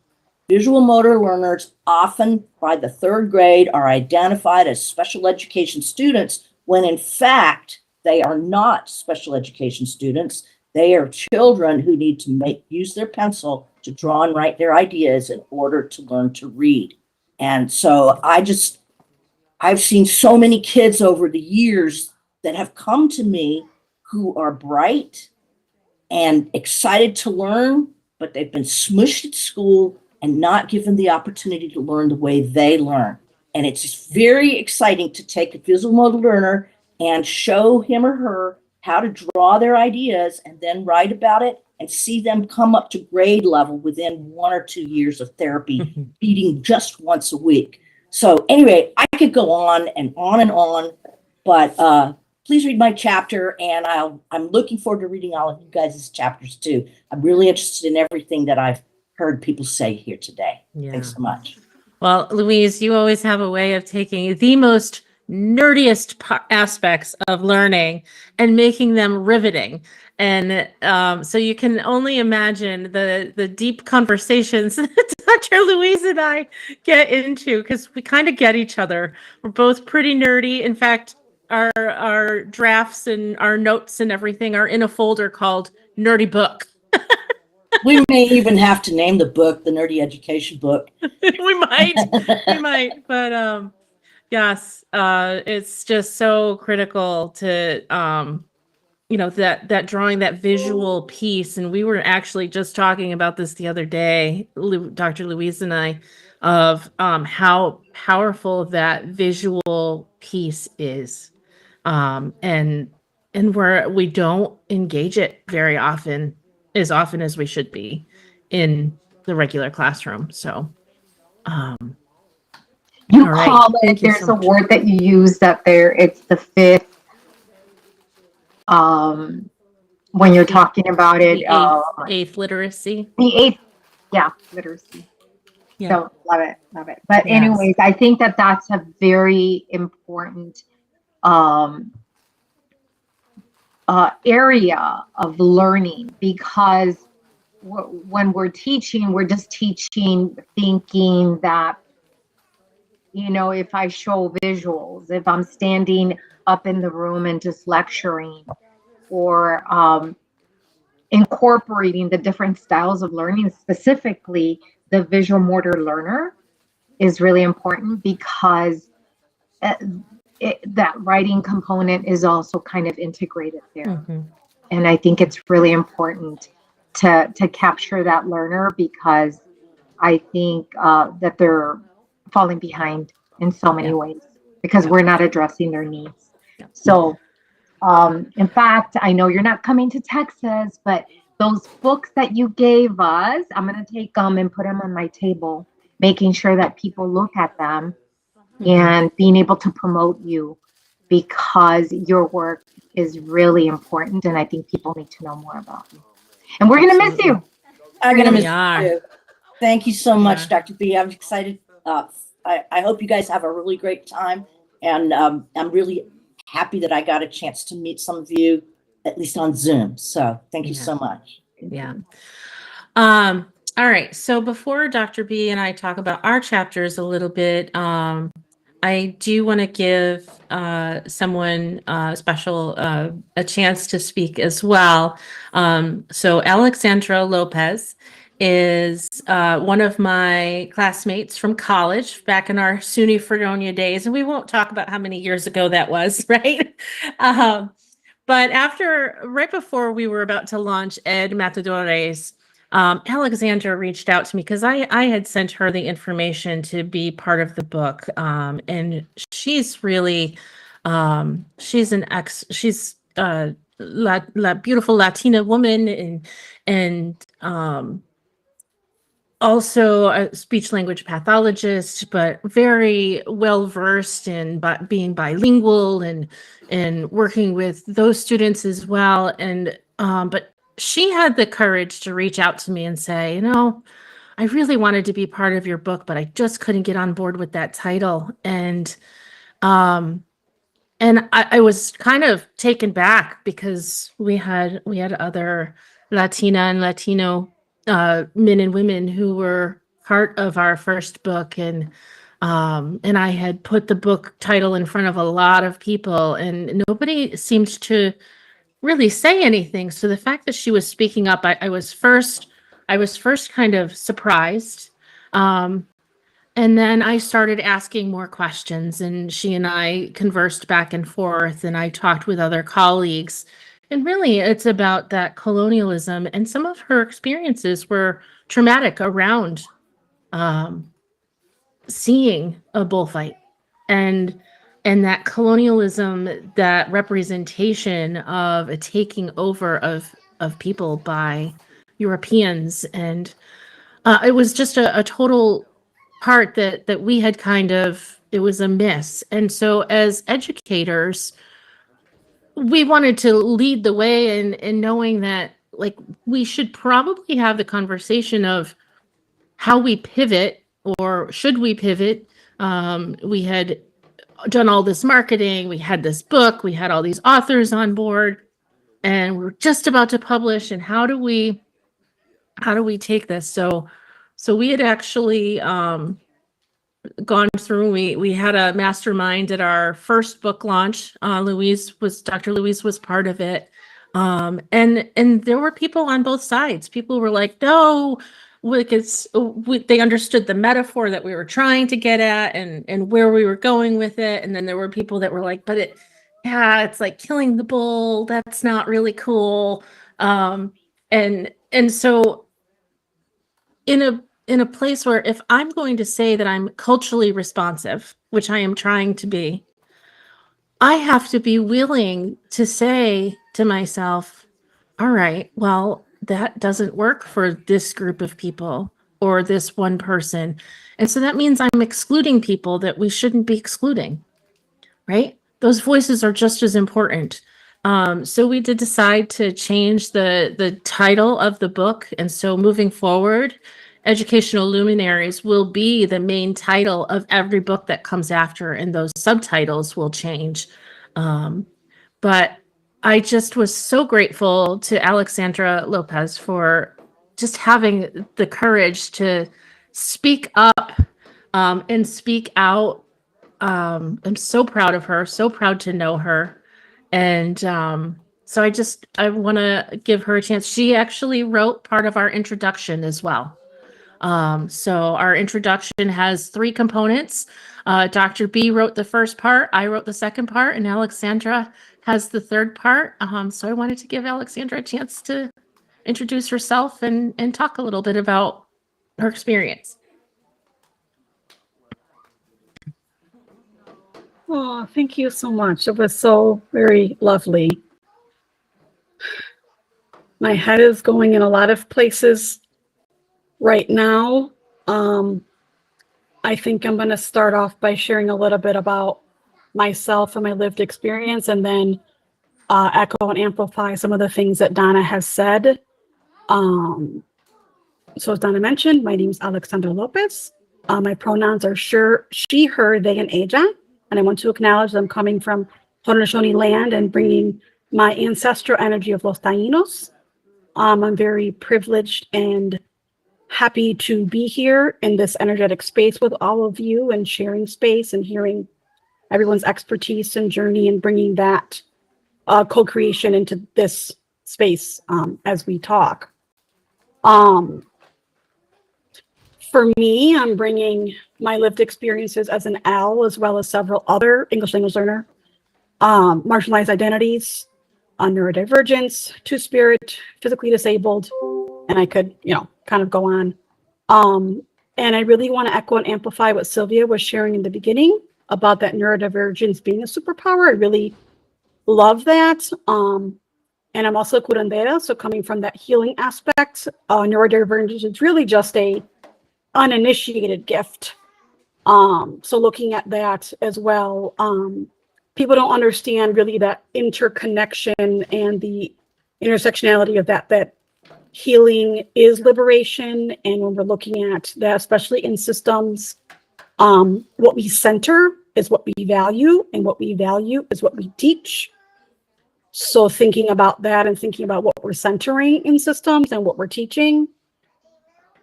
Visual motor learners often by the 3rd grade are identified as special education students when in fact they are not special education students. They are children who need to use their pencil to draw and write their ideas in order to learn to read. And so I've seen so many kids over the years that have come to me who are bright and excited to learn, but they've been smushed at school and not given the opportunity to learn the way they learn. And it's very exciting to take a visual motor learner and show him or her how to draw their ideas and then write about it and see them come up to grade level within 1 or 2 years of therapy, feeding just once a week. So anyway, I could go on and on, but please read my chapter, and I'm looking forward to reading all of you guys' chapters too. I'm really interested in everything that I've heard people say here today. Yeah. Thanks so much. Well, Louise, you always have a way of taking the most nerdiest aspects of learning and making them riveting. And so you can only imagine the deep conversations that Dr. Louise and I get into, because we kind of get each other. We're both pretty nerdy. In fact, our drafts and our notes and everything are in a folder called Nerdy Book. We may even have to name the book the Nerdy Education Book. we might, but yes, it's just so critical to that drawing, that visual piece. And we were actually just talking about this the other day, Dr. Louise and I, of how powerful that visual piece is, and where we don't engage it very often, as often as we should be in the regular classroom. So you all right. call it, Thank you there's so a much. word that you use up there, it's the 5th, when you're talking about it, The eighth literacy. the 8th, yeah, literacy. Yeah. So love it. But Yes. anyways, I think that that's a very important area of learning, because when we're teaching, we're just teaching, thinking that, if I show visuals, if I'm standing up in the room and just lecturing, or incorporating the different styles of learning, specifically the visual motor learner is really important, because that writing component is also kind of integrated there. Mm-hmm. And I think it's really important to capture that learner, because I think that they're falling behind in so many ways, because we're not addressing their needs. So in fact, I know you're not coming to Texas, but those books that you gave us, I'm going to take them and put them on my table, making sure that people look at them and being able to promote you, because your work is really important. And I think people need to know more about you. And we're going to miss you. I'm going to miss Yeah. you. Thank you so much, Dr. B. I'm excited. I hope you guys have a really great time. And I'm really happy that I got a chance to meet some of you, at least on Zoom. So thank you so much. Yeah. All right. So before Dr. B and I talk about our chapters a little bit, I do want to give someone special a chance to speak as well. So Alexandra Lopez is one of my classmates from college back in our SUNY Fredonia days. And we won't talk about how many years ago that was, right? But right before we were about to launch Ed Matadores, Alexandra reached out to me because I had sent her the information to be part of the book. And she's really, she's a beautiful Latina woman, and also a speech language pathologist, but very well versed in being bilingual and working with those students as well. And but she had the courage to reach out to me and say, you know, I really wanted to be part of your book, but I just couldn't get on board with that title. Um, and I was kind of taken back because we had other Latina and Latino men and women who were part of our first book, and I had put the book title in front of a lot of people, and nobody seemed to really say anything. So the fact that she was speaking up, I was first kind of surprised. And then I started asking more questions, and she and I conversed back and forth, and I talked with other colleagues. And really, it's about that colonialism, and some of her experiences were traumatic around seeing a bullfight, and that colonialism, that representation of a taking over of people by Europeans. And it was just a total part that we had kind of, it was a miss. And so as educators, we wanted to lead the way in knowing that, like, we should probably have the conversation of how we pivot, or should we pivot. We had done all this marketing, we had this book, we had all these authors on board, and we're just about to publish, and how do we take this? So we had actually gone through, we had a mastermind at our first book launch. Dr. Louise was part of it. And there were people on both sides. People were like, no, like they understood the metaphor that we were trying to get at, and where we were going with it. And then there were people that were like, but it's like killing the bull. That's not really cool. And so in a place where, if I'm going to say that I'm culturally responsive, which I am trying to be, I have to be willing to say to myself, all right, well, that doesn't work for this group of people or this one person. And so that means I'm excluding people that we shouldn't be excluding, right? Those voices are just as important. So we did decide to change the title of the book. And so moving forward, Educational Luminaries will be the main title of every book that comes after, and those subtitles will change. But I just was so grateful to Alexandra Lopez for just having the courage to speak up and speak out. I'm so proud of her, so proud to know her. And so I want to give her a chance. She actually wrote part of our introduction as well. So our introduction has 3 components. Dr. B wrote the first part, I wrote the second part, and Alexandra has the third part. So I wanted to give Alexandra a chance to introduce herself and talk a little bit about her experience. Oh, thank you so much. It was so very lovely. My head is going in a lot of places right now. I think I'm going to start off by sharing a little bit about myself and my lived experience, and then echo and amplify some of the things that Donna has said. So as Donna mentioned, my name is Alexandra Lopez. My pronouns are she, her, they, and ella. And I want to acknowledge them coming from Haudenosaunee land and bringing my ancestral energy of Los Taínos. I'm very privileged and happy to be here in this energetic space with all of you, and sharing space and hearing everyone's expertise and journey, and bringing that co-creation into this space as we talk. For me, I'm bringing my lived experiences as an L, as well as several other English language learner, marginalized identities, neurodivergence, two-spirit, physically disabled, and I could, kind of go on. And I really want to echo and amplify what Sylvia was sharing in the beginning about that neurodivergence being a superpower. I really love that. And I'm also curandera, so coming from that healing aspect, neurodivergence is really just a uninitiated gift. So looking at that as well, people don't understand really that interconnection and the intersectionality of that healing is liberation. And when we're looking at that, especially in systems, what we center is what we value, and what we value is what we teach. So thinking about that and thinking about what we're centering in systems and what we're teaching.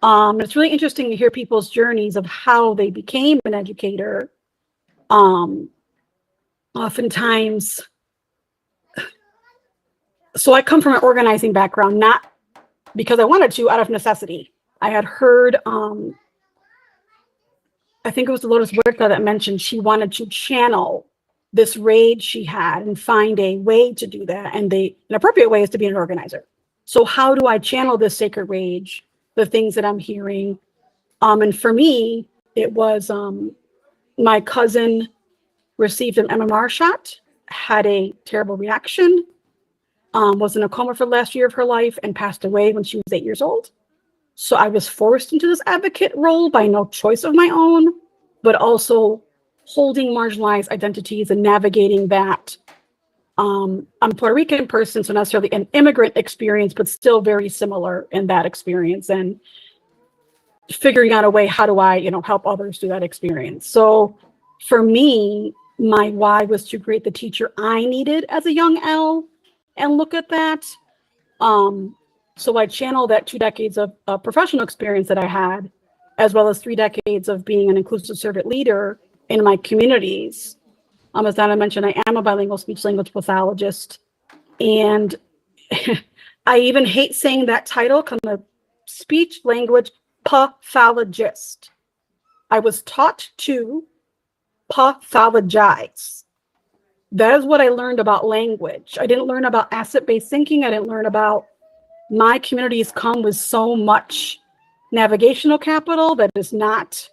It's really interesting to hear people's journeys of how they became an educator. Oftentimes, so I come from an organizing background, not because I wanted to, out of necessity. I had heard, I think it was the Lotus Huerta that mentioned she wanted to channel this rage she had and find a way to do that. And an appropriate way is to be an organizer. So how do I channel this sacred rage, the things that I'm hearing? And for me, it was my cousin received an MMR shot, had a terrible reaction, was in a coma for the last year of her life, and passed away when she was 8 years old. So I was forced into this advocate role by no choice of my own, but also holding marginalized identities and navigating that. I'm a Puerto Rican person, so not necessarily an immigrant experience, but still very similar in that experience, and figuring out a way, how do I, help others through that experience? So for me, my why was to create the teacher I needed as a young Elle and look at that. So I channel that 2 decades of professional experience that I had, as well as 3 decades of being an inclusive servant leader in my communities. As Donna mentioned, I am a bilingual speech language pathologist. And I even hate saying that title, because I'm a speech language pathologist. I was taught to pathologize. That is what I learned about language. I didn't learn about asset-based thinking. I didn't learn about my communities come with so much navigational capital that is not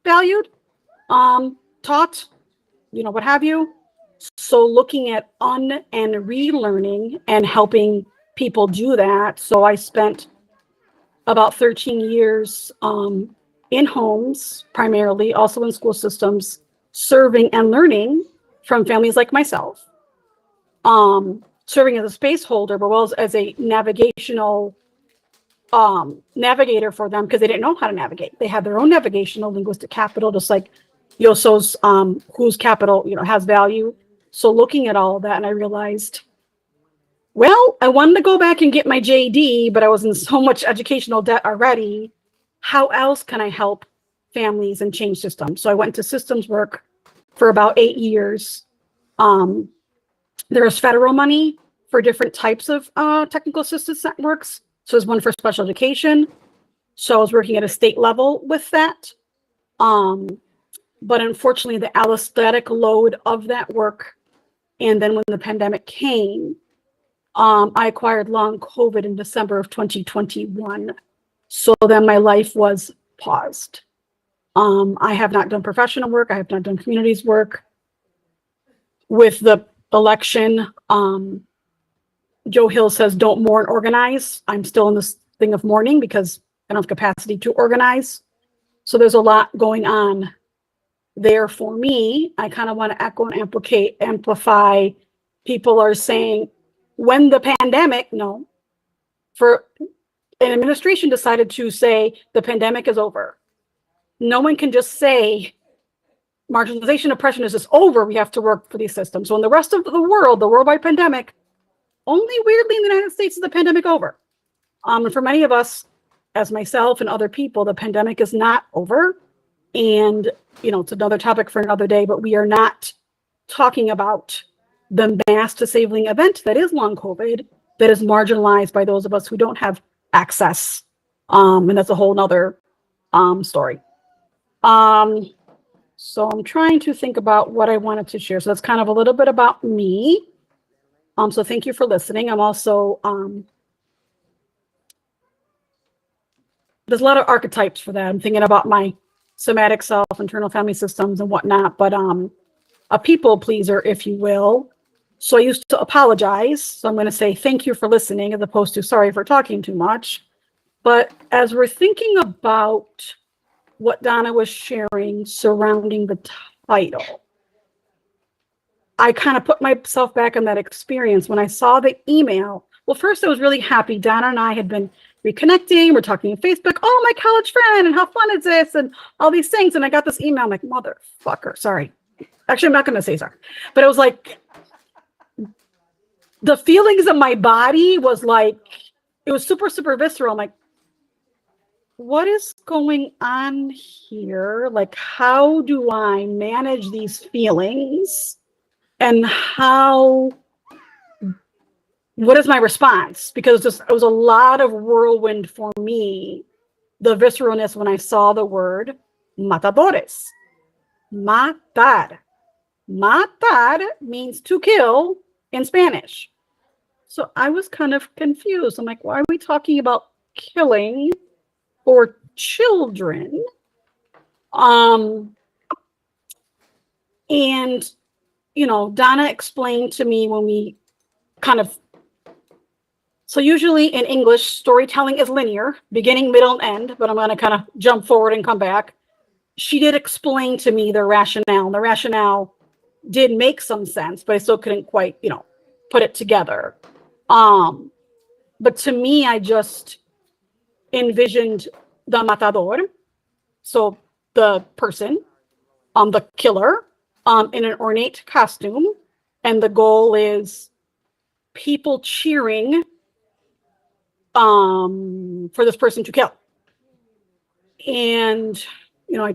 valued, taught, what have you. So looking at and relearning and helping people do that. So I spent about 13 years in homes, primarily, also in school systems, serving and learning from families like myself, serving as a space holder, but well as a navigational navigator for them, because they didn't know how to navigate. They had their own navigational linguistic capital, just like Yoso's, whose capital, has value. So looking at all of that, and I realized, well, I wanted to go back and get my JD, but I was in so much educational debt already. How else can I help families and change systems? So I went to systems work for about 8 years. There's federal money for different types of technical assistance networks. So there's one for special education. So I was working at a state level with that. But unfortunately, the allostatic load of that work, and then when the pandemic came, I acquired long COVID in December of 2021. So then my life was paused. I have not done professional work. I have not done communities work. With the election, Joe Hill says, don't mourn, organize. I'm still in this thing of mourning because I don't have capacity to organize. So there's a lot going on there for me. I kind of want to echo and amplify. People are saying, when the pandemic, for an administration decided to say the pandemic is over. No one can just say marginalization, oppression is just over. We have to work for these systems. So in the rest of the world, the worldwide pandemic, only weirdly in the United States is the pandemic over. And for many of us, as myself and other people, the pandemic is not over. And, it's another topic for another day, but we are not talking about the mass disabling event that is long COVID, that is marginalized by those of us who don't have access. And that's a whole nother story. So I'm trying to think about what I wanted to share. So that's kind of a little bit about me. So thank you for listening. I'm also, there's a lot of archetypes for that. I'm thinking about my somatic self, internal family systems and whatnot, but a people pleaser, if you will. So I used to apologize. So I'm going to say thank you for listening as opposed to sorry for talking too much. But as we're thinking about what Donna was sharing surrounding the title. I kind of put myself back in that experience when I saw the email. Well, first I was really happy. Donna and I had been reconnecting. We're talking on Facebook. Oh, my college friend, and how fun is this? And all these things. And I got this email. I'm like, motherfucker, sorry. Actually, I'm not going to say sorry. But it was like, the feelings of my body was like, it was super, super visceral. I'm like, what is going on here? Like, how do I manage these feelings? And what is my response? Because it was a lot of whirlwind for me, the visceralness when I saw the word matadores. Matar. Matar means to kill in Spanish. So I was kind of confused. I'm like, why are we talking about killing for children? And Donna explained to me when we so usually in English, storytelling is linear, beginning, middle, and end, but I'm going to kind of jump forward and come back. She did explain to me the rationale. The rationale did make some sense, but I still couldn't quite, put it together. But to me, I just envisioned the matador, so the person, the killer, in an ornate costume, and the goal is people cheering for this person to kill. And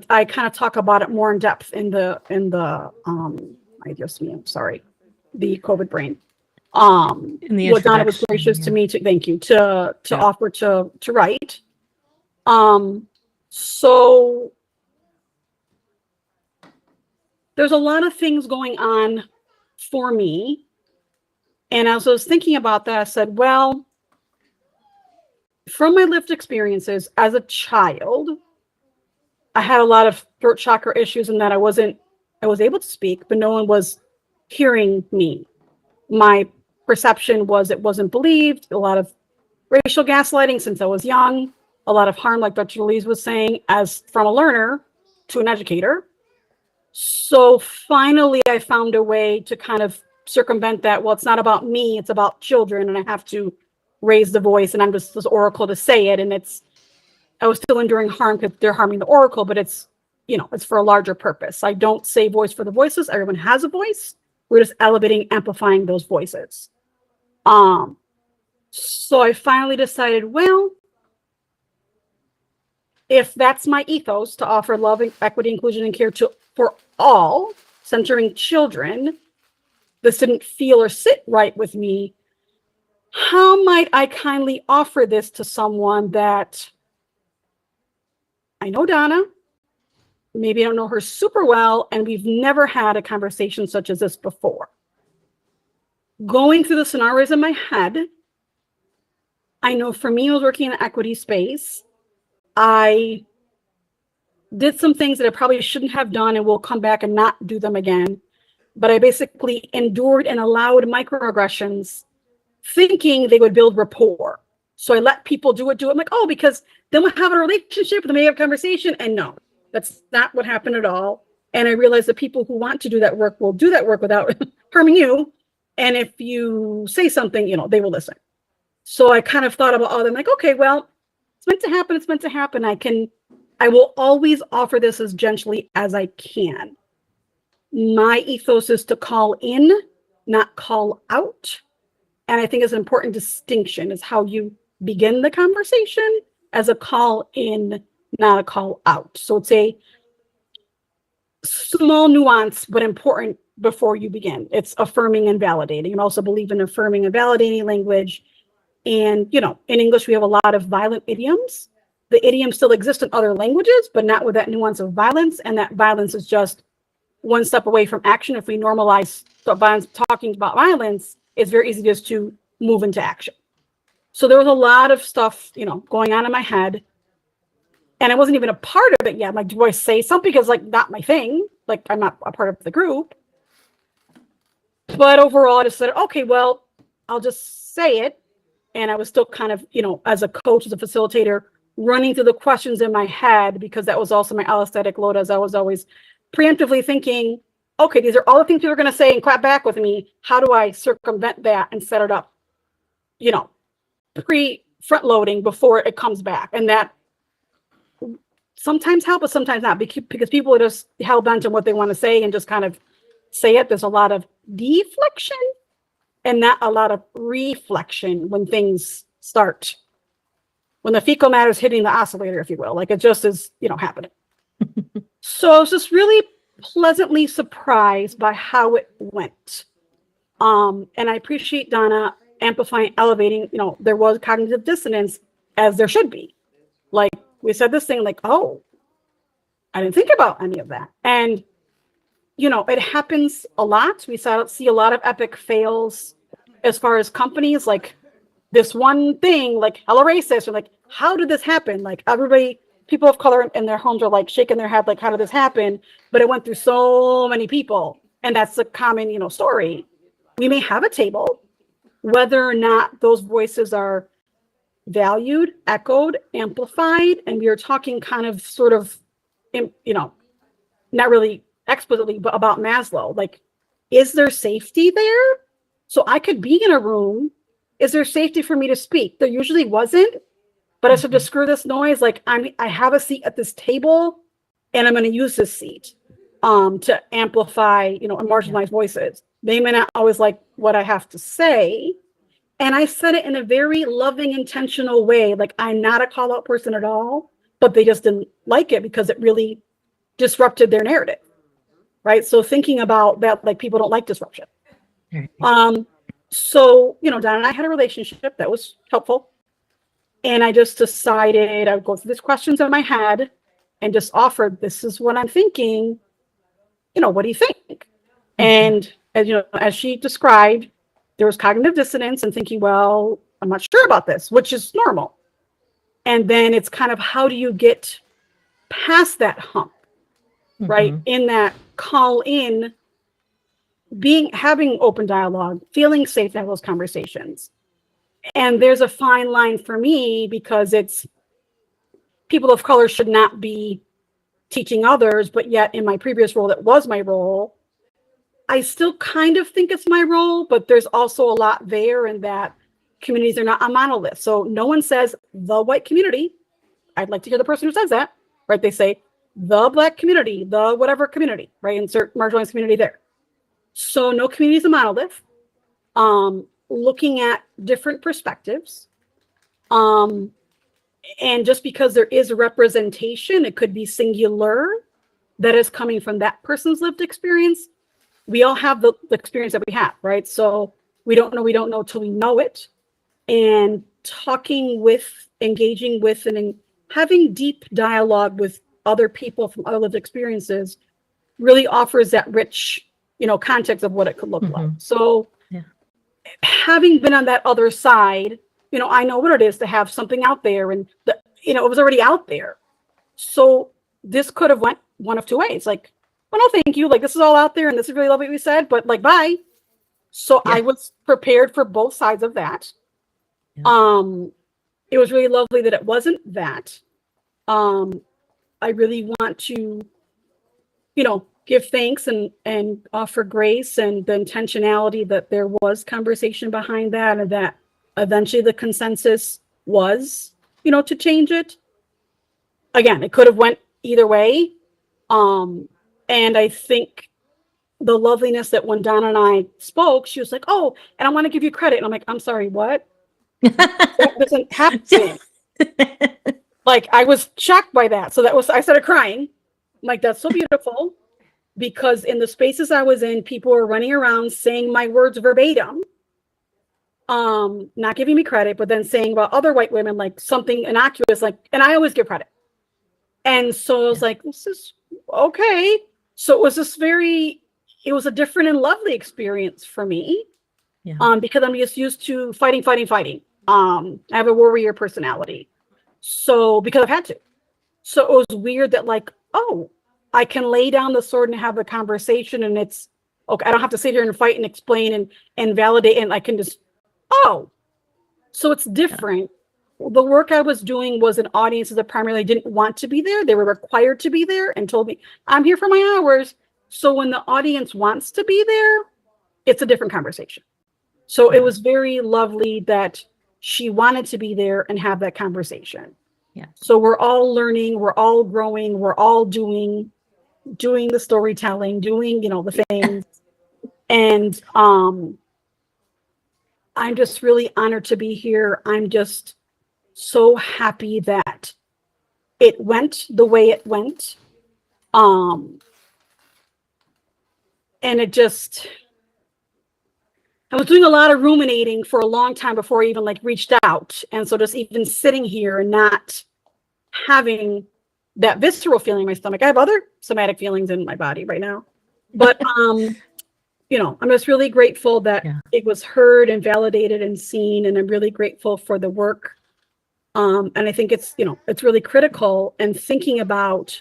I kind of talk about it more in depth in the the COVID brain. In the what Donna was introduction, gracious to me to offer to write. So there's a lot of things going on for me. And as I was thinking about that, I said, well, from my lived experiences as a child, I had a lot of throat chakra issues in that I was able to speak, but no one was hearing me. My perception was it wasn't believed, a lot of racial gaslighting since I was young, a lot of harm, like Dr. Louise was saying, as from a learner to an educator. So finally, I found a way to kind of circumvent that. Well, it's not about me, it's about children, and I have to raise the voice, and I'm just this oracle to say it. And I was still enduring harm because they're harming the oracle, but it's for a larger purpose. I don't say voice for the voices. Everyone has a voice. We're just elevating, amplifying those voices. So I finally decided, well, if that's my ethos, to offer love, equity, inclusion, and care for all, centering children, this didn't feel or sit right with me. How might I kindly offer this to someone that I know Donna, maybe I don't know her super well, and we've never had a conversation such as this before. Going through the scenarios in my head, I know for me, I was working in the equity space. I did some things that I probably shouldn't have done and will come back and not do them again. But I basically endured and allowed microaggressions, thinking they would build rapport. So I let people do it. I'm like, oh, because then we'll have a relationship, then we have a conversation. And no, that's not what happened at all. And I realized that people who want to do that work will do that work without harming you. And if you say something, they will listen. So I kind of thought about all them, like, okay, well, it's meant to happen. It's meant to happen. I will always offer this as gently as I can. My ethos is to call in, not call out. And I think it's an important distinction is how you begin the conversation as a call in, not a call out. So it's a small nuance, but important before you begin. It's affirming and validating, and also believe in affirming and validating language. And, in English, we have a lot of violent idioms. The idioms still exist in other languages, but not with that nuance of violence. And that violence is just one step away from action. If we normalize violence, talking about violence, it's very easy just to move into action. So there was a lot of stuff, going on in my head. And I wasn't even a part of it yet. Like, do I say something? Because, not my thing. I'm not a part of the group. But overall, I just said, okay, well, I'll just say it. And I was still kind of, as a coach, as a facilitator, running through the questions in my head, because that was also my allostatic load, as I was always preemptively thinking, okay, these are all the things people are going to say and clap back with me. How do I circumvent that and set it up, you know, front loading before it comes back? And that sometimes help, but sometimes not, because people are just hell bent on what they want to say and just kind of say it. There's a lot of deflection and not a lot of reflection when things start, when the fecal matter is hitting the oscillator, if you will, like it just is, you know, happening. So I was just really pleasantly surprised by how it went. And I appreciate Donna amplifying, elevating, you know, there was cognitive dissonance, as there should be. Like we said this thing like, oh, I didn't think about any of that. And, you know, it happens a lot. We see a lot of epic fails as far as companies, like this one thing, like hella racist, or like, how did this happen? Like everybody, people of color in their homes are like shaking their head, like, how did this happen? But it went through so many people. And that's a common, you know, story. We may have a table, whether or not those voices are valued, echoed, amplified, and we are talking kind of sort of, you know, not really explicitly, but about Maslow. Like, is there safety there? So I could be in a room. Is there safety for me to speak? There usually wasn't, but I said to screw this noise. Like I have a seat at this table, and I'm going to use this seat to amplify, you know, and marginalized voices. They may not always like what I have to say. And I said it in a very loving, intentional way. Like, I'm not a call out person at all, but they just didn't like it because it really disrupted their narrative. Right. So thinking about that, like, people don't like disruption. So, you know, Don and I had a relationship that was helpful. And I just decided I would go through these questions in my head and just offered, this is what I'm thinking. You know, what do you think? And as you know, as she described, there was cognitive dissonance and thinking, well, I'm not sure about this, which is normal. And then it's kind of, how do you get past that hump, right? In that call in, having open dialogue, feeling safe to have those conversations. And there's a fine line for me, because it's people of color should not be teaching others, but yet in my previous role, that was my role. I still kind of think it's my role, but there's also a lot there in that communities are not a monolith. So no one says the white community. I'd like to hear the person who says that, right? They say the Black community, the whatever community, right? Insert marginalized community there. So no community is a monolith. Looking at different perspectives. And just because there is a representation, it could be singular, that is coming from that person's lived experience. We all have the experience that we have, right? So we don't know till we know it. And talking with, engaging with, and having deep dialogue with other people from other lived experiences really offers that rich, you know, context of what it could look like. So having been on that other side, you know, I know what it is to have something out there, and you know, it was already out there. So this could have went one of two ways. Like, well, no, thank you. Like, this is all out there, and this is really lovely what we said, but like, bye. So I was prepared for both sides of that. It was really lovely that it wasn't that. I really want to, you know, give thanks and offer grace, and the intentionality that there was conversation behind that, and that eventually the consensus was, you know, to change it. Again, it could have went either way. And I think the loveliness that when Donna and I spoke, she was like, oh, and I want to give you credit. And I'm like, I'm sorry, what? That doesn't happen. Like, I was shocked by that. So I started crying. I'm like, that's so beautiful. Because in the spaces I was in, people were running around saying my words verbatim, not giving me credit, but then saying about other white women, like something innocuous, like, and I always give credit. And so I was like, this is okay. So it was it was a different and lovely experience for me. Because I'm just used to fighting. I have a warrior personality. So because I've had to. So it was weird that, like, oh, I can lay down the sword and have a conversation, and it's okay. I don't have to sit here and fight and explain and validate, and I can just, oh, so it's different. the work I was doing was in audiences that primarily didn't want to be there. They were required to be there and told me, I'm here for my hours. So when the audience wants to be there, it's a different conversation. So it was very lovely that she wanted to be there and have that conversation. Yeah. So we're all learning, we're all growing, we're all doing the storytelling, doing, the things. And I'm just really honored to be here. I'm just so happy that it went the way it went. And it just, I was doing a lot of ruminating for a long time before I even reached out. And so just even sitting here and not having that visceral feeling in my stomach. I have other somatic feelings in my body right now. But I'm just really grateful that it was heard and validated and seen, and I'm really grateful for the work. And I think it's really critical, and thinking about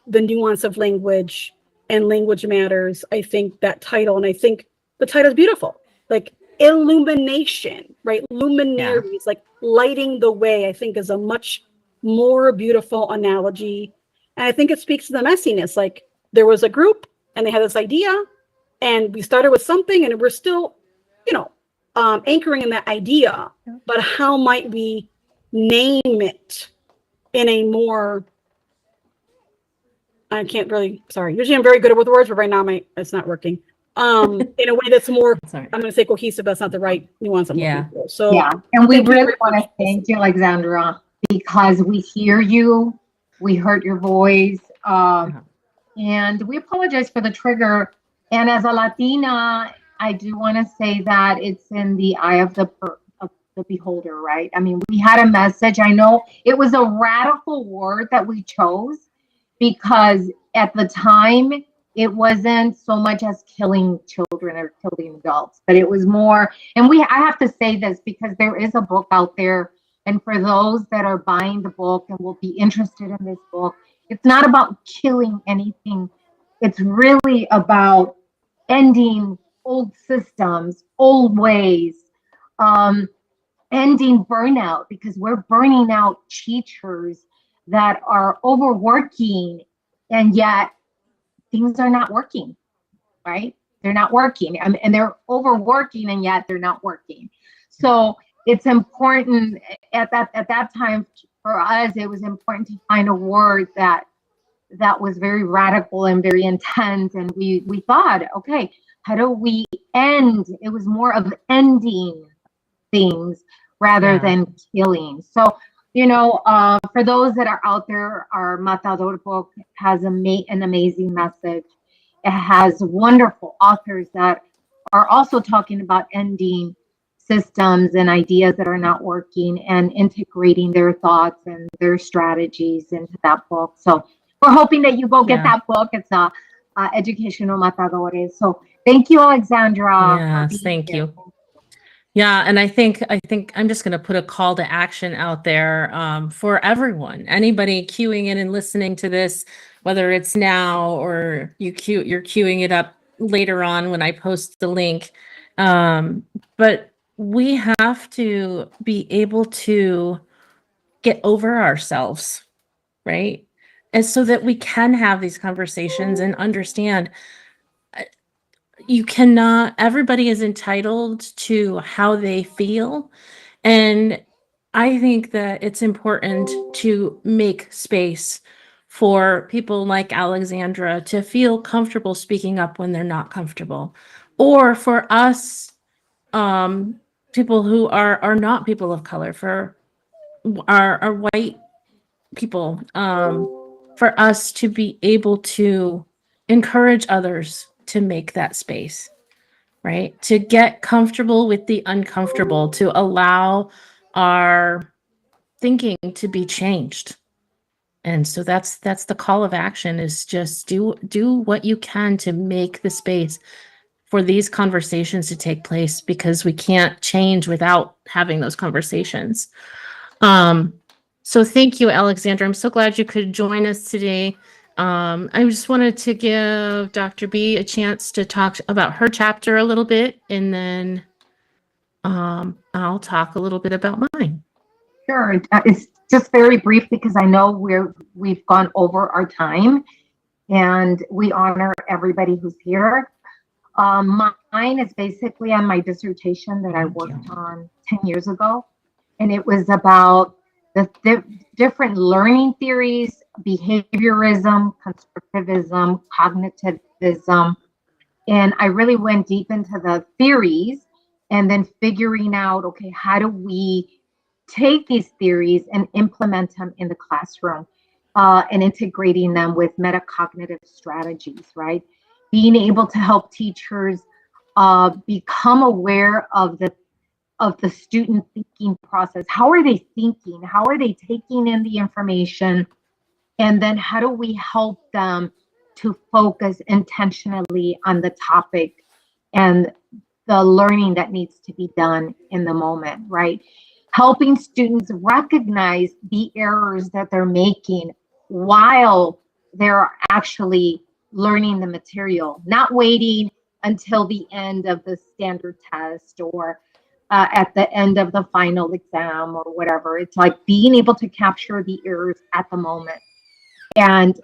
the nuance of language and language matters. I think that title, and I think the title is beautiful, like illumination, right? Luminaries, like lighting the way, I think is a much more beautiful analogy. And I think it speaks to the messiness. Like there was a group and they had this idea, and we started with something, and we're still, anchoring in that idea, but how might we name it in a more, I can't really, sorry, usually I'm very good with words, but right now it's not working. In a way that's more, I'm going to say cohesive, that's not the right nuance I'm looking for. So yeah, and we really want to thank you, Alexandra, because we hear you, we heard your voice, and we apologize for the trigger. And as a Latina, I do want to say that it's in the eye of the beholder, right? I mean, we had a message. I know it was a radical word that we chose because at the time, it wasn't so much as killing children or killing adults, but it was more, and I have to say this because there is a book out there, and for those that are buying the book and will be interested in this book, it's not about killing anything. It's really about ending old systems, old ways, ending burnout, because we're burning out teachers that are overworking, and yet things are not working, right? They're not working, and they're overworking, and yet they're not working. So it's important at that time for us. It was important to find a word that was very radical and very intense. And we thought, okay, how do we end? It was more of ending things rather than killing. So, for those that are out there, our Matador book has an amazing message. It has wonderful authors that are also talking about ending systems and ideas that are not working and integrating their thoughts and their strategies into that book. So we're hoping that you go get that book. It's Educational Matadores. So thank you, Alexandra. Yes, thank you. Yeah, and I think I'm just going to put a call to action out there for everyone. Anybody queuing in and listening to this, whether it's now or you're queuing it up later on when I post the link. But we have to be able to get over ourselves, right? And so that we can have these conversations and understand everybody is entitled to how they feel. And I think that it's important to make space for people like Alexandra to feel comfortable speaking up when they're not comfortable, or for us, people who are not people of color, for our white people, for us to be able to encourage others to make that space, right? To get comfortable with the uncomfortable, to allow our thinking to be changed. And so that's the call of action, is just do what you can to make the space for these conversations to take place, because we can't change without having those conversations. So thank you, Alexandra. I'm so glad you could join us today. I just wanted to give Dr. B a chance to talk about her chapter a little bit, and then I'll talk a little bit about mine. Sure. It's just very brief because I know we've gone over our time, and we honor everybody who's here. Mine is basically on my dissertation that I worked on 10 years ago, and it was about the different learning theories, behaviorism, constructivism, cognitivism, and I really went deep into the theories and then figuring out, okay, how do we take these theories and implement them in the classroom, and integrating them with metacognitive strategies, right? Being able to help teachers become aware of the student thinking process. How are they thinking? How are they taking in the information? And then how do we help them to focus intentionally on the topic and the learning that needs to be done in the moment, right? Helping students recognize the errors that they're making while they're actually learning the material, not waiting until the end of the standard test or at the end of the final exam or whatever. It's like being able to capture the errors at the moment and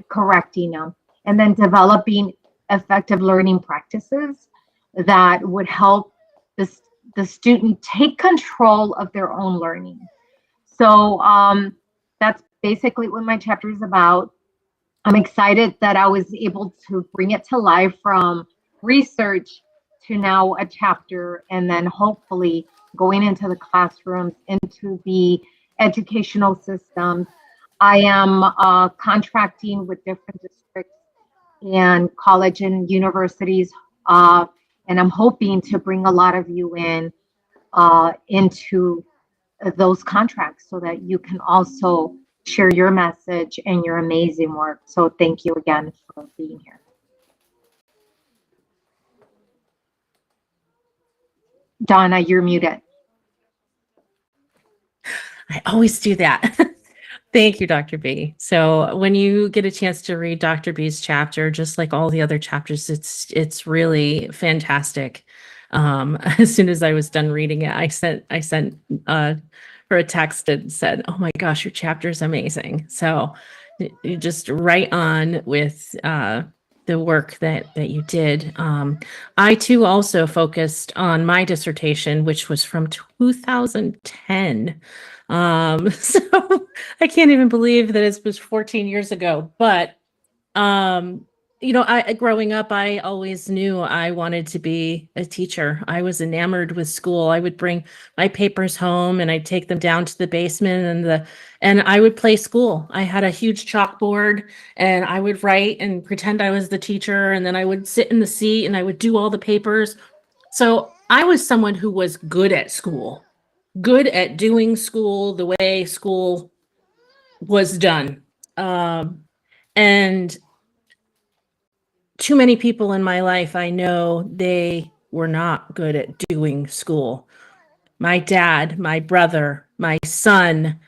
correcting them, and then developing effective learning practices that would help the student take control of their own learning. So that's basically what my chapter is about. I'm excited that I was able to bring it to life from research to now a chapter, and then hopefully going into the classrooms, into the educational systems. I am contracting with different districts and college and universities, and I'm hoping to bring a lot of you in into those contracts so that you can also share your message and your amazing work. So thank you again for being here. Donna, you're muted. I always do that. Thank you, Dr. B. So when you get a chance to read Dr. B's chapter, just like all the other chapters, it's really fantastic. As soon as I was done reading it, I sent her a text and said, "Oh my gosh, your chapter is amazing." So you just right on with the work that you did. I too also focused on my dissertation, which was from 2010. So I can't even believe that it was 14 years ago. But growing up, I always knew I wanted to be a teacher. I was enamored with school. I would bring my papers home and I'd take them down to the basement and I would play school. I had a huge chalkboard and I would write and pretend I was the teacher, and then I would sit in the seat and I would do all the papers. So I was someone who was good at school, good at doing school the way school was done. And too many people in my life, I know they were not good at doing school. My dad, my brother, my son,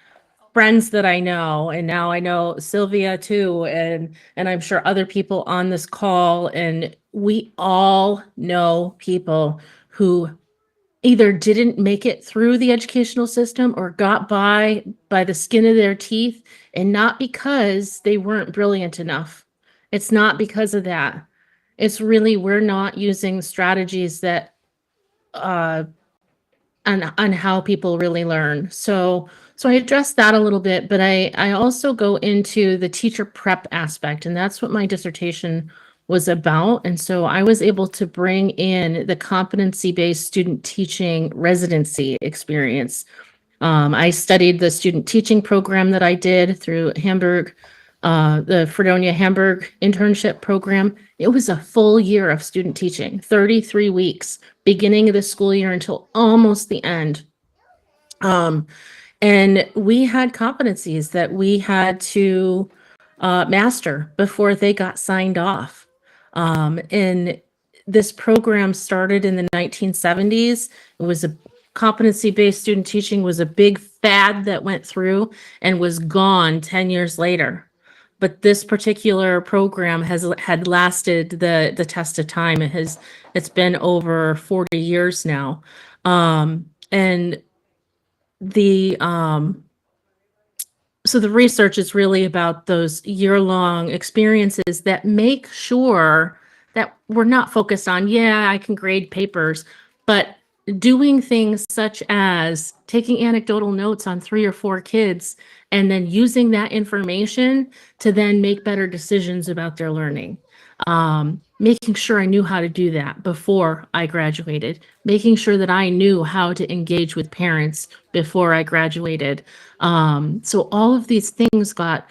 friends that I know, and now I know Sylvia too, and I'm sure other people on this call, and we all know people who either didn't make it through the educational system or got by the skin of their teeth, and not because they weren't brilliant enough. It's not because of that. It's really, we're not using strategies that on how people really learn. So I addressed that a little bit, but I also go into the teacher prep aspect, and that's what my dissertation was about. And so I was able to bring in the competency-based student teaching residency experience. I studied the student teaching program that I did through Hamburg, the Fredonia Hamburg internship program. It was a full year of student teaching, 33 weeks, beginning of the school year until almost the end. And we had competencies that we had to master before they got signed off. And this program started in the 1970s. It was a competency-based student teaching was a big fad that went through and was gone 10 years later. But this particular program had lasted the test of time. It's been over 40 years now. And the so the research is really about those year-long experiences that make sure that we're not focused on, yeah, I can grade papers, but doing things such as taking anecdotal notes on 3 or 4 kids and then using that information to then make better decisions about their learning. Making sure I knew how to do that before I graduated, making sure that I knew how to engage with parents before I graduated. So all of these things got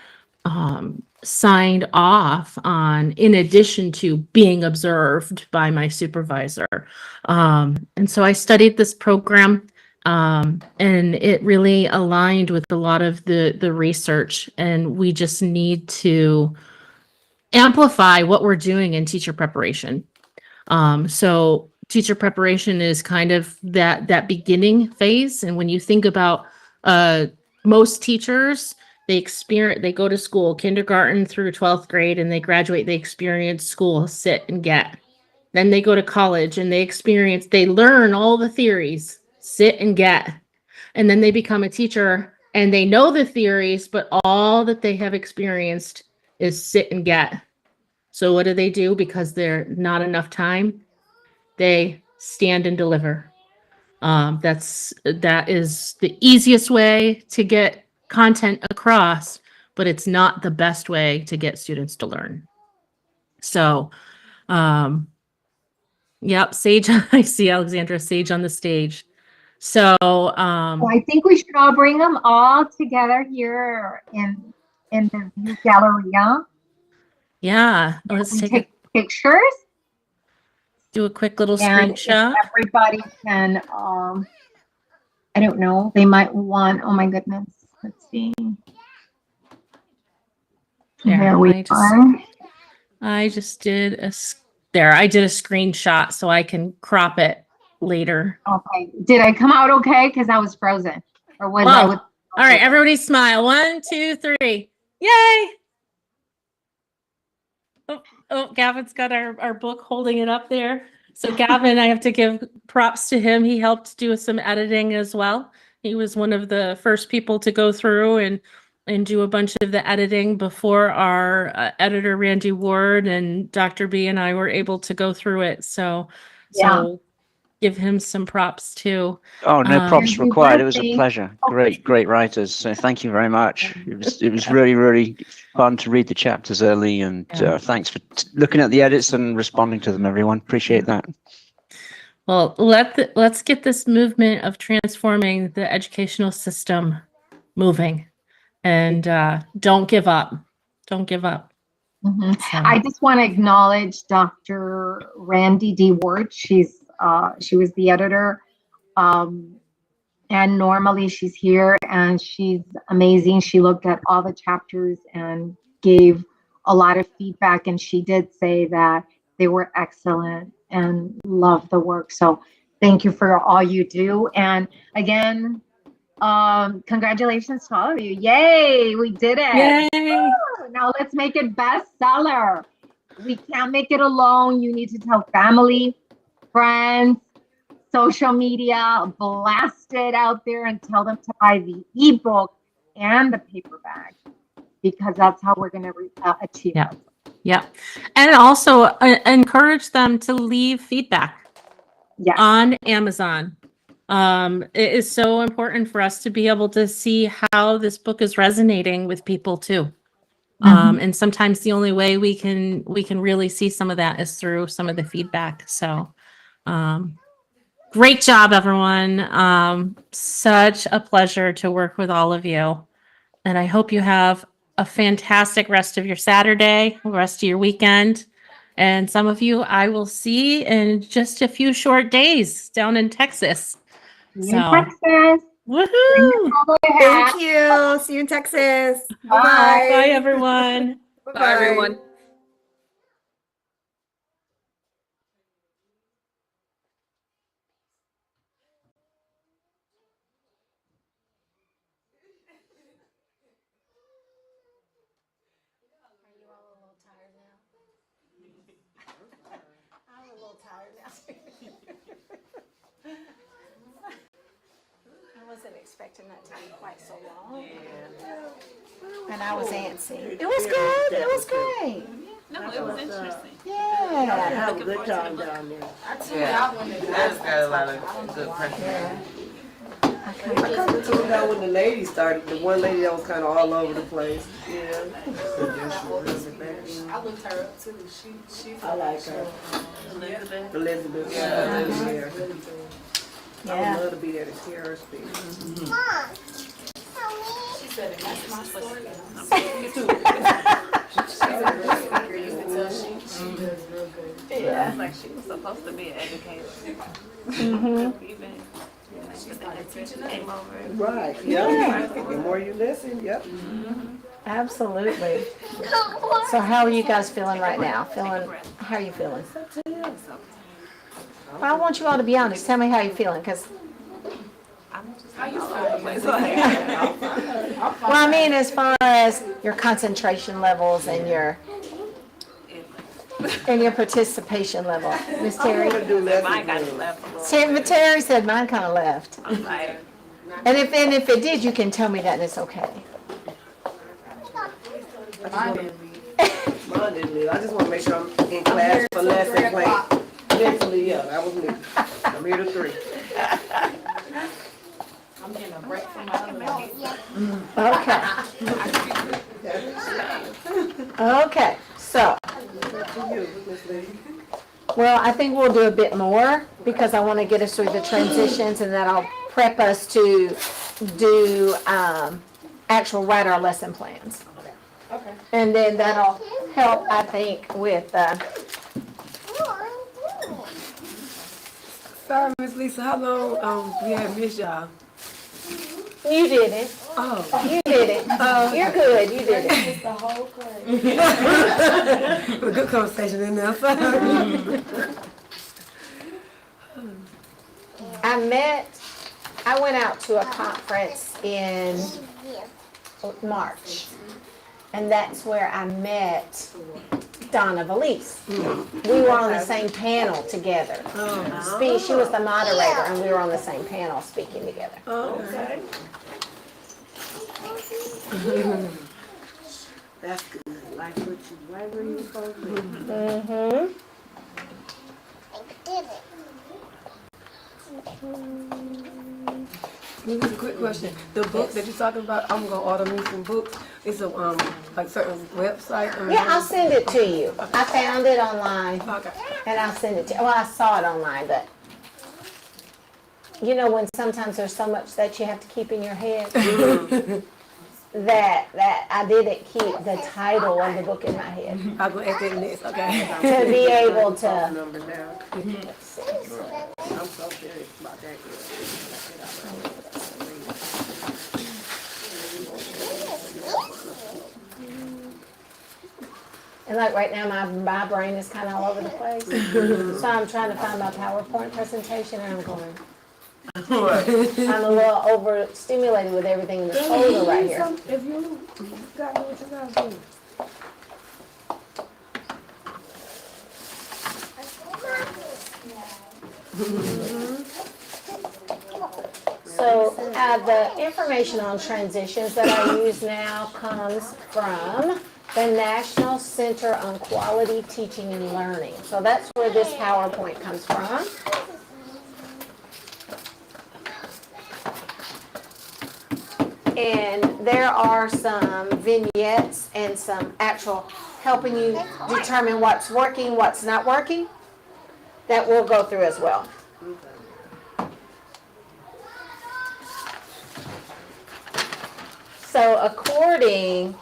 signed off on in addition to being observed by my supervisor. And so I studied this program and it really aligned with a lot of the research, and we just need to amplify what we're doing in teacher preparation. So teacher preparation is kind of that beginning phase. And when you think about most teachers, they go to school, kindergarten through 12th grade, and they graduate, they experience school, sit and get. Then they go to college and they learn all the theories, sit and get. And then they become a teacher and they know the theories, but all that they have experienced is sit and get. So what do? Because they're not enough time, they stand and deliver. That is the easiest way to get content across, but it's not the best way to get students to learn. So, yep, Sage, I see Alexandra Sage on the stage. So, Well, I think we should all bring them all together here in the view galleria. Yeah, let's take pictures. Do a quick little And screenshot. if everybody can, I don't know, they might want, oh my goodness, let's see. There we are. I just did I did a screenshot so I can crop it later. Okay, did I come out okay? Because I was frozen, or was Whoa. I with? All right, everybody smile. 1, 2, 3. Yay! Oh, Gavin's got our book holding it up there. So Gavin, I have to give props to him. He helped do some editing as well. He was one of the first people to go through and do a bunch of the editing before our editor, Randy Ward, and Dr. B and I were able to go through it. So give him some props too. Oh, no props required. It was a pleasure. Great writers. So thank you very much. It was really fun to read the chapters early, and thanks for looking at the edits and responding to them, everyone. Appreciate that. Well, let's get this movement of transforming the educational system moving, and don't give up. Don't give up. Mm-hmm. I just want to acknowledge Dr. Randy D. Ward. She was the editor, and normally she's here and she's amazing. She looked at all the chapters and gave a lot of feedback, and she did say that they were excellent and loved the work. So thank you for all you do. And again, congratulations to all of you. Yay, we did it. Yay. Now let's make it bestseller. We can't make it alone. You need to tell family, friends, social media, blast it out there and tell them to buy the ebook and the paperback, because that's how we're going to achieve it. Yeah. And also encourage them to leave feedback on Amazon. It is so important for us to be able to see how this book is resonating with people too. And sometimes the only way we can really see some of that is through some of the feedback. So, great job, everyone. Such a pleasure to work with all of you. And I hope you have a fantastic rest of your Saturday, the rest of your weekend. And some of you I will see in just a few short days down in Texas. Texas. Woohoo! Thank you. See you in Texas. Bye. Bye, everyone. Bye, everyone. I wasn't expecting expecting that to be quite so long. And I was antsy. It was good. It was great. No, it was interesting. Yeah. Have a good time down there. That's got a lot of good pressure. I kind of tuned out when the lady started, the one lady that was kind of all over the place. Yeah. I looked her up too. She's I like her. Elizabeth. Elizabeth, yeah. I Yeah. would love to be there to hear her speak. She said, that's my story. She does real good. Yeah. It's like she was supposed to be an educator. Mm-hmm. Even She started teaching us. came over. Right, Yeah. yep. The more you listen, yep. Absolutely. So how are you guys feeling right now? How are you feeling? Well, I want you all to be honest. Tell me how you're feeling, because How you feeling? well, I mean, as far as your concentration levels and your participation level. Miss Terry? Mine got left. Terry said mine kind of left. I'm like, And if it did, you can tell me that and it's okay. Mine didn't leave. I just want to make sure I'm in class for lesson plan. Mentally, yeah, that was me. I'm here to 3. I'm getting a break from my other Okay. Okay, so. Well, I think we'll do a bit more because I want to get us through the transitions and then I'll prep us to do actual write our lesson plans. Okay. And then that'll help, I think, with Sorry, Ms. Lisa, how long we have missed y'all? you did it. Oh. You did it. You're good. You did it. It's the whole class. A good conversation in there. I went out to a conference in March, and that's where I met Donna Valise. We were on the same panel together. She was the moderator, and we were on the same panel speaking together. Okay. That's good. Like what you, right where you supposed to be. Mm-hmm. This is a quick question. The book that you're talking about, I'm gonna order me some books. It's a like certain website. Yeah, I'll send it to you. I found it online, and I'll send it to you. Well, I saw it online, but you know when sometimes there's so much that you have to keep in your head that I didn't keep the title of the book in my head. I'll go at that next, okay. To be able to. Number down. I'm so serious about that. And like right now, my brain is kind of all over the place. So I'm trying to find my PowerPoint presentation, and I'm going. I'm a little overstimulated with everything in this folder right here. If you got what you got to do. So the information on transitions that I use now comes from the National Center on Quality Teaching and Learning. So that's where this PowerPoint comes from. And there are some vignettes and some actual helping you determine what's working, what's not working, that we'll go through as well. So according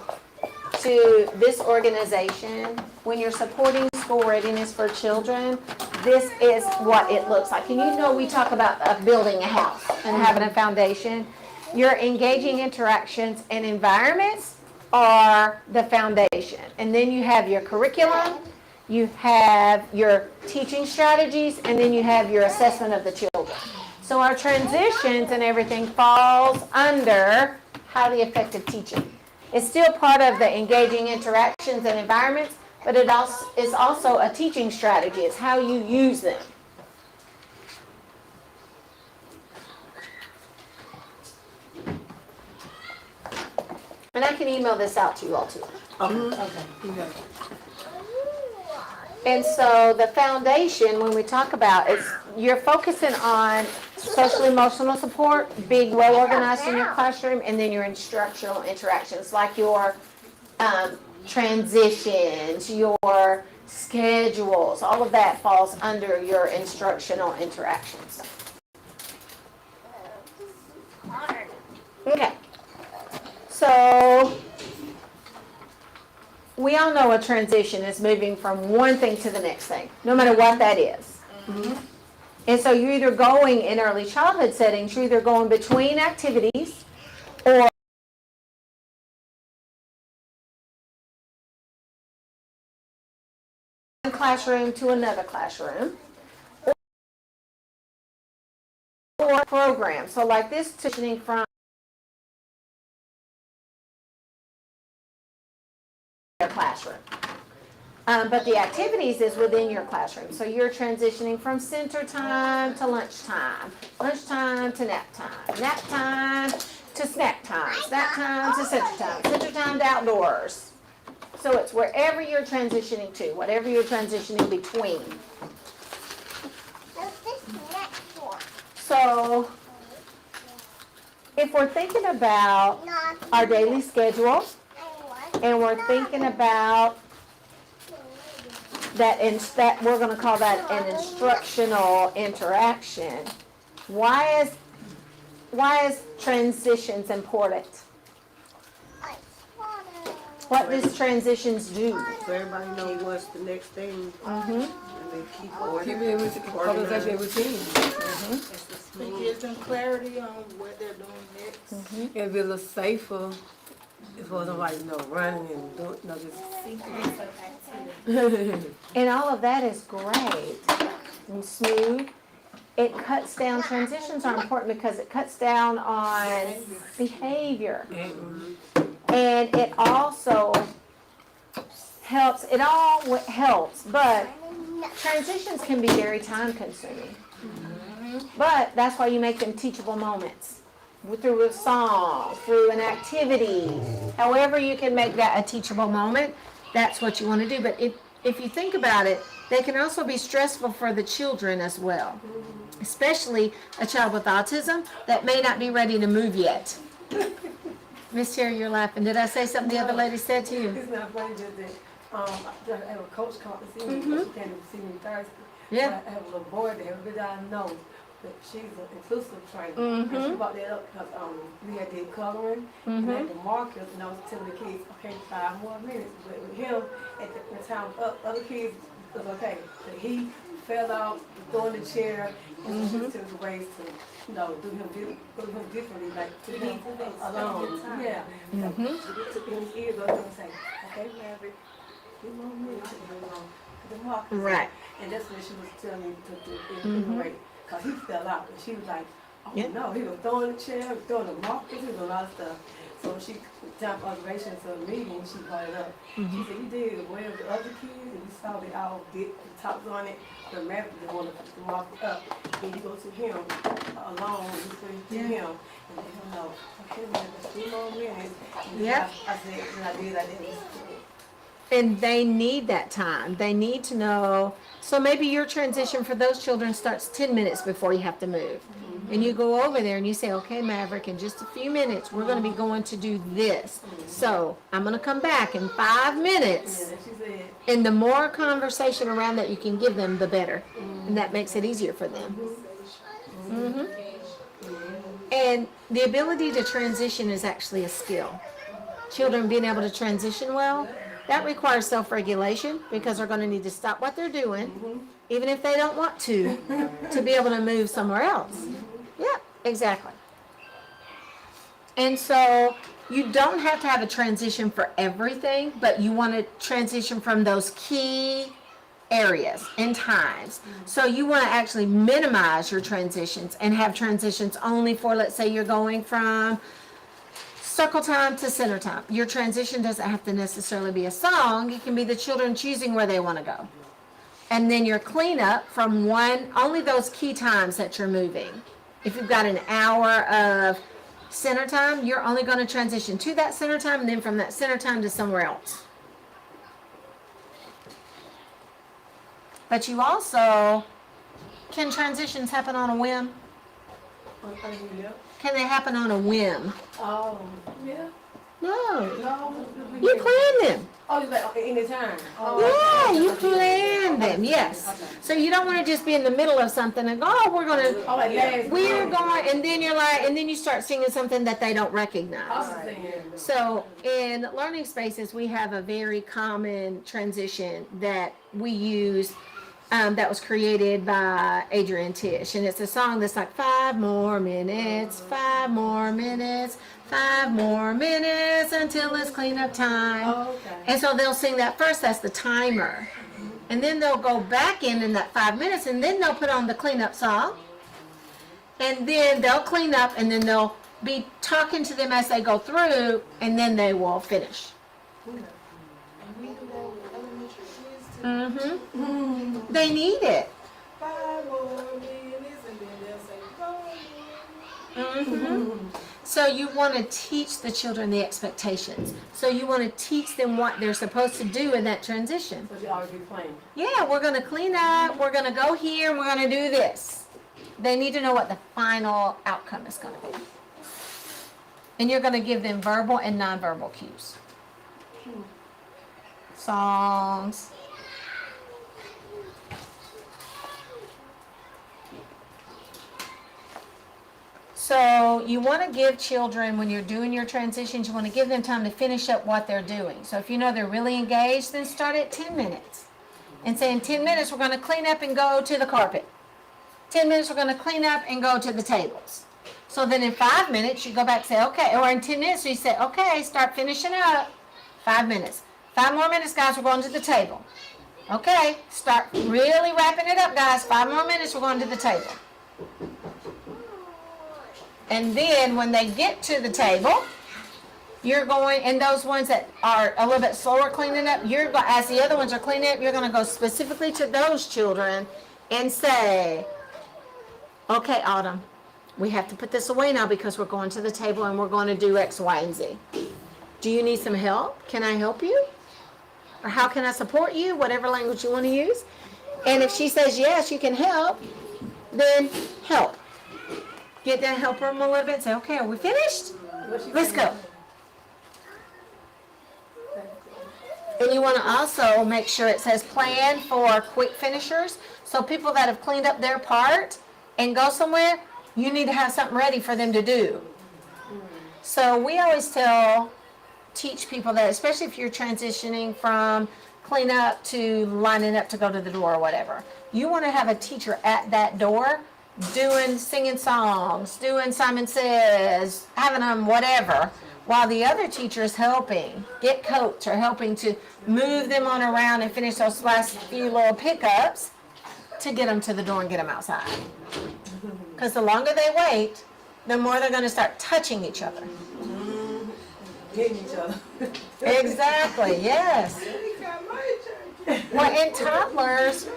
to this organization, when you're supporting school readiness for children, this is what it looks like. And you know we talk about building a house and having a foundation. Your engaging interactions and environments are the foundation. And then you have your curriculum, you have your teaching strategies, and then you have your assessment of the children. So our transitions and everything falls under highly effective teaching. It's still part of the engaging interactions and environments, but it also is also a teaching strategy. It's how you use them. And I can email this out to you all too. Okay. And so the foundation, when we talk about, it's you're focusing on social emotional support, being well organized in your classroom, and then your instructional interactions, like your transitions, your schedules, all of that falls under your instructional interactions. Okay. So we all know a transition is moving from one thing to the next thing, no matter what that is. And so you're either going in early childhood settings, you're either going between activities or one classroom to another classroom or program. So like this, transitioning from your classroom. But the activities is within your classroom. So you're transitioning from center time to lunchtime, lunchtime to nap time to snack time time to center time to outdoors. So it's wherever you're transitioning to, whatever you're transitioning between. So if we're thinking about our daily schedule and we're thinking about that we're going to call that an instructional interaction. Why is transitions important? What does transitions do? So everybody knows what's the next thing. Mm-hmm. And they keep organizing. It gives them clarity on what they're doing next. And be a little safer. It wasn't like, running and doing, just. And all of that is great and smooth. It cuts down, transitions are important because it cuts down on behavior. And it also helps, it all helps, but transitions can be very time consuming. But that's why you make them teachable moments. Through a song, through an activity, however you can make that a teachable moment, that's what you want to do. But if you think about it, they can also be stressful for the children as well, especially a child with autism that may not be ready to move yet. Miss Terry, you're laughing. Did I say something the other lady said to you? It's not funny, just that, I have a coach come to see me, she can't even see me Thursday. Yeah. I have a little boy there, but I know that she's an inclusive trainer. And she brought that up because we had did coloring and had the markers, and I was telling the kids, okay, 5 more minutes. But with him, at the time, other kids was okay. But he fell out, throwing the chair, and she took the ways to, do him differently, like to him alone. Yeah. To his ears up and say, okay, Maverick, 2 more minutes, the markers. Right. And that's what she was telling me to iterate. Because he fell out, and she was like, oh no, he was throwing the chair, throwing the markers, he was doing a lot of stuff. So she, time observations of the meeting, she brought it up. She said, you did well with the other kids, and you saw they all did the tops on it, the map, they want to put the markers up. Then you go to him alone, you put it to him, and let him know, okay, man, there's 3 more minutes. Yep. I said, and I did. And they need that time. They need to know. So maybe your transition for those children starts 10 minutes before you have to move. And you go over there and you say, okay, Maverick, in just a few minutes, we're going to be going to do this. So I'm going to come back in 5 minutes. And the more conversation around that you can give them, the better. And that makes it easier for them. And the ability to transition is actually a skill. Children being able to transition well, that requires self-regulation because they're going to need to stop what they're doing, even if they don't want to be able to move somewhere else. Yeah, exactly. And so you don't have to have a transition for everything, but you want to transition from those key areas and times. So you want to actually minimize your transitions and have transitions only for, let's say you're going from circle time to center time. Your transition doesn't have to necessarily be a song. It can be the children choosing where they want to go. And then your cleanup from only those key times that you're moving. If you've got an hour of center time, you're only going to transition to that center time and then from that center time to somewhere else. But you also, can transitions happen on a whim? Can they happen on a whim? Oh, yeah. No. You plan them. Oh, it's like in the time. Yeah, you plan them, yes. So you don't want to just be in the middle of something and go, oh, we're going to, and then you're like, and then you start singing something that they don't recognize. So in learning spaces, we have a very common transition that we use that was created by Adrian Tish. And it's a song that's like 5 more minutes, 5 more minutes, 5 more minutes until it's cleanup time. And so they'll sing that first, that's the timer. And then they'll go back in that 5 minutes and then they'll put on the cleanup song. And then they'll clean up and then they'll be talking to them as they go through and then they will finish. Mm-hmm. They need it. 5 more minutes and then they'll say 4 more. Mm-hmm. So you want to teach the children the expectations. So you want to teach them what they're supposed to do in that transition. So you already playing. Yeah, we're going to clean up, we're going to go here, and we're going to do this. They need to know what the final outcome is going to be. And you're going to give them verbal and nonverbal cues. Songs. So you want to give children, when you're doing your transitions, you want to give them time to finish up what they're doing. So if you know they're really engaged, then start at 10 minutes. And say in 10 minutes, we're going to clean up and go to the carpet. 10 minutes, we're going to clean up and go to the tables. So then in 5 minutes, you go back and say, okay, or in 10 minutes, you say, okay, start finishing up. 5 minutes. 5 more minutes, guys, we're going to the table. Okay, start really wrapping it up, guys. 5 more minutes, we're going to the table. And then when they get to the table, you're going, and those ones that are a little bit slower cleaning up, as the other ones are cleaning up, you're going to go specifically to those children and say, okay, Autumn, we have to put this away now because we're going to the table and we're going to do X, Y, and Z. Do you need some help? Can I help you? Or how can I support you? Whatever language you want to use. And if she says, yes, you can help, then help. Get that, help them a little bit, say, okay, are we finished? Let's go. And you want to also make sure it says plan for quick finishers. So people that have cleaned up their part and go somewhere, you need to have something ready for them to do. So we always teach people that, especially if you're transitioning from clean up to lining up to go to the door or whatever, you want to have a teacher at that door singing songs, doing Simon Says, having them whatever, while the other teacher is helping get coached or helping to move them on around and finish those last few little pickups to get them to the door and get them outside. Because the longer they wait, the more they're going to start touching each other. Hitting each other. Exactly, yes. Well, in toddlers,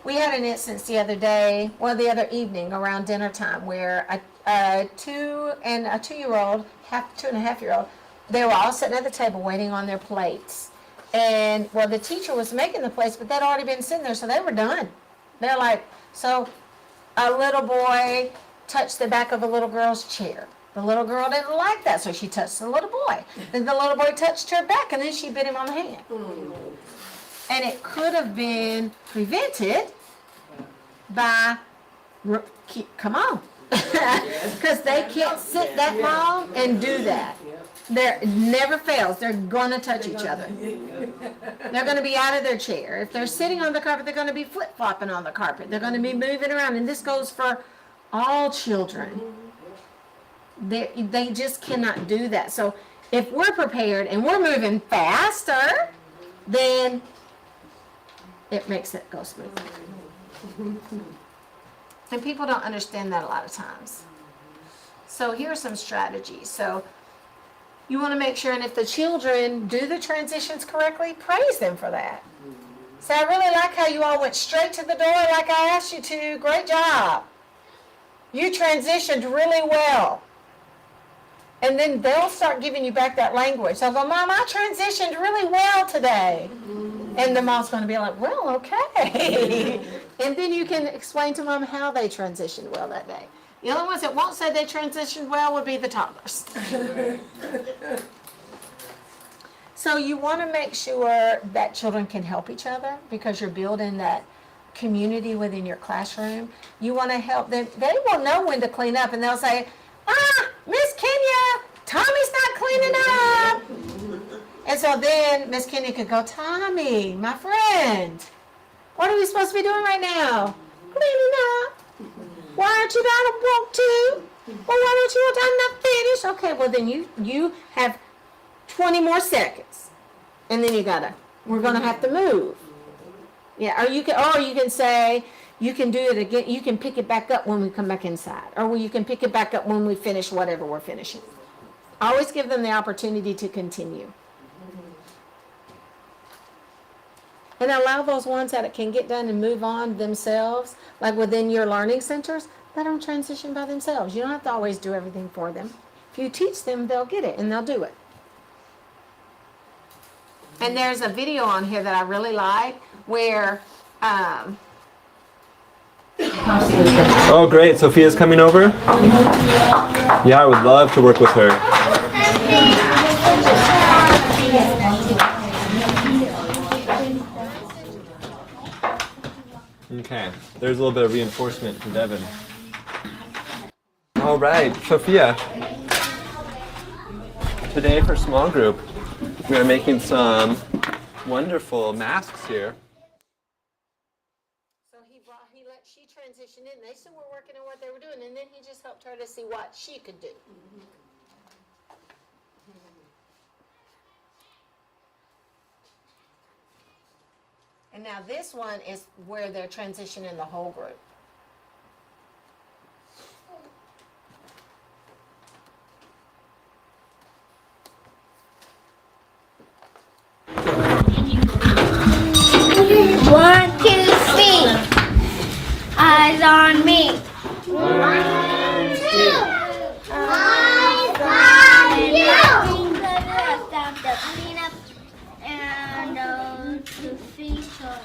we had an instance the other evening around dinner time where a 2-year-old, 2.5-year-old, they were all sitting at the table waiting on their plates. And, the teacher was making the plates, but they'd already been sitting there, so they were done. They're like, so a little boy touched the back of a little girl's chair. The little girl didn't like that, so she touched the little boy. Then the little boy touched her back, and then she bit him on the hand. And it could have been prevented by, come on, because they can't sit that long and do that. It never fails. They're going to touch each other. They're going to be out of their chair. If they're sitting on the carpet, they're going to be flip-flopping on the carpet. They're going to be moving around, and this goes for all children. They just cannot do that. So if we're prepared and we're moving faster, then it makes it go smoothly. And people don't understand that a lot of times. So here are some strategies. So you want to make sure, and if the children do the transitions correctly, praise them for that. Say, I really like how you all went straight to the door like I asked you to. Great job. You transitioned really well. And then they'll start giving you back that language. So I'll go, Mom, I transitioned really well today. And the mom's going to be like, well, okay. And then you can explain to Mom how they transitioned well that day. The only ones that won't say they transitioned well would be the toddlers. So you want to make sure that children can help each other because you're building that community within your classroom. You want to help them. They will know when to clean up, and they'll say, Miss Kenya, Tommy's not cleaning up. And so then Miss Kenya could go, Tommy, my friend, what are we supposed to be doing right now? Cleaning up. Why aren't you down to walk to? Well, why don't you done to finish? Okay, well then you have 20 more seconds. And then we're gonna have to move. Yeah, or you can say, you can do it again, you can pick it back up when we come back inside. Or you can pick it back up when we finish whatever we're finishing. Always give them the opportunity to continue. And allow those ones that can get done and move on themselves, like within your learning centers, let them transition by themselves. You don't have to always do everything for them. If you teach them, they'll get it and they'll do it. And there's a video on here that I really like where Oh, great. Sophia's coming over? Yeah, I would love to work with her. Okay, there's a little bit of reinforcement from Devin. All right, Sophia. Today for small group, we are making some wonderful masks here. So she transitioned in. They still were working on what they were doing, and then he just helped her to see what she could do. And now this one is where they're transitioning the whole group. One, two, three. Eyes on me. 1, 2. Eyes on you. Time to clean up and to feature.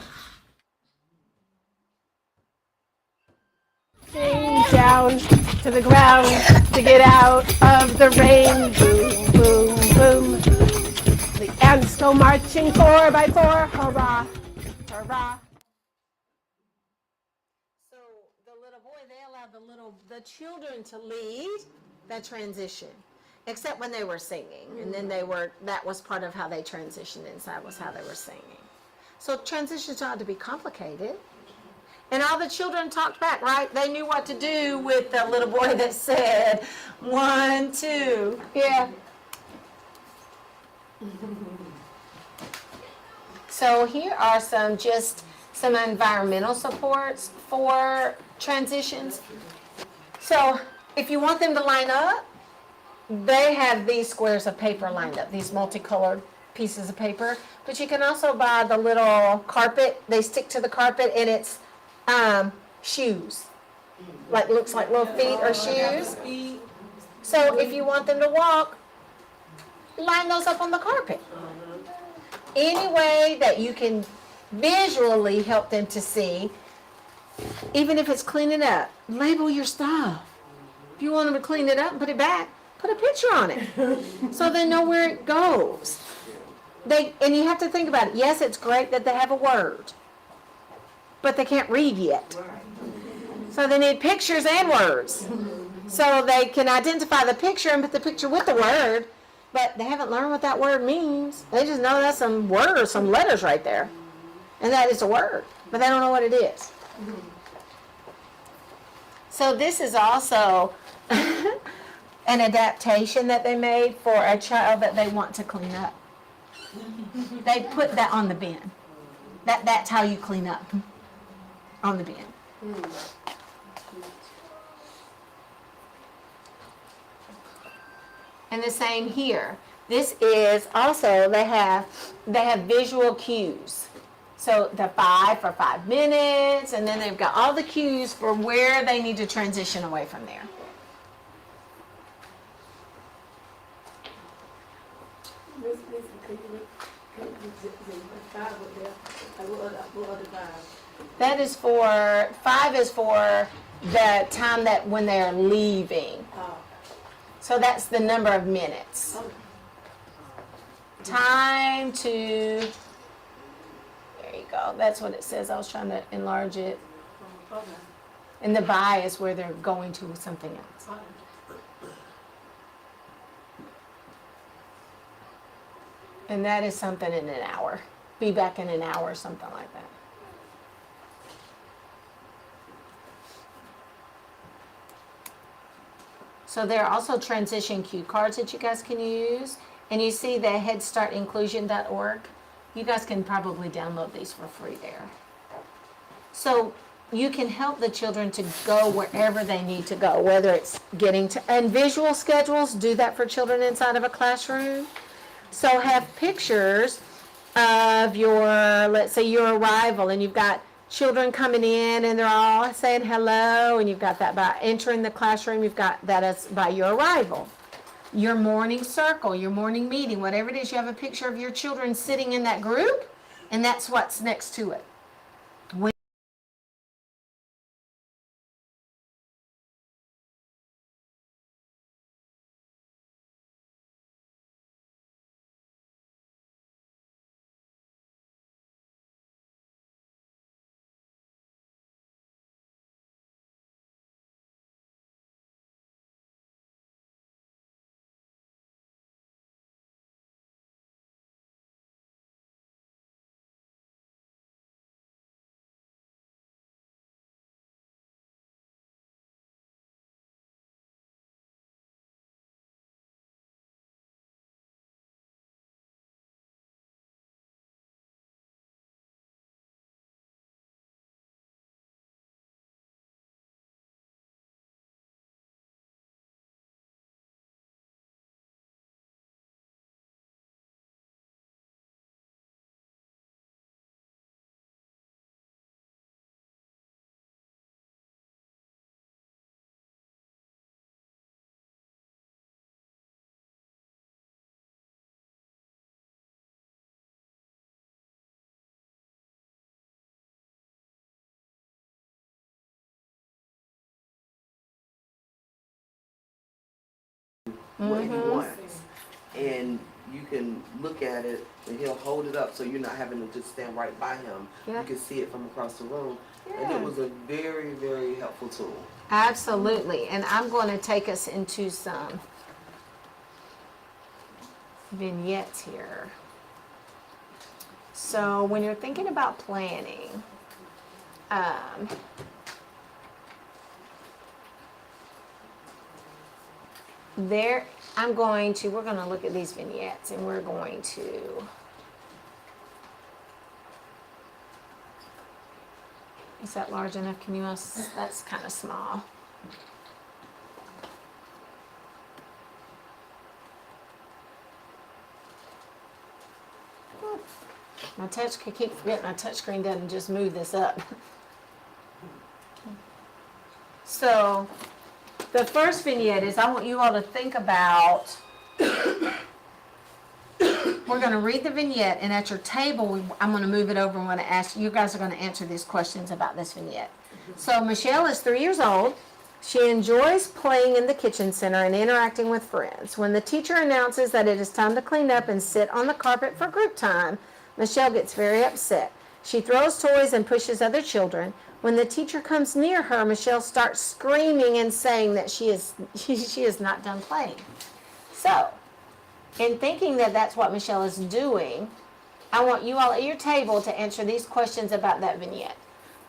Sing down to the ground to get out of the rain. Boom, boom, boom. The ants go marching 4 by 4. Hurrah, hurrah. So the little boy, they allowed the children to lead that transition, except when they were singing, and then that was part of how they transitioned inside, was how they were singing. So transitions don't have to be complicated. And all the children talked back, right? They knew what to do with the little boy that said, 1, 2. Yeah. So here are some environmental supports for transitions. So if you want them to line up, they have these squares of paper lined up, these multicolored pieces of paper. But you can also buy the little carpet. They stick to the carpet, and it's shoes. Looks like little feet or shoes. So if you want them to walk, line those up on the carpet. Any way that you can visually help them to see, even if it's cleaning up, label your stuff. If you want them to clean it up and put it back, put a picture on it so they know where it goes. And you have to think about it. Yes, it's great that they have a word, but they can't read yet. So they need pictures and words. So they can identify the picture and put the picture with the word, but they haven't learned what that word means. They just know that's some word or some letters right there. And that is a word, but they don't know what it is. So this is also an adaptation that they made for a child that they want to clean up. They put that on the bin. That's how you clean up, on the bin. And the same here. This is also, they have visual cues. So the 5 for 5 minutes, and then they've got all the cues for where they need to transition away from there. That is for, 5 is for the time that when they're leaving. So that's the number of minutes. Time to, there you go. That's what it says. I was trying to enlarge it. And the by is where they're going to something else. And that is something in an hour. Be back in an hour or something like that. So there are also transition cue cards that you guys can use. And you see the headstartinclusion.org. You guys can probably download these for free there. So you can help the children to go wherever they need to go, whether it's getting to, and visual schedules do that for children inside of a classroom. So have pictures of your, let's say your arrival, and you've got children coming in and they're all saying hello, and you've got that by entering the classroom, you've got that as by your arrival. Your morning circle, your morning meeting, whatever it is, you have a picture of your children sitting in that group, and that's what's next to it. What he wants, and you can look at it, and he'll hold it up so you're not having to just stand right by him. Yeah. You can see it from across the room, and Yeah. it was a very, very helpful tool. Absolutely. And I'm going to take us into some vignettes here. So when you're thinking about planning, we're going to look at these vignettes, and we're going to, is that large enough? Can you, that's kind of small. I keep forgetting my touch screen doesn't just move this up. So the first vignette is I want you all to think about, we're going to read the vignette, and at your table, I'm going to move it over and want to ask, you guys are going to answer these questions about this vignette. So Michelle is 3 years old. She enjoys playing in the kitchen center and interacting with friends. When the teacher announces that it is time to clean up and sit on the carpet for group time, Michelle gets very upset. She throws toys and pushes other children. When the teacher comes near her, Michelle starts screaming and saying that she is not done playing. So, in thinking that that's what Michelle is doing, I want you all at your table to answer these questions about that vignette.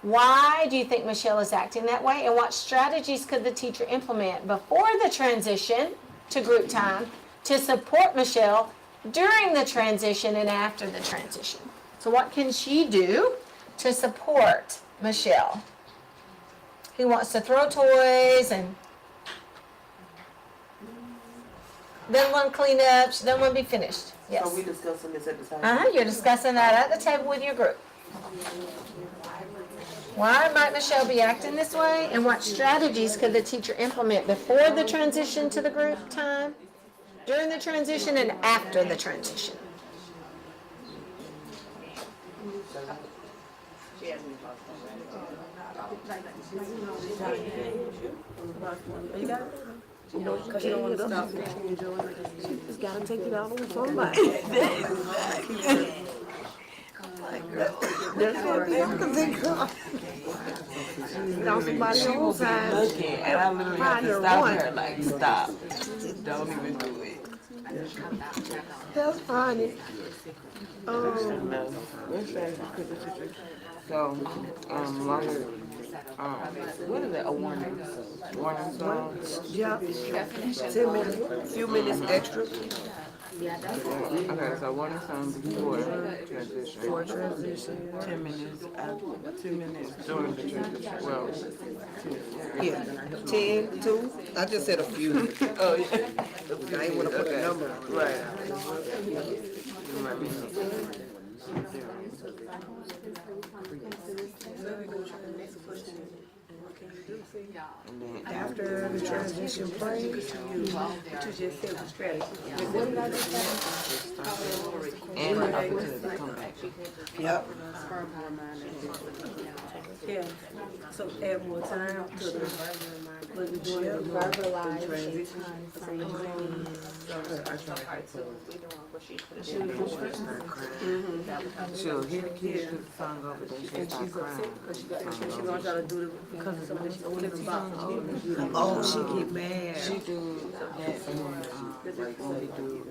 Why do you think Michelle is acting that way, and what strategies could the teacher implement before the transition to group time to support Michelle during the transition and after the transition? So what can she do to support Michelle, who wants to throw toys and then want to clean up, she doesn't want to be finished? Yes. So we discussing this at the time? You're discussing that at the table with your group. Why might Michelle be acting this way, and what strategies could the teacher implement before the transition to the group time, during the transition, and after the transition? You got it? You know, because you don't want to stop. She just got to take it out on somebody. That's what they have to think of. Get on somebody else's side. Looking, and I literally have to stop her, like, stop. Don't even do it. That's funny. So, what is it? A warning? Warning song? Yeah. 10 minutes, few minutes extra. Okay, so warning song before transition. For transition. 10 minutes after, 2 minutes during the transition. Well, Yeah, 10, 2. I just said a few. oh yeah. I ain't want to put a number on it. Right. And then after the transition break, you just said the strategy. And the opportunity to come back. Yep. Yeah, so add more time to the, what we doing, Verbalize. transition. She'll hear the kids put the song over, then she'll start crying. She gonna try to do it because it's something she's only about. Oh, she get mad. She do that when we do,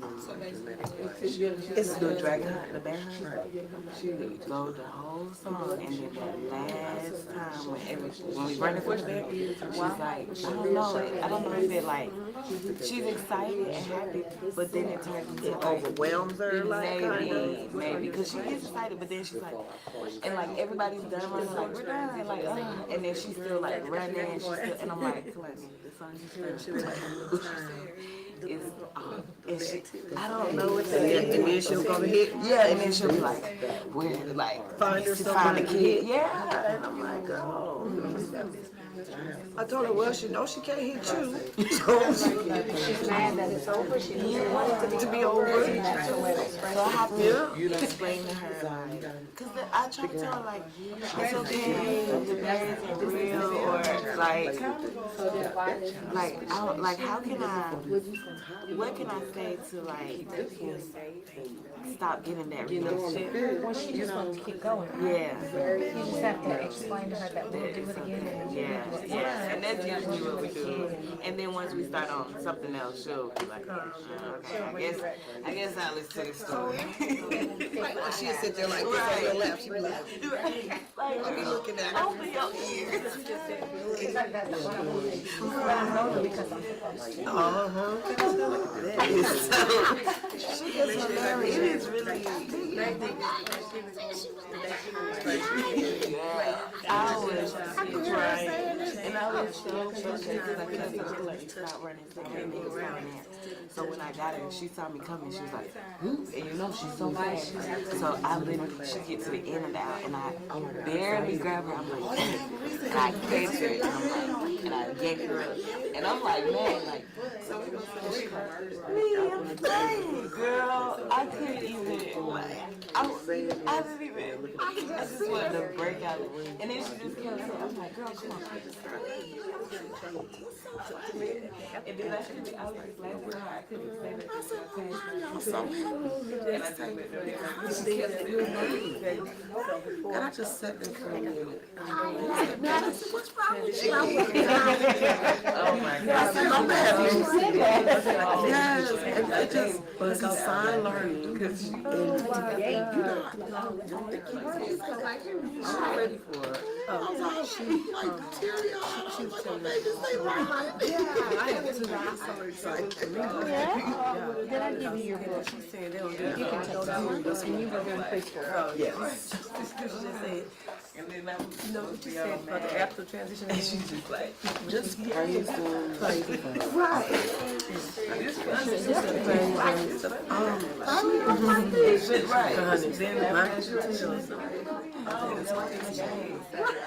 It's the dragon hunt, the bear hunt. She would go the whole song, and then the last time when we run the first bear, she's like, I don't know if it like, she's excited and happy, but then it turns into It overwhelms her, like, maybe, because she gets excited, but then she's like, and like everybody's done running, like we're done, like, and then she's still like running, and she's still, and I'm like, the song is I don't know what to say. And then she'll go to hit. Yeah, and then she'll be like, where, like, Find her to somebody find the to kid. hit. Yeah, and I'm like, oh. I told her, well, she knows she can't hit you. She's mad that it's over. She doesn't want it To be over. So I have to explain to her, like, because I try to tell her, like, it's okay, the bears are real, or like, I don't, like, how can I, what can I say to, like, stop getting that relationship? Well, she just wants to keep going. Yeah. You just have to explain to her that we'll do it again. And Yeah, and that's usually what we do. And then once we start on something else, she'll be like, okay, I guess I'll listen to this story. Like, she'll sit there like this on your lap. She'll be like, I'll be looking at her. Open your ears. She is hilarious. It is really. I was crying, and I was so frustrated because I couldn't like stop running to get me around there. So when I got her, she saw me coming. She was like, "Ooh," and you know she's so fast. So I literally, she get to the end of the aisle, and I barely grab her. I'm like, and I catch her, and I'm like, and I yank her up, and I'm like, man, like, so I'm saying, girl, I couldn't even, like, I didn't even, I just wanted to break out, and then she just kept saying, I'm like, girl, come on. And then I was just laughing hard. I couldn't say that. I'm so And I just sat there for a minute. what's wrong with you? Oh my God. I said, I'm happy. Yes, and I just, it's a sign learning. Because she's ready for it. She like material. She's telling me. Yeah, I am too. I'm so excited. Yeah? Did I give you your book? She's saying they don't do it. You can tell them, and you were going to preschool. Oh, Yes. She just said, and then I was, you know what you said about the after transition? and she's just like, Just praise them. right. Right. Then my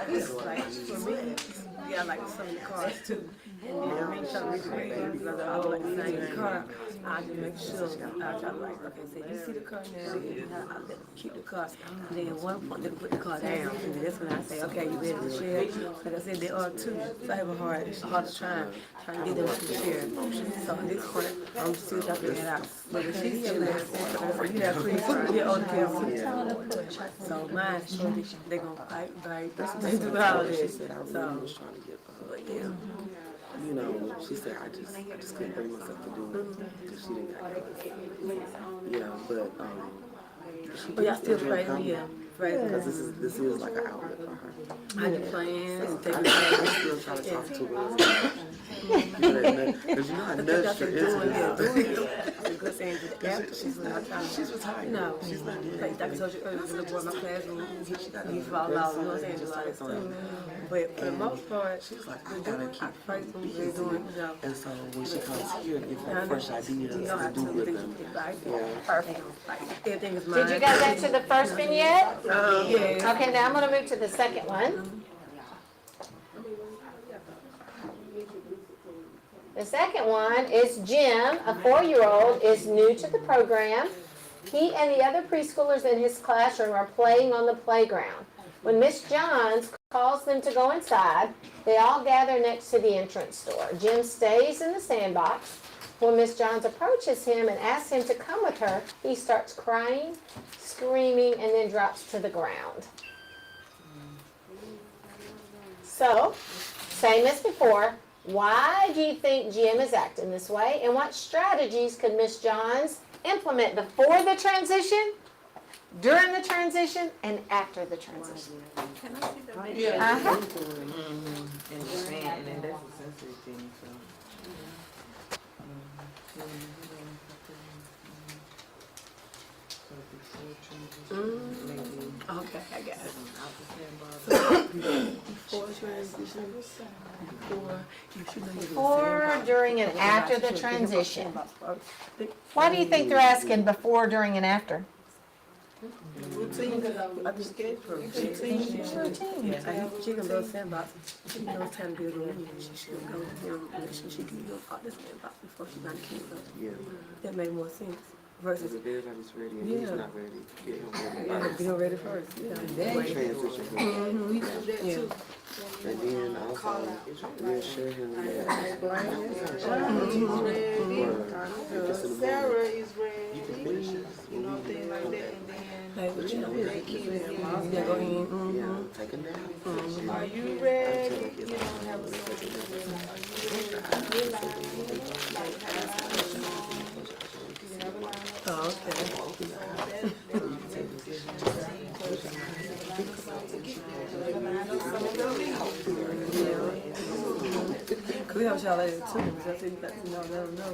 It's like, for me, yeah, I like some of the cars too. And then I mean, some of the because I don't like the same car. I just make sure, I try to like, okay, so you see the car now, I let them keep the car. And then at one point, they put the car down. And that's when I say, okay, you ready to share? Like I said, there are two. So I have a hard time trying to get them to share. So at this point, I'm still trying to figure it out. But if she's still there, you have three cars, you're older kids. So mine, they're going to fight. That's what they do the holidays. So, but yeah. You know, she said, I just couldn't bring myself to do it because she didn't got it. Yeah, but but y'all still pray, yeah. Because this is like an outlet for her. I had plans. So I still try to talk to her. Because you know I nudged her into this. She's retired. No, she's not doing that. Like I told you earlier, the little boy in my classroom, he fall out, you know what I'm saying? Just like stuff. But for the most part, she's like, I gotta keep busy. And so when she comes here, give her fresh ideas to do with them. Yeah. Perfect. Everything is mine. Did you guys answer the first vignette? Yeah. Okay, now I'm going to move to the second one. The second one is Jim, a 4-year-old, is new to the program. He and the other preschoolers in his classroom are playing on the playground. When Miss Johns calls them to go inside, they all gather next to the entrance door. Jim stays in the sandbox. When Miss Johns approaches him and asks him to come with her, he starts crying, screaming, and then drops to the ground. So, same as before, why do you think Jim is acting this way, and what strategies could Miss Johns implement before the transition, during the transition, and after the transition? Can I see that? Yeah. And then that's a sensory thing, so. Okay, I got it. Before, during, and after the transition. Why do you think they're asking before, during, and after? Routine, I just get it for routine. Yeah, she can go to sandbox. She knows time to be alone. She can go, she can go out the sandbox before she's not a kid. Yeah. That made more sense. Versus if everybody's ready and he's not ready, get him ready. Get him ready first. Yeah. Transition. We do that too. And then also reassure him that Sarah is ready. You know, things like that. And then, but you know, they keep it. take a nap. Are you ready? You don't have a oh, okay. We have y'all later too, because I said you got to know, let them know.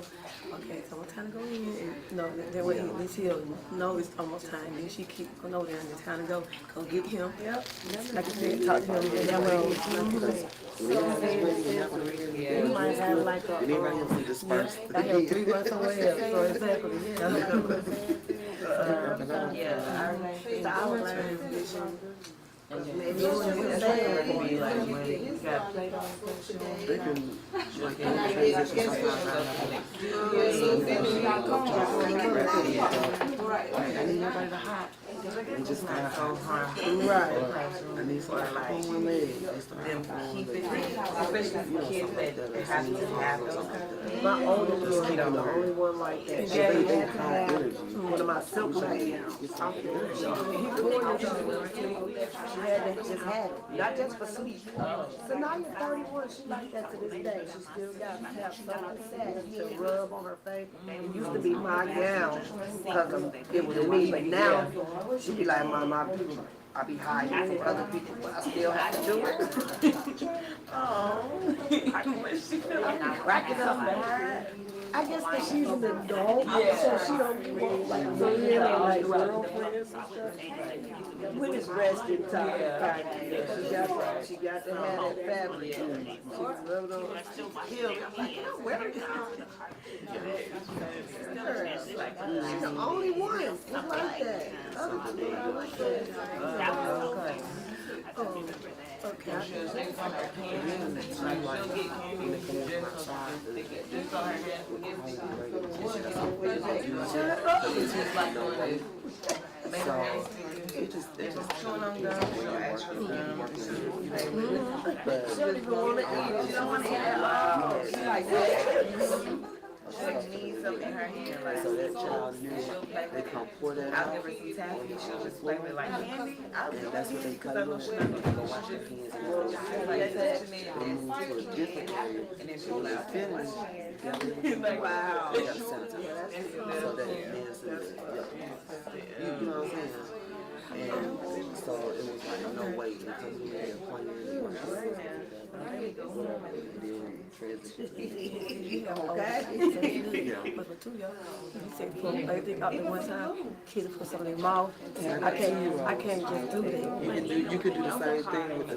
Okay, so what time to go in? And, no, that way at least he'll know it's almost time. Then she keep going over there and it's time to go. Go get him. Yep. Like I said, talk to him. And that way, you might have like a. Anybody else to disperse? I have 3 months away. So exactly. It's our language. Maybe it's just that's like it can be like when you got played on They can like in the I need nobody to hide. And just kind of so harmful. Right. And these like on one leg. Them keep it, especially for kids that have to have those kind of things. My oldest girl, the only one like that. She had to have one of my silk ladies. She had to just have it, not just for sleep. So now you're 31, she like that to this day. She still got to have something like that to rub on her face. It used to be my gown because it was me, but now she be like, Mom, I be hiding from other people, but I still have to do it. Oh, I wish she felt and I rack it up behind. I guess because she's an adult, so she don't want like men or like girlfriends and stuff. When it's resting time, she got to have that family. She's the only one who's like that. Other people are like that. Okay. Knees up in her hand, like So that child knew they come pour that I'll out. give her some taffy, she'll just play with like candy. I'll And that's what they cut it with. They go wash their hands and they move to a different area. And then she'll be finished. Wow. They got to sanitize. So that it lands in the, you know what I'm saying? And so it was like, no way, they come here and playing and Okay. But for two y'all, you said put everything out there one time, kids put some in their mouth. I can't just do that. You could do the same thing with the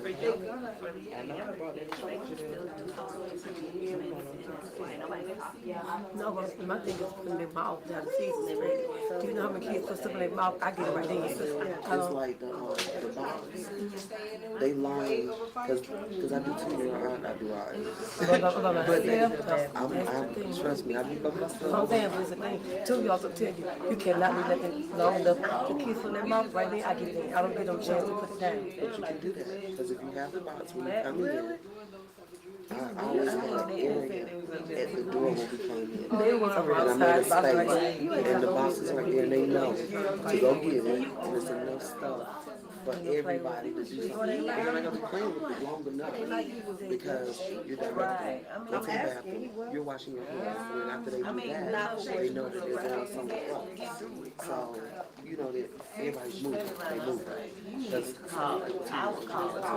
No, but my thing is putting their mouth down the season already. Do you know how many kids put stuff in their mouth? I get it right then. It's like the box. They line, because I do 2-year-old, I do our trust me, I do by myself. I'm saying, listen, two y'all to tell you, you cannot be letting long enough the kids put in their mouth right there. I get it. I don't get them a chance to put it down. But you can do that, because if you have the box when you come in, I always have an area at the door when we come in. And I made a space, and the box is right there, and they know to go get it, and there's enough stuff for everybody to do something. They're not going to be playing with it long enough, because you're directing, go to the bathroom, you're washing your hands, and then after they do that, they know that they're going somewhere else. So, you know that everybody's moving, they move. That's how I would call it. So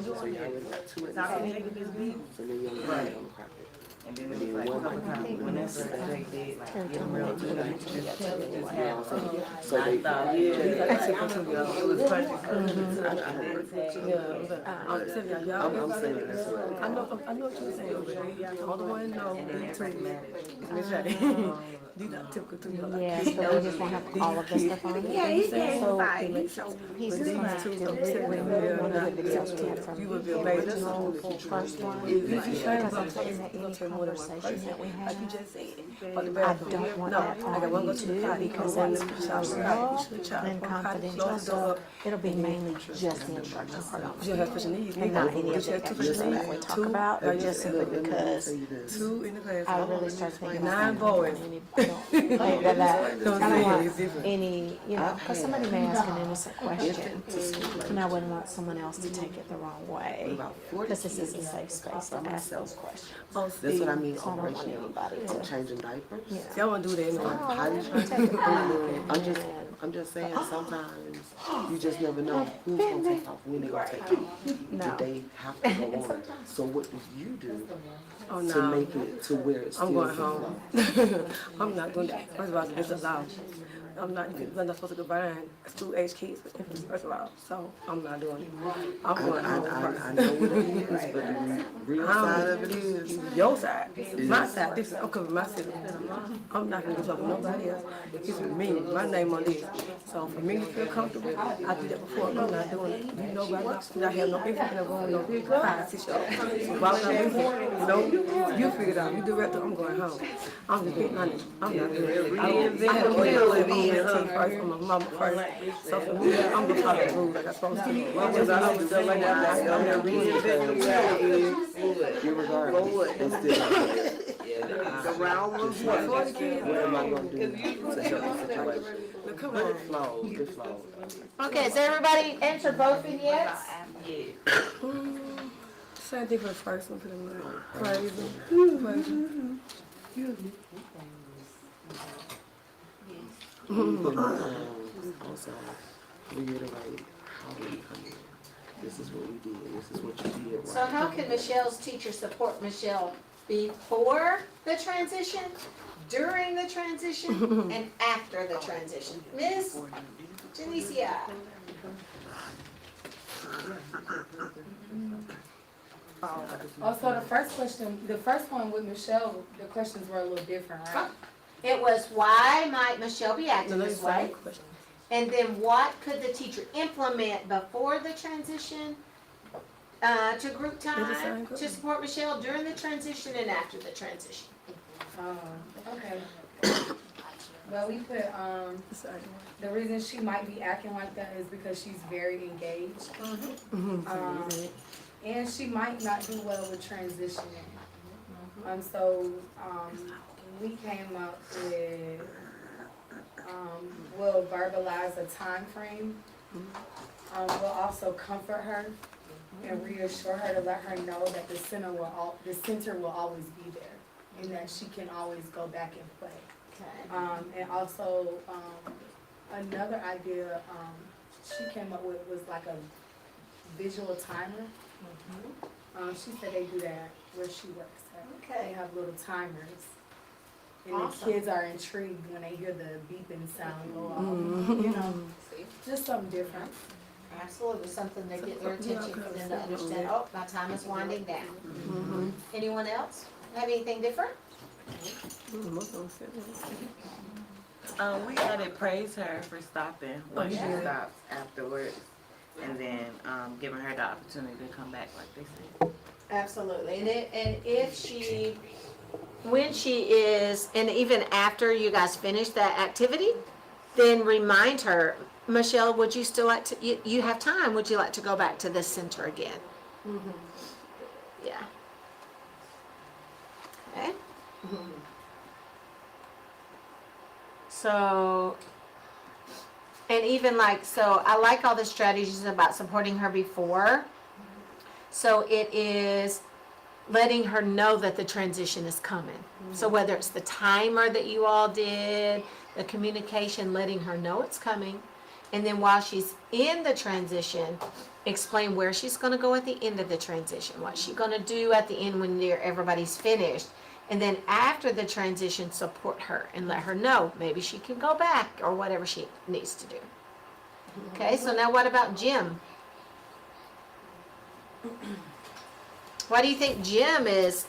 you already got two at the same. So then you only put it on the carpet. And then one might be when that's so they I'm saying that's right. I know what you're saying. All the way know these are typical to me. Yeah, so we just won't have all of the stuff on it. Yeah, he can. So He's you would be amazed. first one, Because in any conversation that we have, like you just said. I don't want that on YouTube because that's personal and confidential, so it'll be mainly just the instruction part of it. And not any of the extra that we talk about, but just simply because I really start thinking about boys. I don't want any, because somebody may ask an innocent question, and I wouldn't want someone else to take it the wrong way, because this is a safe space to ask those questions. That's what I mean. So I don't want anybody to. Changing diapers. See, I want to do that anyway. I'm just saying, sometimes you just never know who's going to take off, when they're going to take off. But they have to go on. So what do you do to make it to where it's still I'm going home. I'm not going to. First of all, it's allowed. I'm not supposed to combine 2 age kids with infants, first of all. So I'm not doing it. I'm going home first. I know what it is, but the real side of it is your side. My side. This is, I'm covering my city. I'm not going to talk to nobody else. It's me. My name on this. So for me to feel comfortable, I did that before. I'm not doing it. You know about that. I have no infant in the room, no 5, 6 years old. So why would I do it? You figure it out. You direct it. I'm going home. I'm just being honest. I'm not doing it. I have first, I'm a mama first. So for me, I'm gonna follow the rules like I'm supposed to. Irregardless, it's still the round was what am I going to do to help the situation? But it flows, it flows. Okay, has everybody answered both vignettes? Same thing for the first one, pretty much. Crazy. Also, reiterate how we come in. This is what we did. This is what you did. So how can Michelle's teacher support Michelle before the transition, during the transition, and after the transition. Ms. Janicia. Also, the first one with Michelle, the questions were a little different, right? It was, why might Michelle be acting this way? And then what could the teacher implement before the transition to group time to support Michelle during the transition and after the transition? Okay. Well, we put, the reason she might be acting like that is because she's very engaged. And she might not do well with transitioning. So we came up with, we'll verbalize a time frame. We'll also comfort her and reassure her to let her know that the center will always be there and that she can always go back and play. And also another idea she came up with was like a visual timer. She said they do that where she works at. They have little timers. And the kids are intrigued when they hear the beeping sound go off. You know, just something different. Absolutely, something to get their attention for them to understand, oh, my time is winding down. Anyone else have anything different? We had to praise her for stopping when she stops afterwards, and then giving her the opportunity to come back, like they said. Absolutely, and if she, when she is, and even after you guys finish that activity, then remind her, Michelle, would you still like to, you have time, would you like to go back to this center again? Yeah. Okay. So, and even like, so I like all the strategies about supporting her before. So it is letting her know that the transition is coming. So whether it's the timer that you all did, the communication, letting her know it's coming. And then while she's in the transition, explain where she's going to go at the end of the transition, what she's going to do at the end when everybody's finished. And then after the transition, support her and let her know maybe she can go back or whatever she needs to do. Okay, so now what about Jim? Why do you think Jim is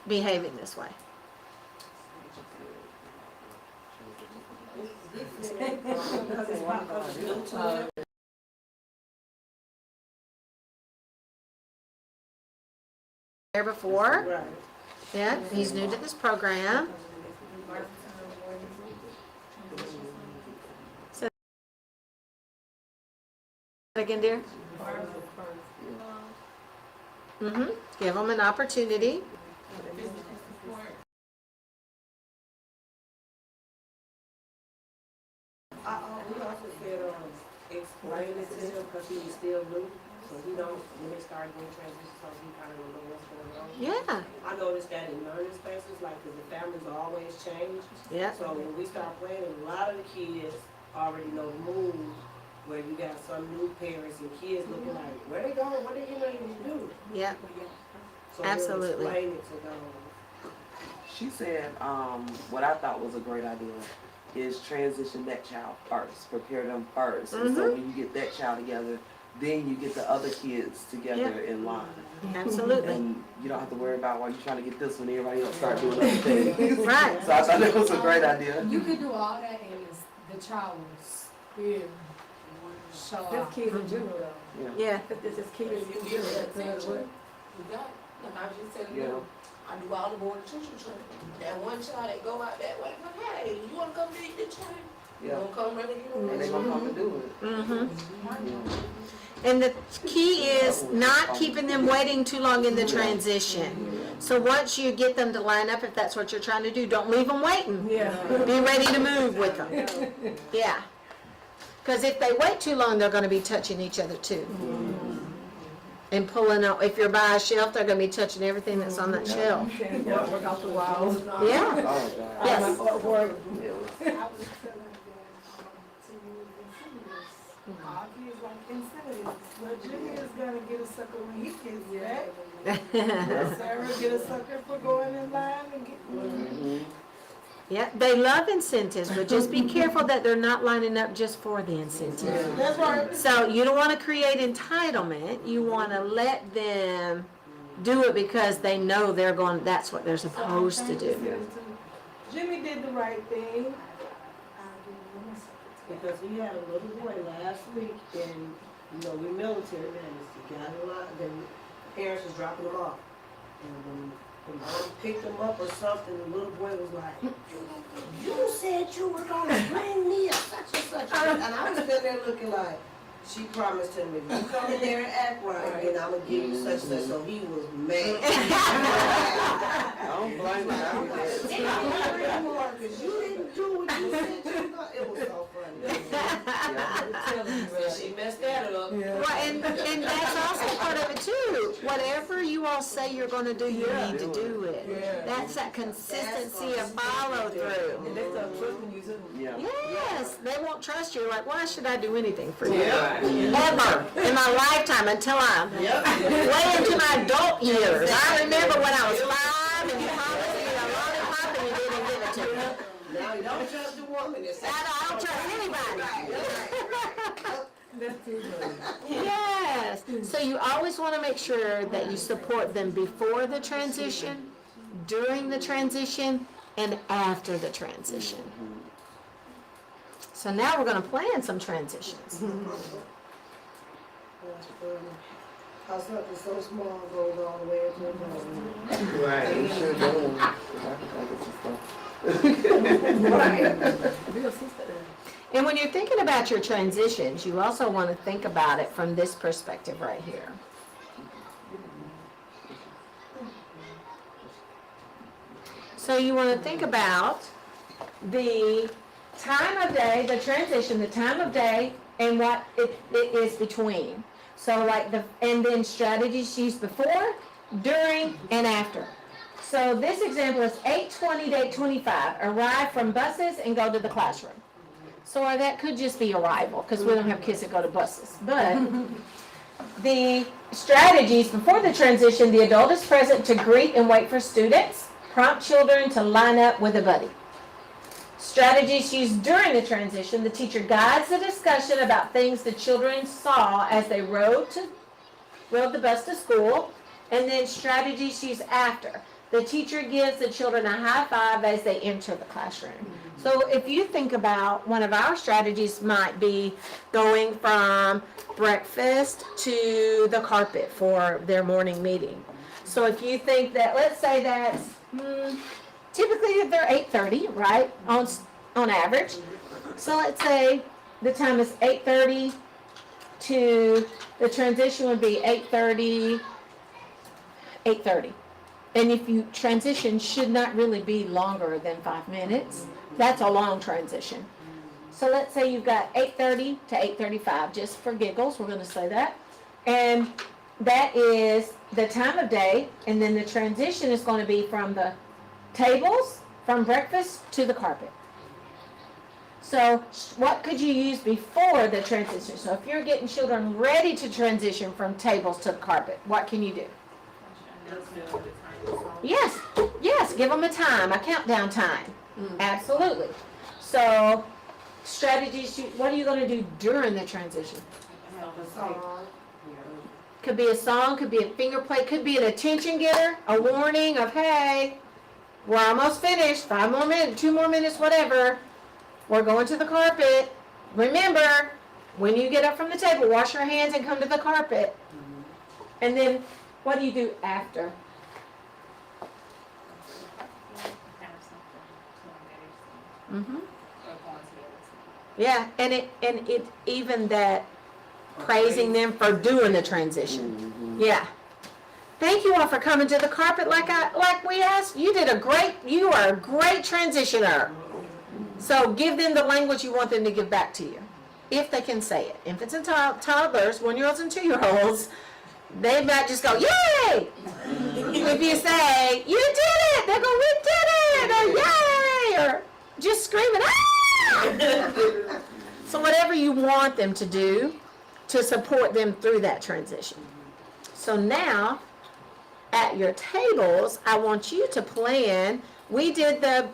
behaving this way? There before? Yeah, he's new to this program. So again, dear? Give them an opportunity. We also said, explain it to him because he's still new. So he don't, when they start doing transitions, so he kind of don't know what's going on. Yeah. I noticed that in learning spaces, like, because the families always change. Yeah. So when we start playing, a lot of the kids already know the moves, where you got some new parents and kids looking like, where they going, what they getting ready to do? Yeah. So Absolutely. explain it to them. She said, what I thought was a great idea is transition that child first, prepare them first. And so when you get that child together, then you get the other kids together in line. Absolutely. And you don't have to worry about why you're trying to get this when everybody else start doing other things. Right. So I thought that was a great idea. You could do all that and the child will still show This up. kids in general though. Yeah. This is kids in general. We got, and I just said, you know, I do all the board teacher training. That one child that go out that way, hey, you wanna come meet the child? You gonna come ready to get on And that they're going to come and do it. And the key is not keeping them waiting too long in the transition. So once you get them to line up, if that's what you're trying to do, don't leave them waiting. Yeah. Be ready to move with them. Yeah. Because if they wait too long, they're going to be touching each other too. And pulling out, if you're by a shelf, they're going to be touching everything that's on that shelf. Work out the walls. Yeah. Yes. Our kids like incentives. But Jimmy is gonna get us sucker when he gets back. Sarah get a sucker for going in line and getting. Yeah, they love incentives, but just be careful that they're not lining up just for the incentive. That's right. So you don't want to create entitlement. You want to let them do it because they know that's what they're supposed to do. Jimmy did the right thing. Because we had a little boy last week and, we military men, he got a lot, then parents was dropping him off. And when mom picked him up or something, the little boy was like, you said you were gonna bring me a such and such. And I was sitting there looking like, she promised him, if you come in there and act right, then I'm gonna give you such and such. So he was mad. I don't blame her. Because you didn't do what you said you were gonna. It was so funny. She messed that up. Well, and that's also part of it too. Whatever you all say you're going to do, you need to do it. That's that consistency of follow through. And they start trusting you too. Yes, they won't trust you. Like, why should I do anything for you? Ever in my lifetime until I'm way into my adult years. I remember when I was 5 and you promised me a lollipop and you didn't give it to me. Now you don't trust the woman. I don't trust anybody. Yes. So you always want to make sure that you support them before the transition, during the transition, and after the transition. So now we're going to plan some transitions. How something so small goes all the way up to the Right, you sure do. And when you're thinking about your transitions, you also want to think about it from this perspective right here. So you want to think about the time of day, the transition, the time of day, and what it is between. So and then strategies used before, during, and after. So this example is 8:20 to 8:25, arrive from buses and go to the classroom. So that could just be arrival, because we don't have kids that go to buses. But the strategies before the transition, the adult is present to greet and wait for students, prompt children to line up with a buddy. Strategies used during the transition, the teacher guides the discussion about things the children saw as they rode the bus to school, and then strategies used after. The teacher gives the children a high five as they enter the classroom. So if you think about, one of our strategies might be going from breakfast to the carpet for their morning meeting. So if you think that, let's say that's typically they're 8:30, right, on average. So let's say the time is 8:30 to, the transition would be 8:30. And if you transition, should not really be longer than 5 minutes. That's a long transition. So let's say you've got 8:30 to 8:35, just for giggles, we're going to say that. And that is the time of day, and then the transition is going to be from the tables, from breakfast to the carpet. So what could you use before the transition? So if you're getting children ready to transition from tables to the carpet, what can you do? Yes, give them a time, a countdown time. Absolutely. So strategies, what are you going to do during the transition? Could be a song, could be a finger play, could be an attention getter, a warning of, hey, we're almost finished, 5 more minutes, 2 more minutes, whatever. We're going to the carpet. Remember, when you get up from the table, wash your hands and come to the carpet. And then what do you do after? Yeah, and it even that praising them for doing the transition. Yeah. Thank you all for coming to the carpet like we asked. You are a great transitioner. So give them the language you want them to give back to you, if they can say it. Infants and toddlers, 1-year-olds and 2-year-olds, they might just go, yay! If you say, you did it, they go, we did it, or yay, or just screaming, ah! So whatever you want them to do to support them through that transition. So now, at your tables, I want you to plan. We did the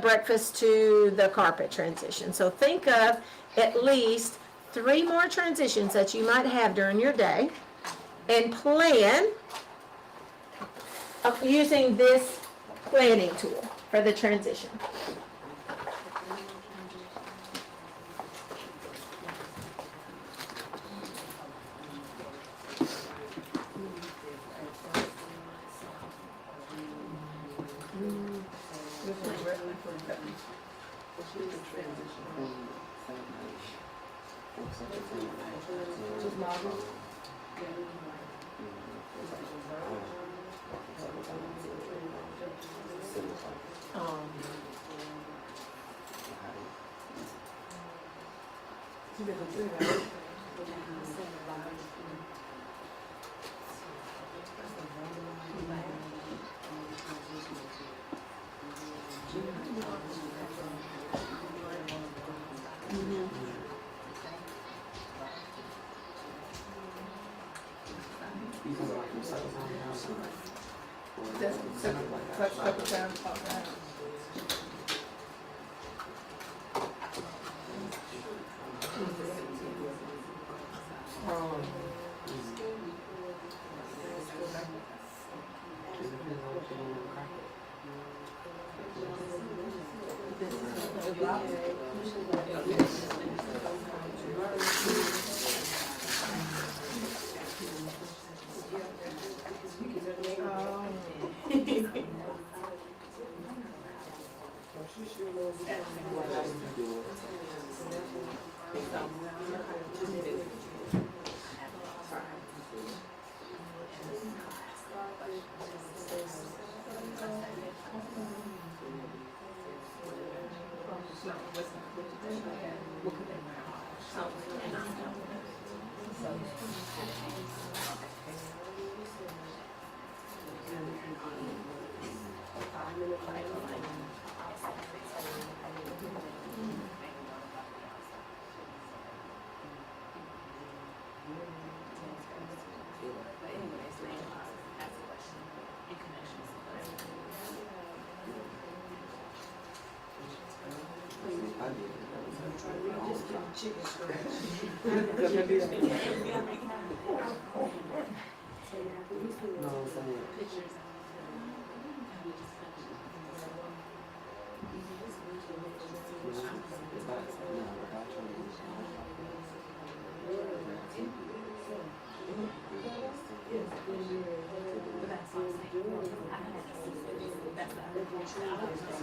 breakfast to the carpet transition. So think of at least 3 more transitions that you might have during your day, and plan using this planning tool for the transition.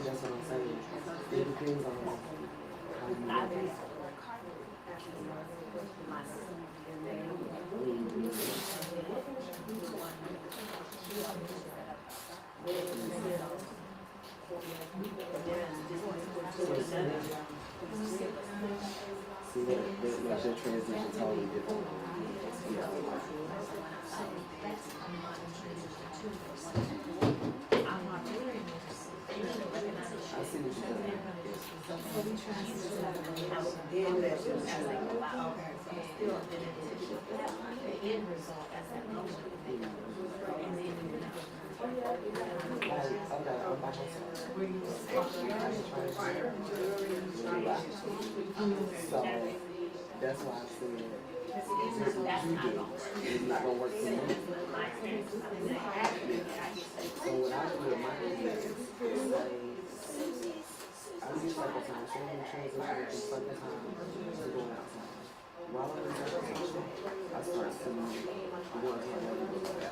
That's what I'm saying. It depends on how you look at it. See, that makes your transition totally different. Yeah. I see what you're saying. So that's why I said this is what you do. It's not gonna work for me. So what I do with my kids is I do cycle time, so I'm transition from cycle time to going outside. While I'm in cycle time, I start seeing the ones who are ready to go to the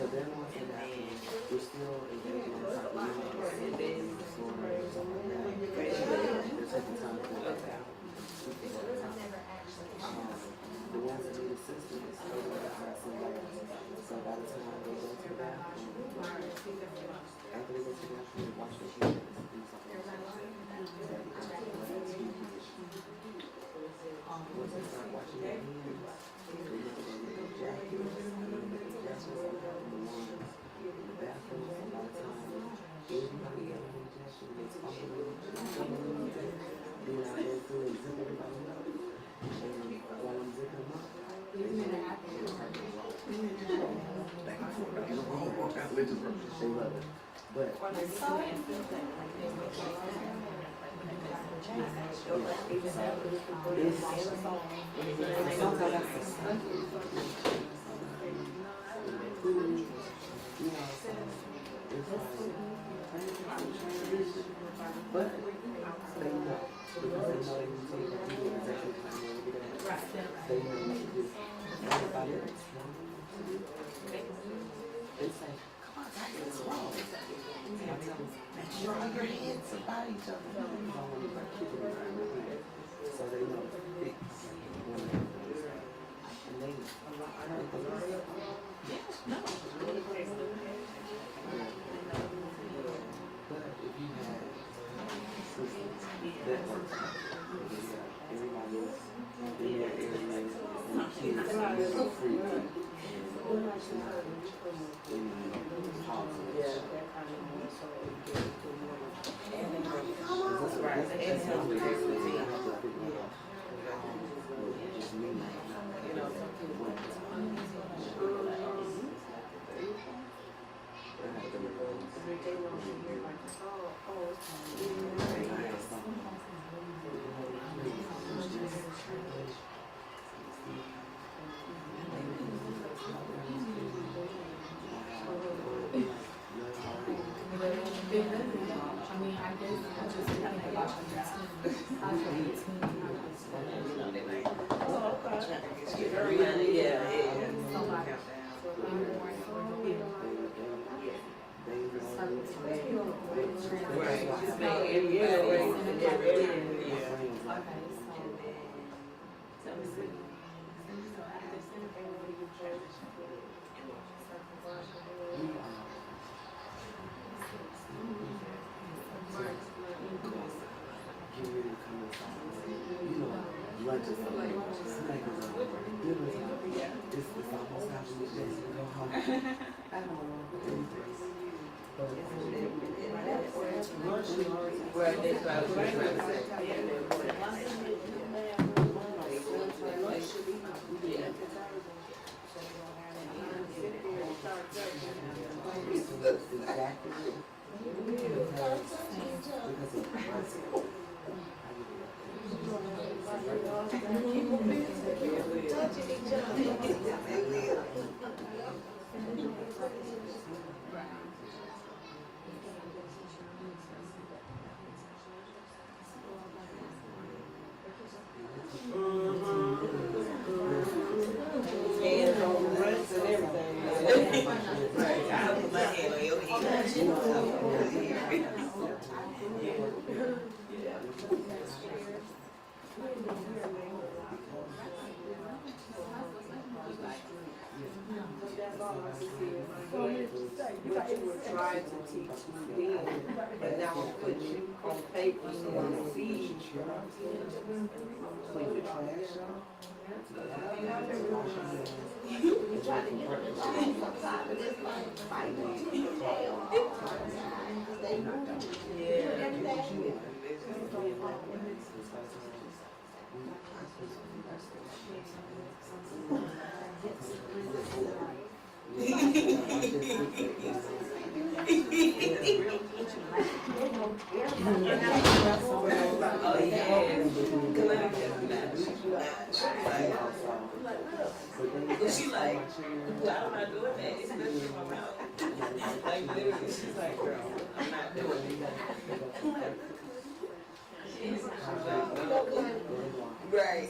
so then once it happens, we're still engaging in psychology, stories, something like that. They're taking time to go back. The ones that need assistance, they're going to have somebody else. So by the time they go to the bathroom, after they go to the bathroom, they wash their hands, do something like that. mental purpose, they love it. But Throw your hands about each other. So they know fix. And they but if you had systems that work, everybody else in their area, kids are free. She like, well, I'm not doing that. It's nothing in my mouth. Like literally, she's like, girl, I'm not doing that. Right.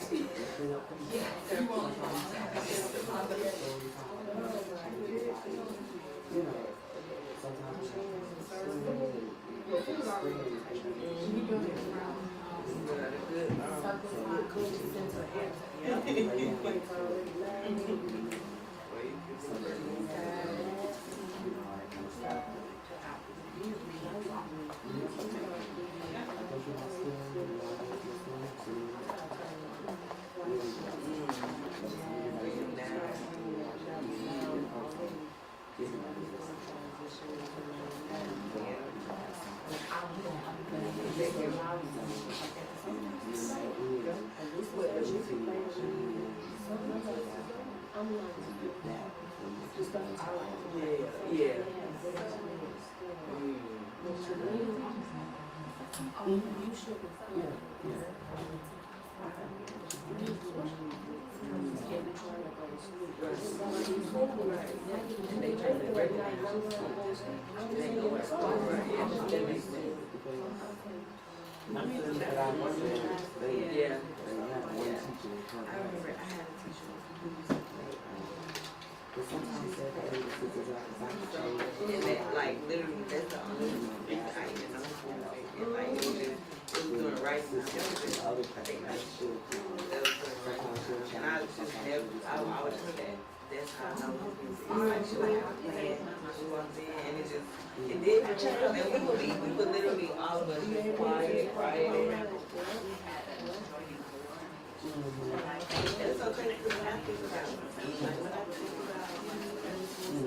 Like literally, that's the only thing I even know. Like it was doing right and I think I should. And I just never, I would just that. That's how I know like she like she walked in and it did change. And we would literally all of us just quiet. That's okay.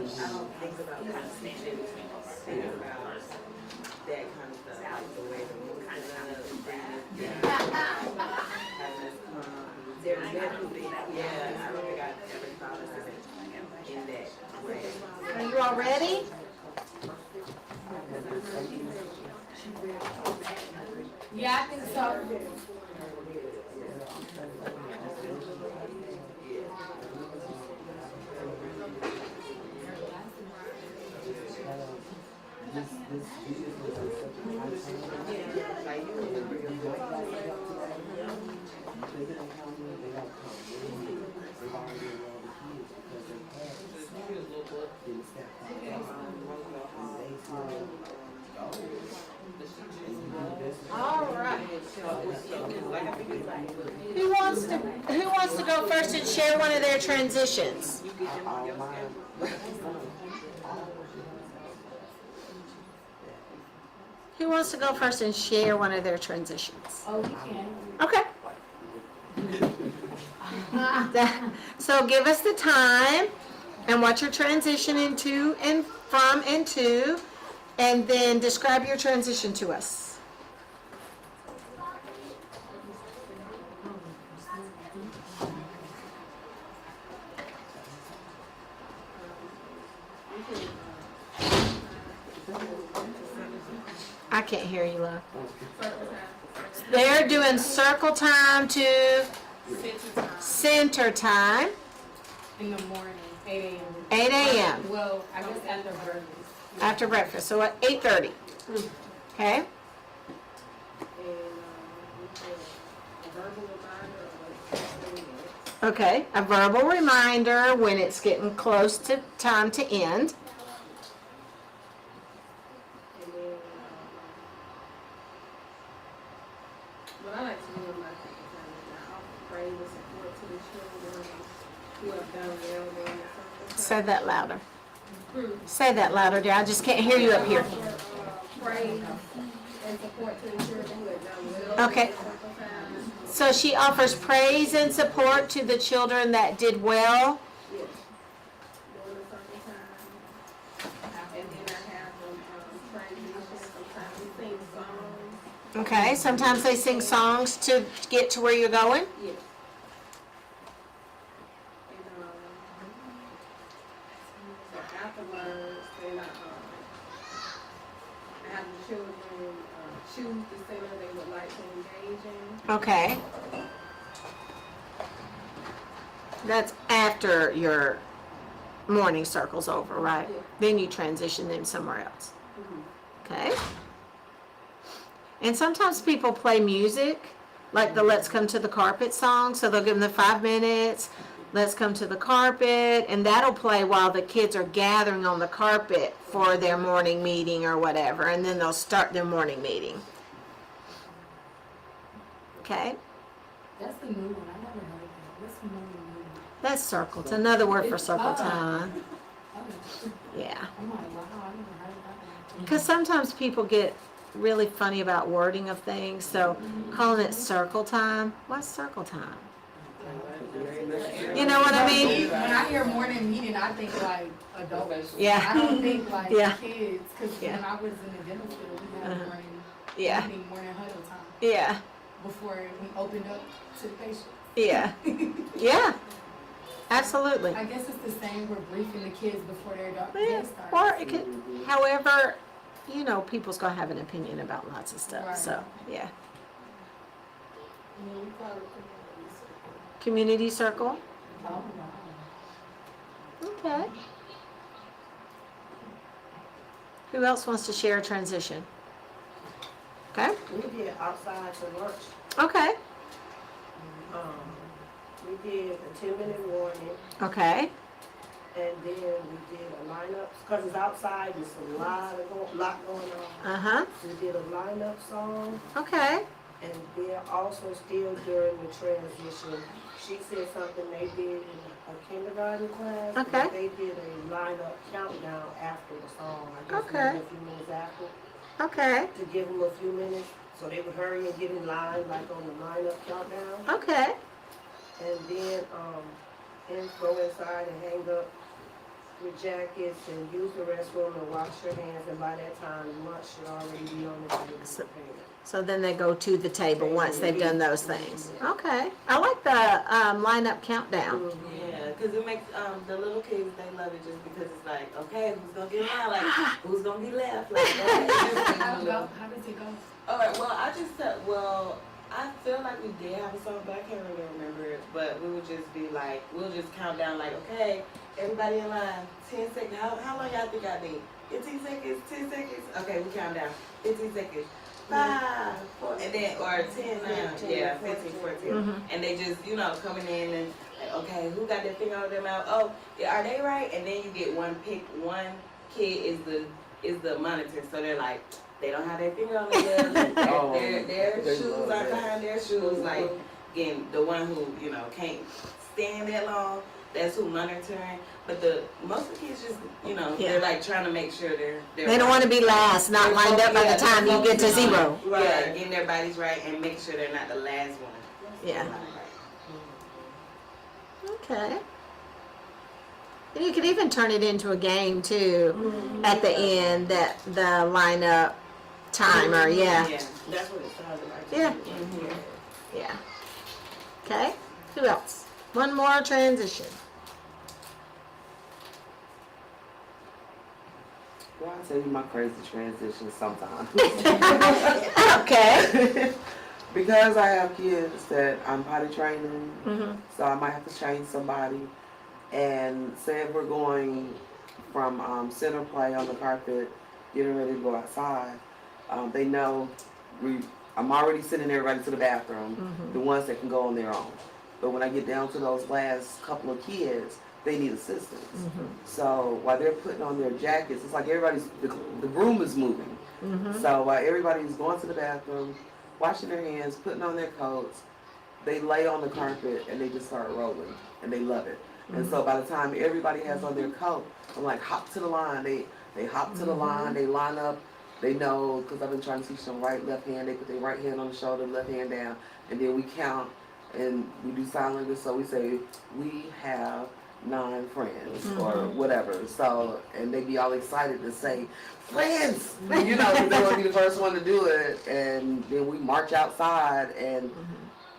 I don't think about conversation. I think about that kind of stuff, like the way the movie kind there's definitely, I don't think I've ever thought of it in that way. Are you all ready? Yeah, I think so. All right. Who wants to go first and share one of their transitions? Who wants to go first and share one of their transitions? Oh, you can. Okay. So give us the time and what you're transitioning to and from and to, and then describe your transition to us. I can't hear you, love. They're doing circle time to center time. In the morning, 8 a.m. 8 a.m. Well, I guess after breakfast. After breakfast, so at 8:30. Okay? Okay, a verbal reminder when it's getting close to time to end. What I like to do in my second time, I'll pray with support to the children who have done well during the circle. Say that louder. Say that louder, dear. I just can't hear you up here. Pray and support to the children who have done well. Okay. So she offers praise and support to the children that did well. Yes. During the circle time. And then I have them transition. Sometimes we sing songs. Okay, sometimes they sing songs to get to where you're going. Yes. And so afterwards, then I have the children choose the center they would like to engage in. Okay. That's after your morning circle's over, right? Then you transition them somewhere else. Okay? And sometimes people play music, like the Let's Come to the Carpet song, so they'll give them the 5 minutes, Let's Come to the Carpet, and that'll play while the kids are gathering on the carpet for their morning meeting or whatever, and then they'll start their morning meeting. Okay? That's the new one. I never heard that. What's the morning meeting? That's circle. It's another word for circle Oh. time. Yeah. I'm like, wow, I never heard that one. Because sometimes people get really funny about wording of things, so calling it circle time, what's circle time? You know what I mean? When I hear morning meeting, I think like adults. Yeah. I don't think like Yeah. kids, because Yeah. when I was in the dental field, we had Uh-huh. morning Yeah. meeting, morning huddle time. Yeah. Before we opened up to the patient. Yeah. Yeah. Absolutely. I guess it's the same. We're briefing the kids before their Yeah. day starts. Or it could, however you know, people's gonna have an opinion about lots of stuff, Right. so, yeah. Yeah, we call it Community circle, Oh, okay. Who else wants to share a transition? Okay, We did outside to lunch. okay, We did a 10-minute warning, okay, and then we did a lineup, cause it's outside, there's a lot going on. uh-huh, We did a lineup song, okay, and then also still during the transition, she said something they did in a kindergarten class. Okay. and They did a lineup countdown after the song, I guess Okay. maybe a few minutes after, okay, to give them a few minutes, so they would hurry and get in line, like on the lineup countdown. okay, And then, go inside and hang up your jackets and use the restroom and wash your hands, and by that time, lunch should already be on the table prepared. so then they go to the table once they've done those things. Okay, I like the, lineup countdown. Yeah, because it makes the little kids, they love it just because it's like, okay, who's gonna get in line? Like, who's gonna be left? Like, How does it go? all right, well, I just said, well, I feel like we did have a song, but I can't really remember it. But we would just be like, we'll just count down, like, okay, everybody in line, 10 seconds. How long y'all think I need? 15 seconds, 10 seconds. Okay, we count down, 15 seconds. 5, 4, and then, or 10, 15, 14. Mhm. And they just, you know, coming in and, like, okay, who got their finger on their mouth? Oh, yeah, are they right? And then you get one kid is the monitor. So they're like, they don't have their finger on their lips. Their They shoes love are that. behind their shoes. Like, again, the one who, you know, can't stand that long, that's who monitoring. But most of the kids just, you know, Yeah. they're like trying to make sure they're They don't wanna be last, not they're lined up by the focused- time you get to focused on- zero. Yeah, getting their bodies right and make sure they're not the last one. Yeah. Okay. And you could even turn it into a game too, at the end, that the lineup timer, yeah, Yeah, that's what it sounded like. yeah, yeah. Okay, who else? One more transition. Well, I'll tell you my crazy transition sometimes. Okay. Because I have kids that I'm potty training, Mhm. so I might have to change somebody. And say if we're going from center play on the carpet, getting ready to go outside, they know I'm already sending everybody to the bathroom, the ones that can go on their own. But when I get down to those last couple of kids, they need assistance. So while they're putting on their jackets, it's like the room is moving. So while everybody's going to the bathroom, washing their hands, putting on their coats, they lay on the carpet and they just start rolling, and they love it. And so by the time everybody has on their coat, I'm like, hop to the line. They hop to the line, they line up, they know, because I've been trying to teach them right, left hand, they put their right hand on the shoulder, left hand down, and then we count, and we do sign language, so we say, we have 9 friends, or whatever. So, and they be all excited to say, friends, you know, because they want to be the first one to do it, and then we march outside, and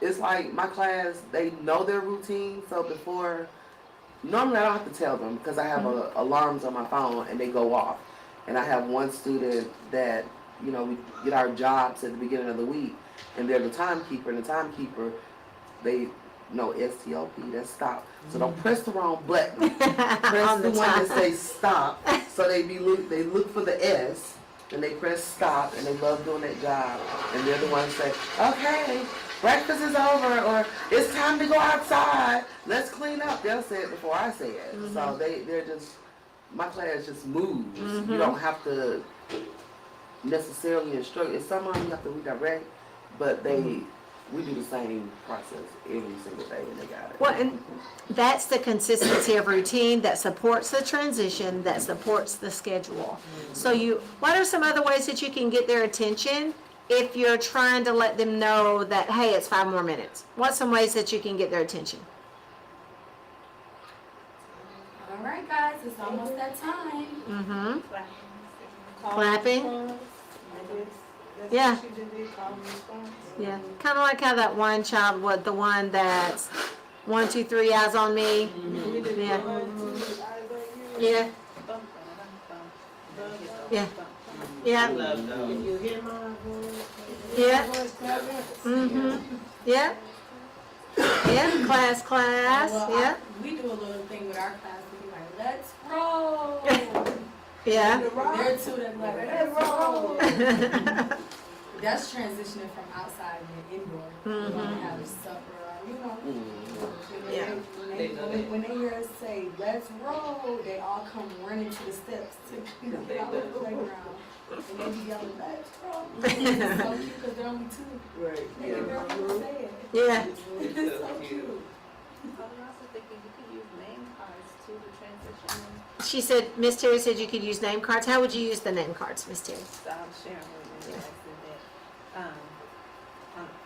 it's like my class, they know their routine, so before, normally I don't have to tell them, because I have alarms on my phone, and they go off. And I have one student that, you know, we get our jobs at the beginning of the week, and they're the timekeeper, and the timekeeper, they know STOP, that's stop. So don't press the wrong button. Press the one that says stop. So they look for the S, and they press stop, and they love doing that job. And they're the ones that say, okay, breakfast is over, or it's time to go outside, let's clean up. They'll say it before I say it. So they're just, my class just moves. You don't have to necessarily instruct. And some of them you have to redirect, but we do the same process every single day, and they got it. Well, and that's the consistency of routine that supports the transition, that supports the schedule. So what are some other ways that you can get their attention if you're trying to let them know that, hey, it's 5 more minutes? What's some ways that you can get their attention? All right, guys, it's almost that time. Mm-hmm. Clapping. Yeah. Yeah, kind of like how that one child was the one that's 1, 2, 3 eyes on me. Yeah. Yeah. Yeah. Yeah. If you hear my voice, Yeah. clap back. Mm-hmm. Yeah. Yeah. Class. Well, Yeah. we do a little thing with our class. We be like, let's roll. Yeah. They're two that be like, let's roll. That's transitioning from outside and indoor. We're gonna have supper, Yeah. When they hear us say, let's roll, they all come running to the steps to get out of the playground. And they be yelling, let's roll. It's so cute because they're only two. Right. They can barely say it. Yeah. It's so cute. I'm also thinking you could use name cards too to transition. She said, Miss Terry said you could use name cards. How would you use the name cards, Miss Terry? So I was sharing with you that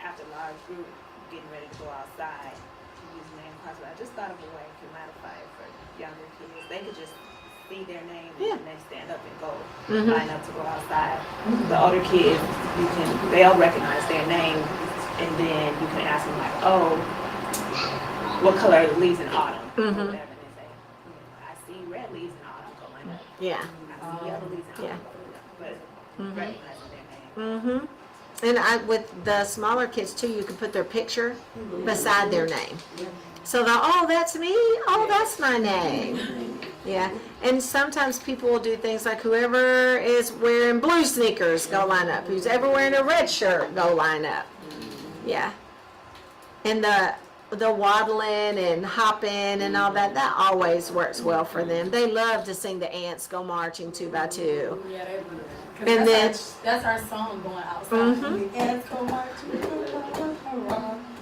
after large group getting ready to go outside to use name cards, but I just thought of a way to modify it for younger kids. They could just see their name and then stand up and go line up to go outside. The older kids, they'll recognize their name, and then you can ask them like, oh, what color are the leaves in autumn? Or whatever, and they say, I see red leaves in autumn, go line up. Yeah. I see yellow leaves in autumn, go line up. But recognizing their name. Mm-hmm. And with the smaller kids too, you can put their picture beside their name. So they'll, oh, that's me. Oh, that's my name. Yeah. And sometimes people will do things like whoever is wearing blue sneakers, go line up. Who's ever wearing a red shirt, go line up. Yeah. And the waddling and hopping and all that, that always works well for them. They love to sing the ants go marching 2 by 2. Yeah, they do. And then that's our song going outside. The ants go marching.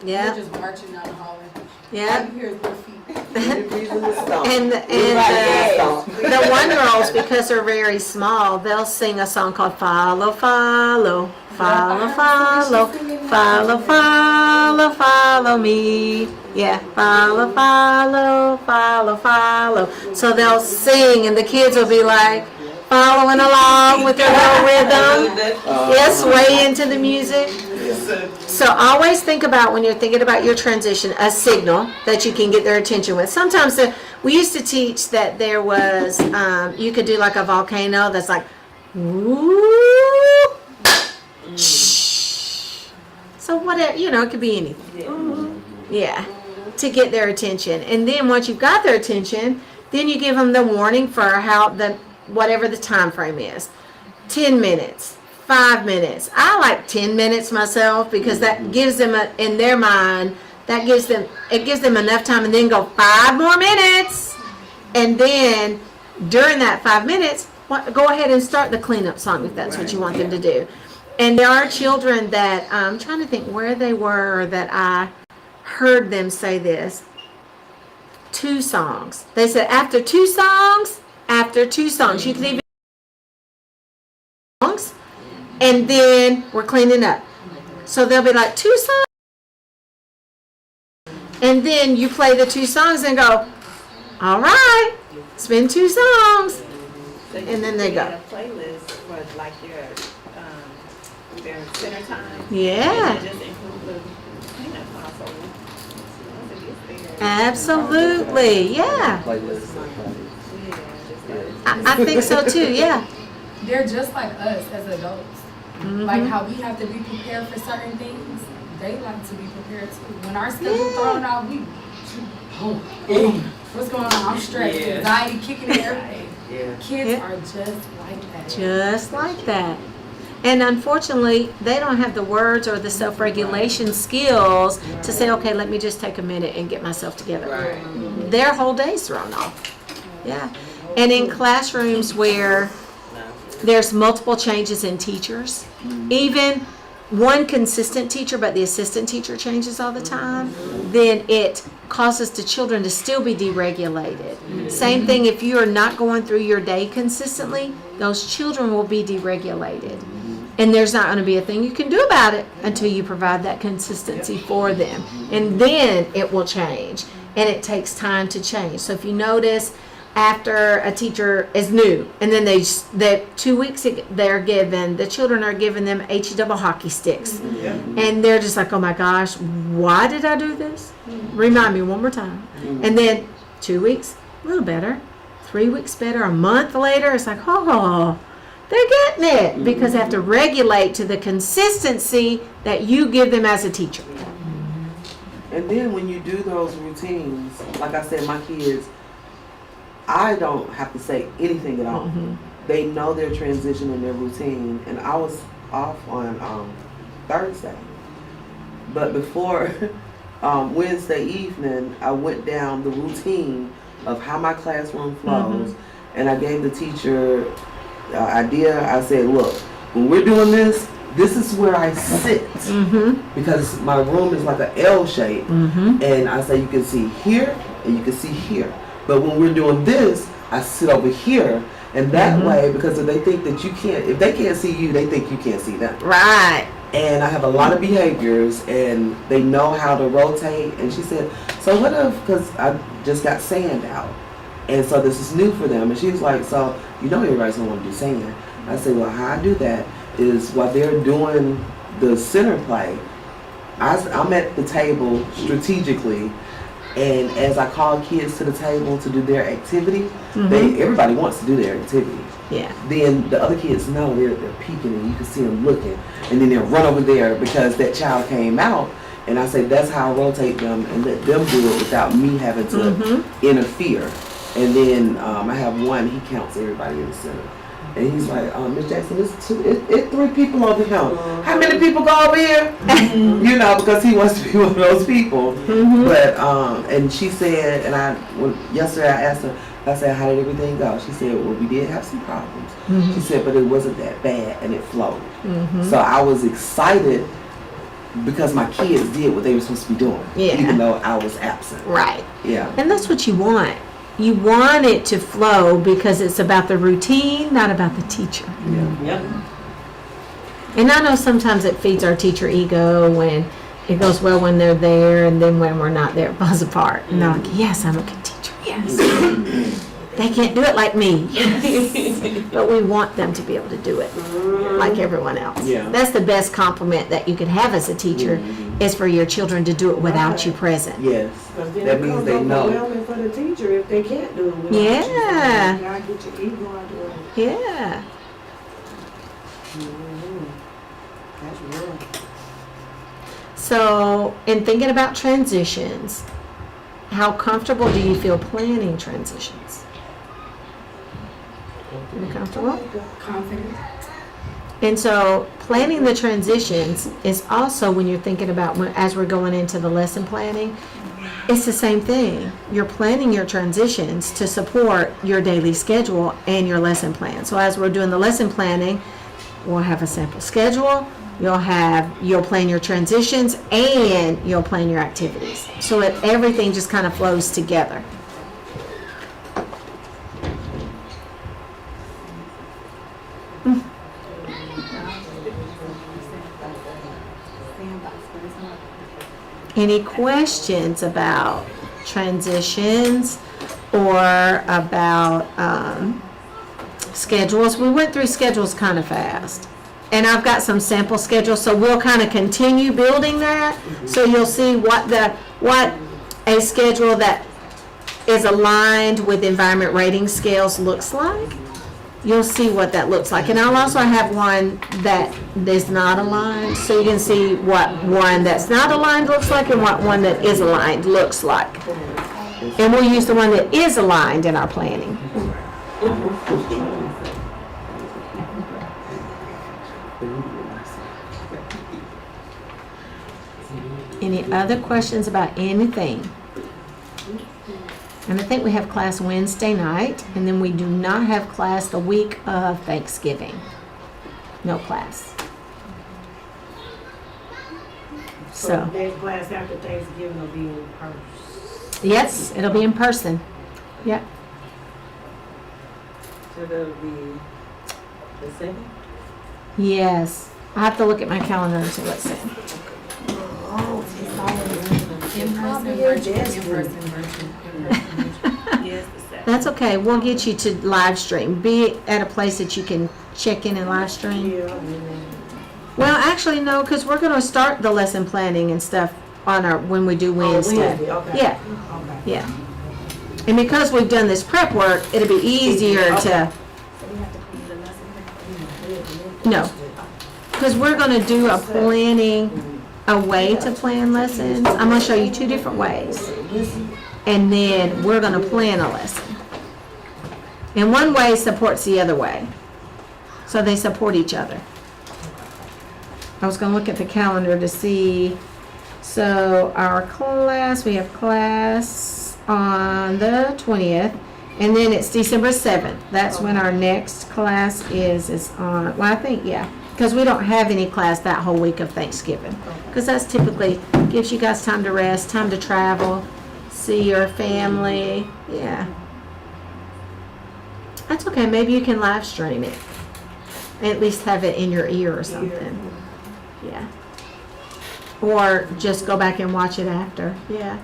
Yeah. They're just marching down the hallway. Yeah. All you hear is their feet. And the one girls, because they're very small, they'll sing a song called Follow, Follow, Follow, Follow, Follow, Follow, Follow Me. Yeah, follow, follow, follow, follow. So they'll sing and the kids will be like following along with their little rhythm. Yes, way into the music. So always think about, when you're thinking about your transition, a signal that you can get their attention with. Sometimes we used to teach that there was, you could do like a volcano that's like, woo, shh. So whatever, it could be anything. Yeah, to get their attention. And then once you've got their attention, then you give them the warning for whatever the time frame is. 10 minutes. 5 minutes. I like 10 minutes myself because that gives them in their mind, it gives them enough time, and then go 5 more minutes. And then during that 5 minutes, go ahead and start the cleanup song if that's what you want them to do. And there are children that, I'm trying to think where they were that I heard them say this. 2 songs. They said after 2 songs, you can even songs. And then we're cleaning up. So they'll be like 2 songs. And then you play the 2 songs and go, all right, it's been 2 songs. And then they go. A playlist for like their center time. Yeah. And just include the cleanup console. Absolutely, yeah. I think so too, yeah. They're just like us as adults. Like how we have to be prepared for certain things, they like to be prepared too. When our schedule's thrown out, what's going on? I'm stressed. Anxiety kicking in, everything. Kids are just like that. Just like that. And unfortunately, they don't have the words or the self-regulation skills to say, okay, let me just take a minute and get myself together. Their whole day's thrown off. Yeah. And in classrooms where there's multiple changes in teachers, even one consistent teacher, but the assistant teacher changes all the time, then it causes the children to still be deregulated. Same thing if you are not going through your day consistently, those children will be deregulated. And there's not going to be a thing you can do about it until you provide that consistency for them. And then it will change. And it takes time to change. So if you notice, after a teacher is new, and then they 2 weeks the children are given them HE double hockey sticks. And they're just like, oh my gosh, why did I do this? Remind me one more time. And then 2 weeks, a little better. 3 weeks better. A month later, it's like, oh, They're getting it because they have to regulate to the consistency that you give them as a teacher. And then when you do those routines, like I said, my kids, I don't have to say anything at all. They know their transition and their routine. And I was off on Thursday. But before Wednesday evening, I went down the routine of how my classroom flows. And I gave the teacher the idea. I said, look, when we're doing this, this is where I sit. Because my room is like an L shape. And I say, you can see here and you can see here. But when we're doing this, I sit over here. And that way, because if they think that you can't, if they can't see you, they think you can't see them. Right. And I have a lot of behaviors, and they know how to rotate. And she said, so what if, because I just got sand out. And so this is new for them. And she was like, so you know everybody's going to want to do sand. I said, well, how I do that is while they're doing the center play, I'm at the table strategically. And as I call kids to the table to do their activity, everybody wants to do their activity. Yeah. Then the other kids know they're peeking and you can see them looking. And then they'll run over there because that child came out. And I say that's how I rotate them and let them do it without me having to interfere. And then I have one, he counts everybody in the center. And he's like, Miss Jackson, it's 3 people over here. How many people go over here? You know, because he wants to be one of those people. But, and she said, and yesterday I asked her, I said, how did everything go? She said, well, we did have some problems. She said, but it wasn't that bad and it flowed. So I was excited because my kids did what they were supposed to be doing, even though I was absent. Right. Yeah. And that's what you want. You want it to flow because it's about the routine, not about the teacher. Yep. And I know sometimes it feeds our teacher ego when it goes well when they're there, and then when we're not there, it falls apart. And they're like, yes, I'm a good teacher. Yes. They can't do it like me. Yes. But we want them to be able to do it like everyone else. Yeah. That's the best compliment that you could have as a teacher is for your children to do it without you present. Yes. That means they know. Overwhelming for the teacher if they can't do it without you. Yeah. You gotta get your ego out of it. Yeah. That's real. So, in thinking about transitions, how comfortable do you feel planning transitions? You comfortable? Confident. And so, planning the transitions is also when you're thinking about as we're going into the lesson planning, it's the same thing. You're planning your transitions to support your daily schedule and your lesson plan. So, as we're doing the lesson planning, we'll have a sample schedule. You'll plan your transitions and you'll plan your activities. So that everything just kind of flows together. Any questions about transitions or about schedules? We went through schedules kind of fast. And I've got some sample schedules, so we'll kind of continue building that. So you'll see what a schedule that is aligned with environment rating scales looks like. You'll see what that looks like. And I'll also have one that is not aligned, so you can see what one that's not aligned looks like and what one that is aligned looks like. And we'll use the one that is aligned in our planning. Any other questions about anything? And I think we have class Wednesday night, and then we do not have class the week of Thanksgiving. No class. So next class after Thanksgiving will be in person. yes, it'll be in person. Yep. So that'll be the second? Yes. I have to look at my calendar and see what's in. That's okay. We'll get you to live stream. Be at a place that you can check in and live stream. Well, actually, no, because we're going to start the lesson planning and stuff on when we do Wednesday. Okay. Yeah. Yeah. And because we've done this prep work, it'll be easier to. No, because we're gonna do a planning, a way to plan lessons. I'm gonna show you 2 different ways. And then we're gonna plan a lesson. And one way supports the other way. So they support each other. I was gonna look at the calendar to see. So our class, we have class on the 20th, and then it's December 7th. That's when our next class is on, well, I think, yeah, because we don't have any class that whole week of Thanksgiving. Because that's typically gives you guys time to rest, time to travel, see your family, yeah. That's okay, maybe you can live stream it. At least have it in your ear or something, yeah. Or just go back and watch it after, yeah.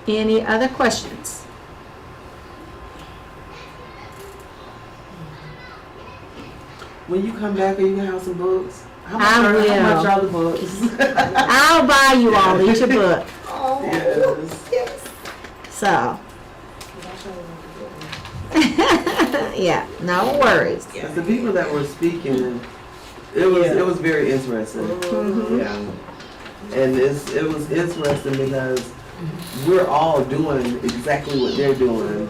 Any other questions? When you come back, are you gonna have some books? How much I will. How much are the books? I'll buy you all each a book. Yes. So. Yeah, no worries. The people that were speaking, it was very interesting. Mhm. Yeah. And it was interesting because we're all doing exactly what they're doing,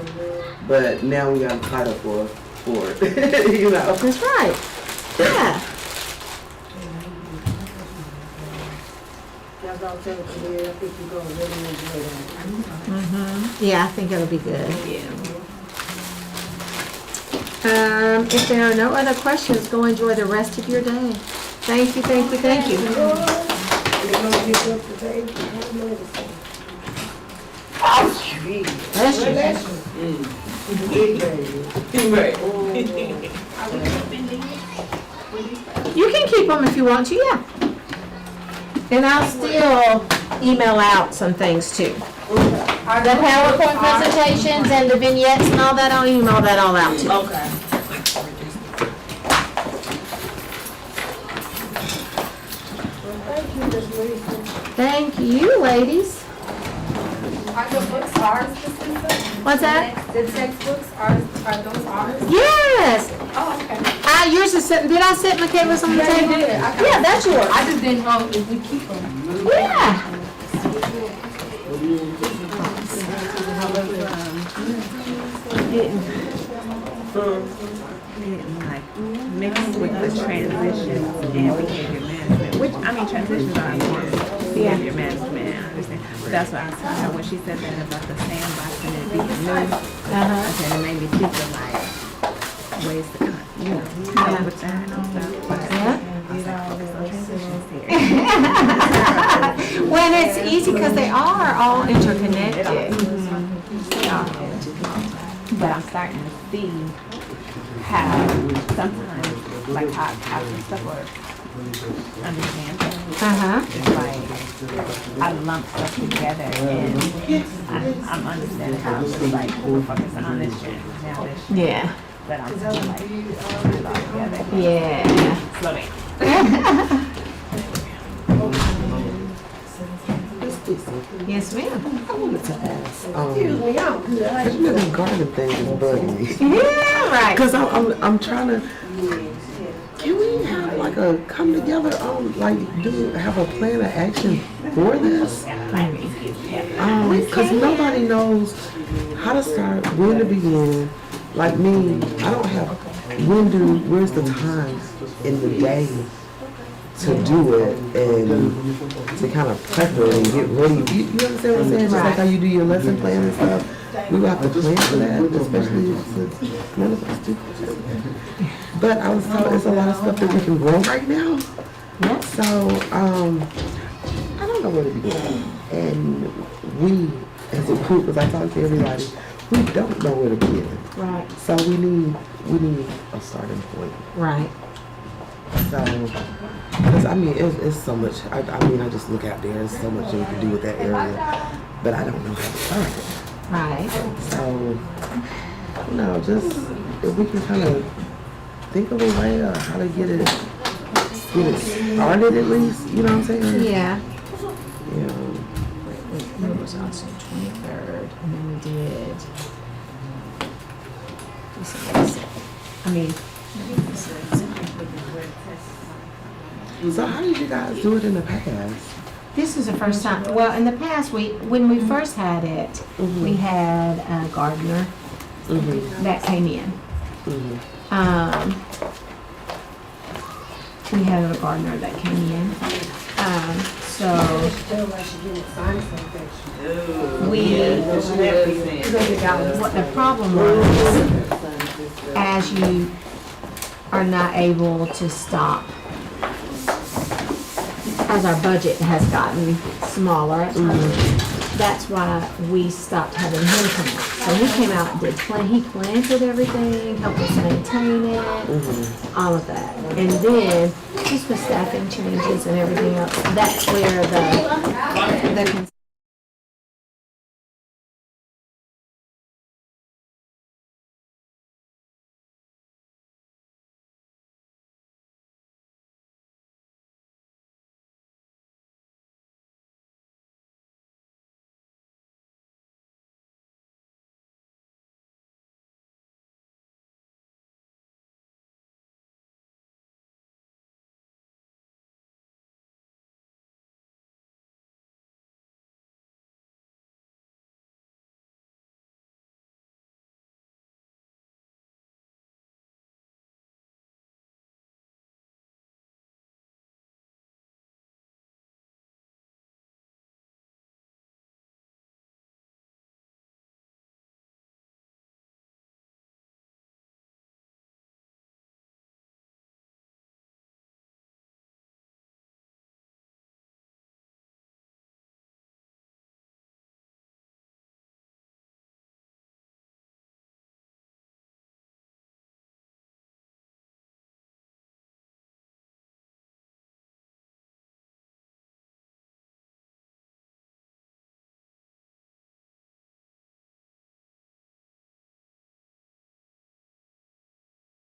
but now we got a title for it. You know. That's right. Yeah. Y'all gonna tell it to me, I think you're gonna really enjoy that. Yeah, I think it'll be good. If there are no other questions, go enjoy the rest of your day. Thank you, thank you, thank you. Bless you. You can keep them if you want to, yeah. And I'll still email out some things too. The PowerPoint presentations and the vignettes and all that, I'll email that all out too. Okay. Thank you, ladies. Are the books ours, Ms. Lisa? What's that? The textbooks, are those ours? Yes. Oh, okay. Yours is sitting, did I sit Michaela's on the Yeah, you table? did. Yeah, that's yours. I just didn't know if we keep them. Yeah. Mixed with the transitions and behavior management, which, I mean, transitions are important. Behavior management, I understand. But that's what I was telling her when she said that about the sandbox and it being new. I said it made me think of like ways to cut, help with that and all that. When it's easy because they are all interconnected. They are. But I'm starting to see how sometimes, like how the stuff works. Understand things. Like I lump stuff together and I'm understanding how it's like focus on this shit, now this shit. Yeah. But I'm just like put it all together. Yeah. Slow down. Yes, ma'am. I wanted to ask. Excuse me, I'm good. You know, the garden thing is bugging me. Yeah, right. Because I'm trying to. Can we have like a come together have a plan of action for this? Because nobody knows how to start, when to begin. Like me, I don't have where's the time in the day to do it and to kind of prep it and get ready. You understand what I'm saying? Just like how you do your lesson plan and stuff. We will have to plan for that, especially since none of us do. But I was told there's a lot of stuff that we can grow right now. Yeah. So, I don't know where to begin. And we, as a group, as I talk to everybody, we don't know where to begin. Right. So we need a starting point. Right. So, because I mean, it's so much. I mean, I just look out there. There's so much that we can do with that area, but I don't know how to start it. Right. So, just if we can kind of think of a way of how to get it started at least. You know what I'm saying? Yeah. You know. It was also 23rd, and then we did. I mean, So how did you guys do it in the past? This is the first time, well, in the past, when we first had it, we had a gardener that came in. We had a gardener that came in. So what the problem was, as you are not able to stop, as our budget has gotten smaller at times, that's why we stopped having him come out. So he came out and he planted everything, helped us maintain it, all of that. And then just with staffing changes and everything else, that's where the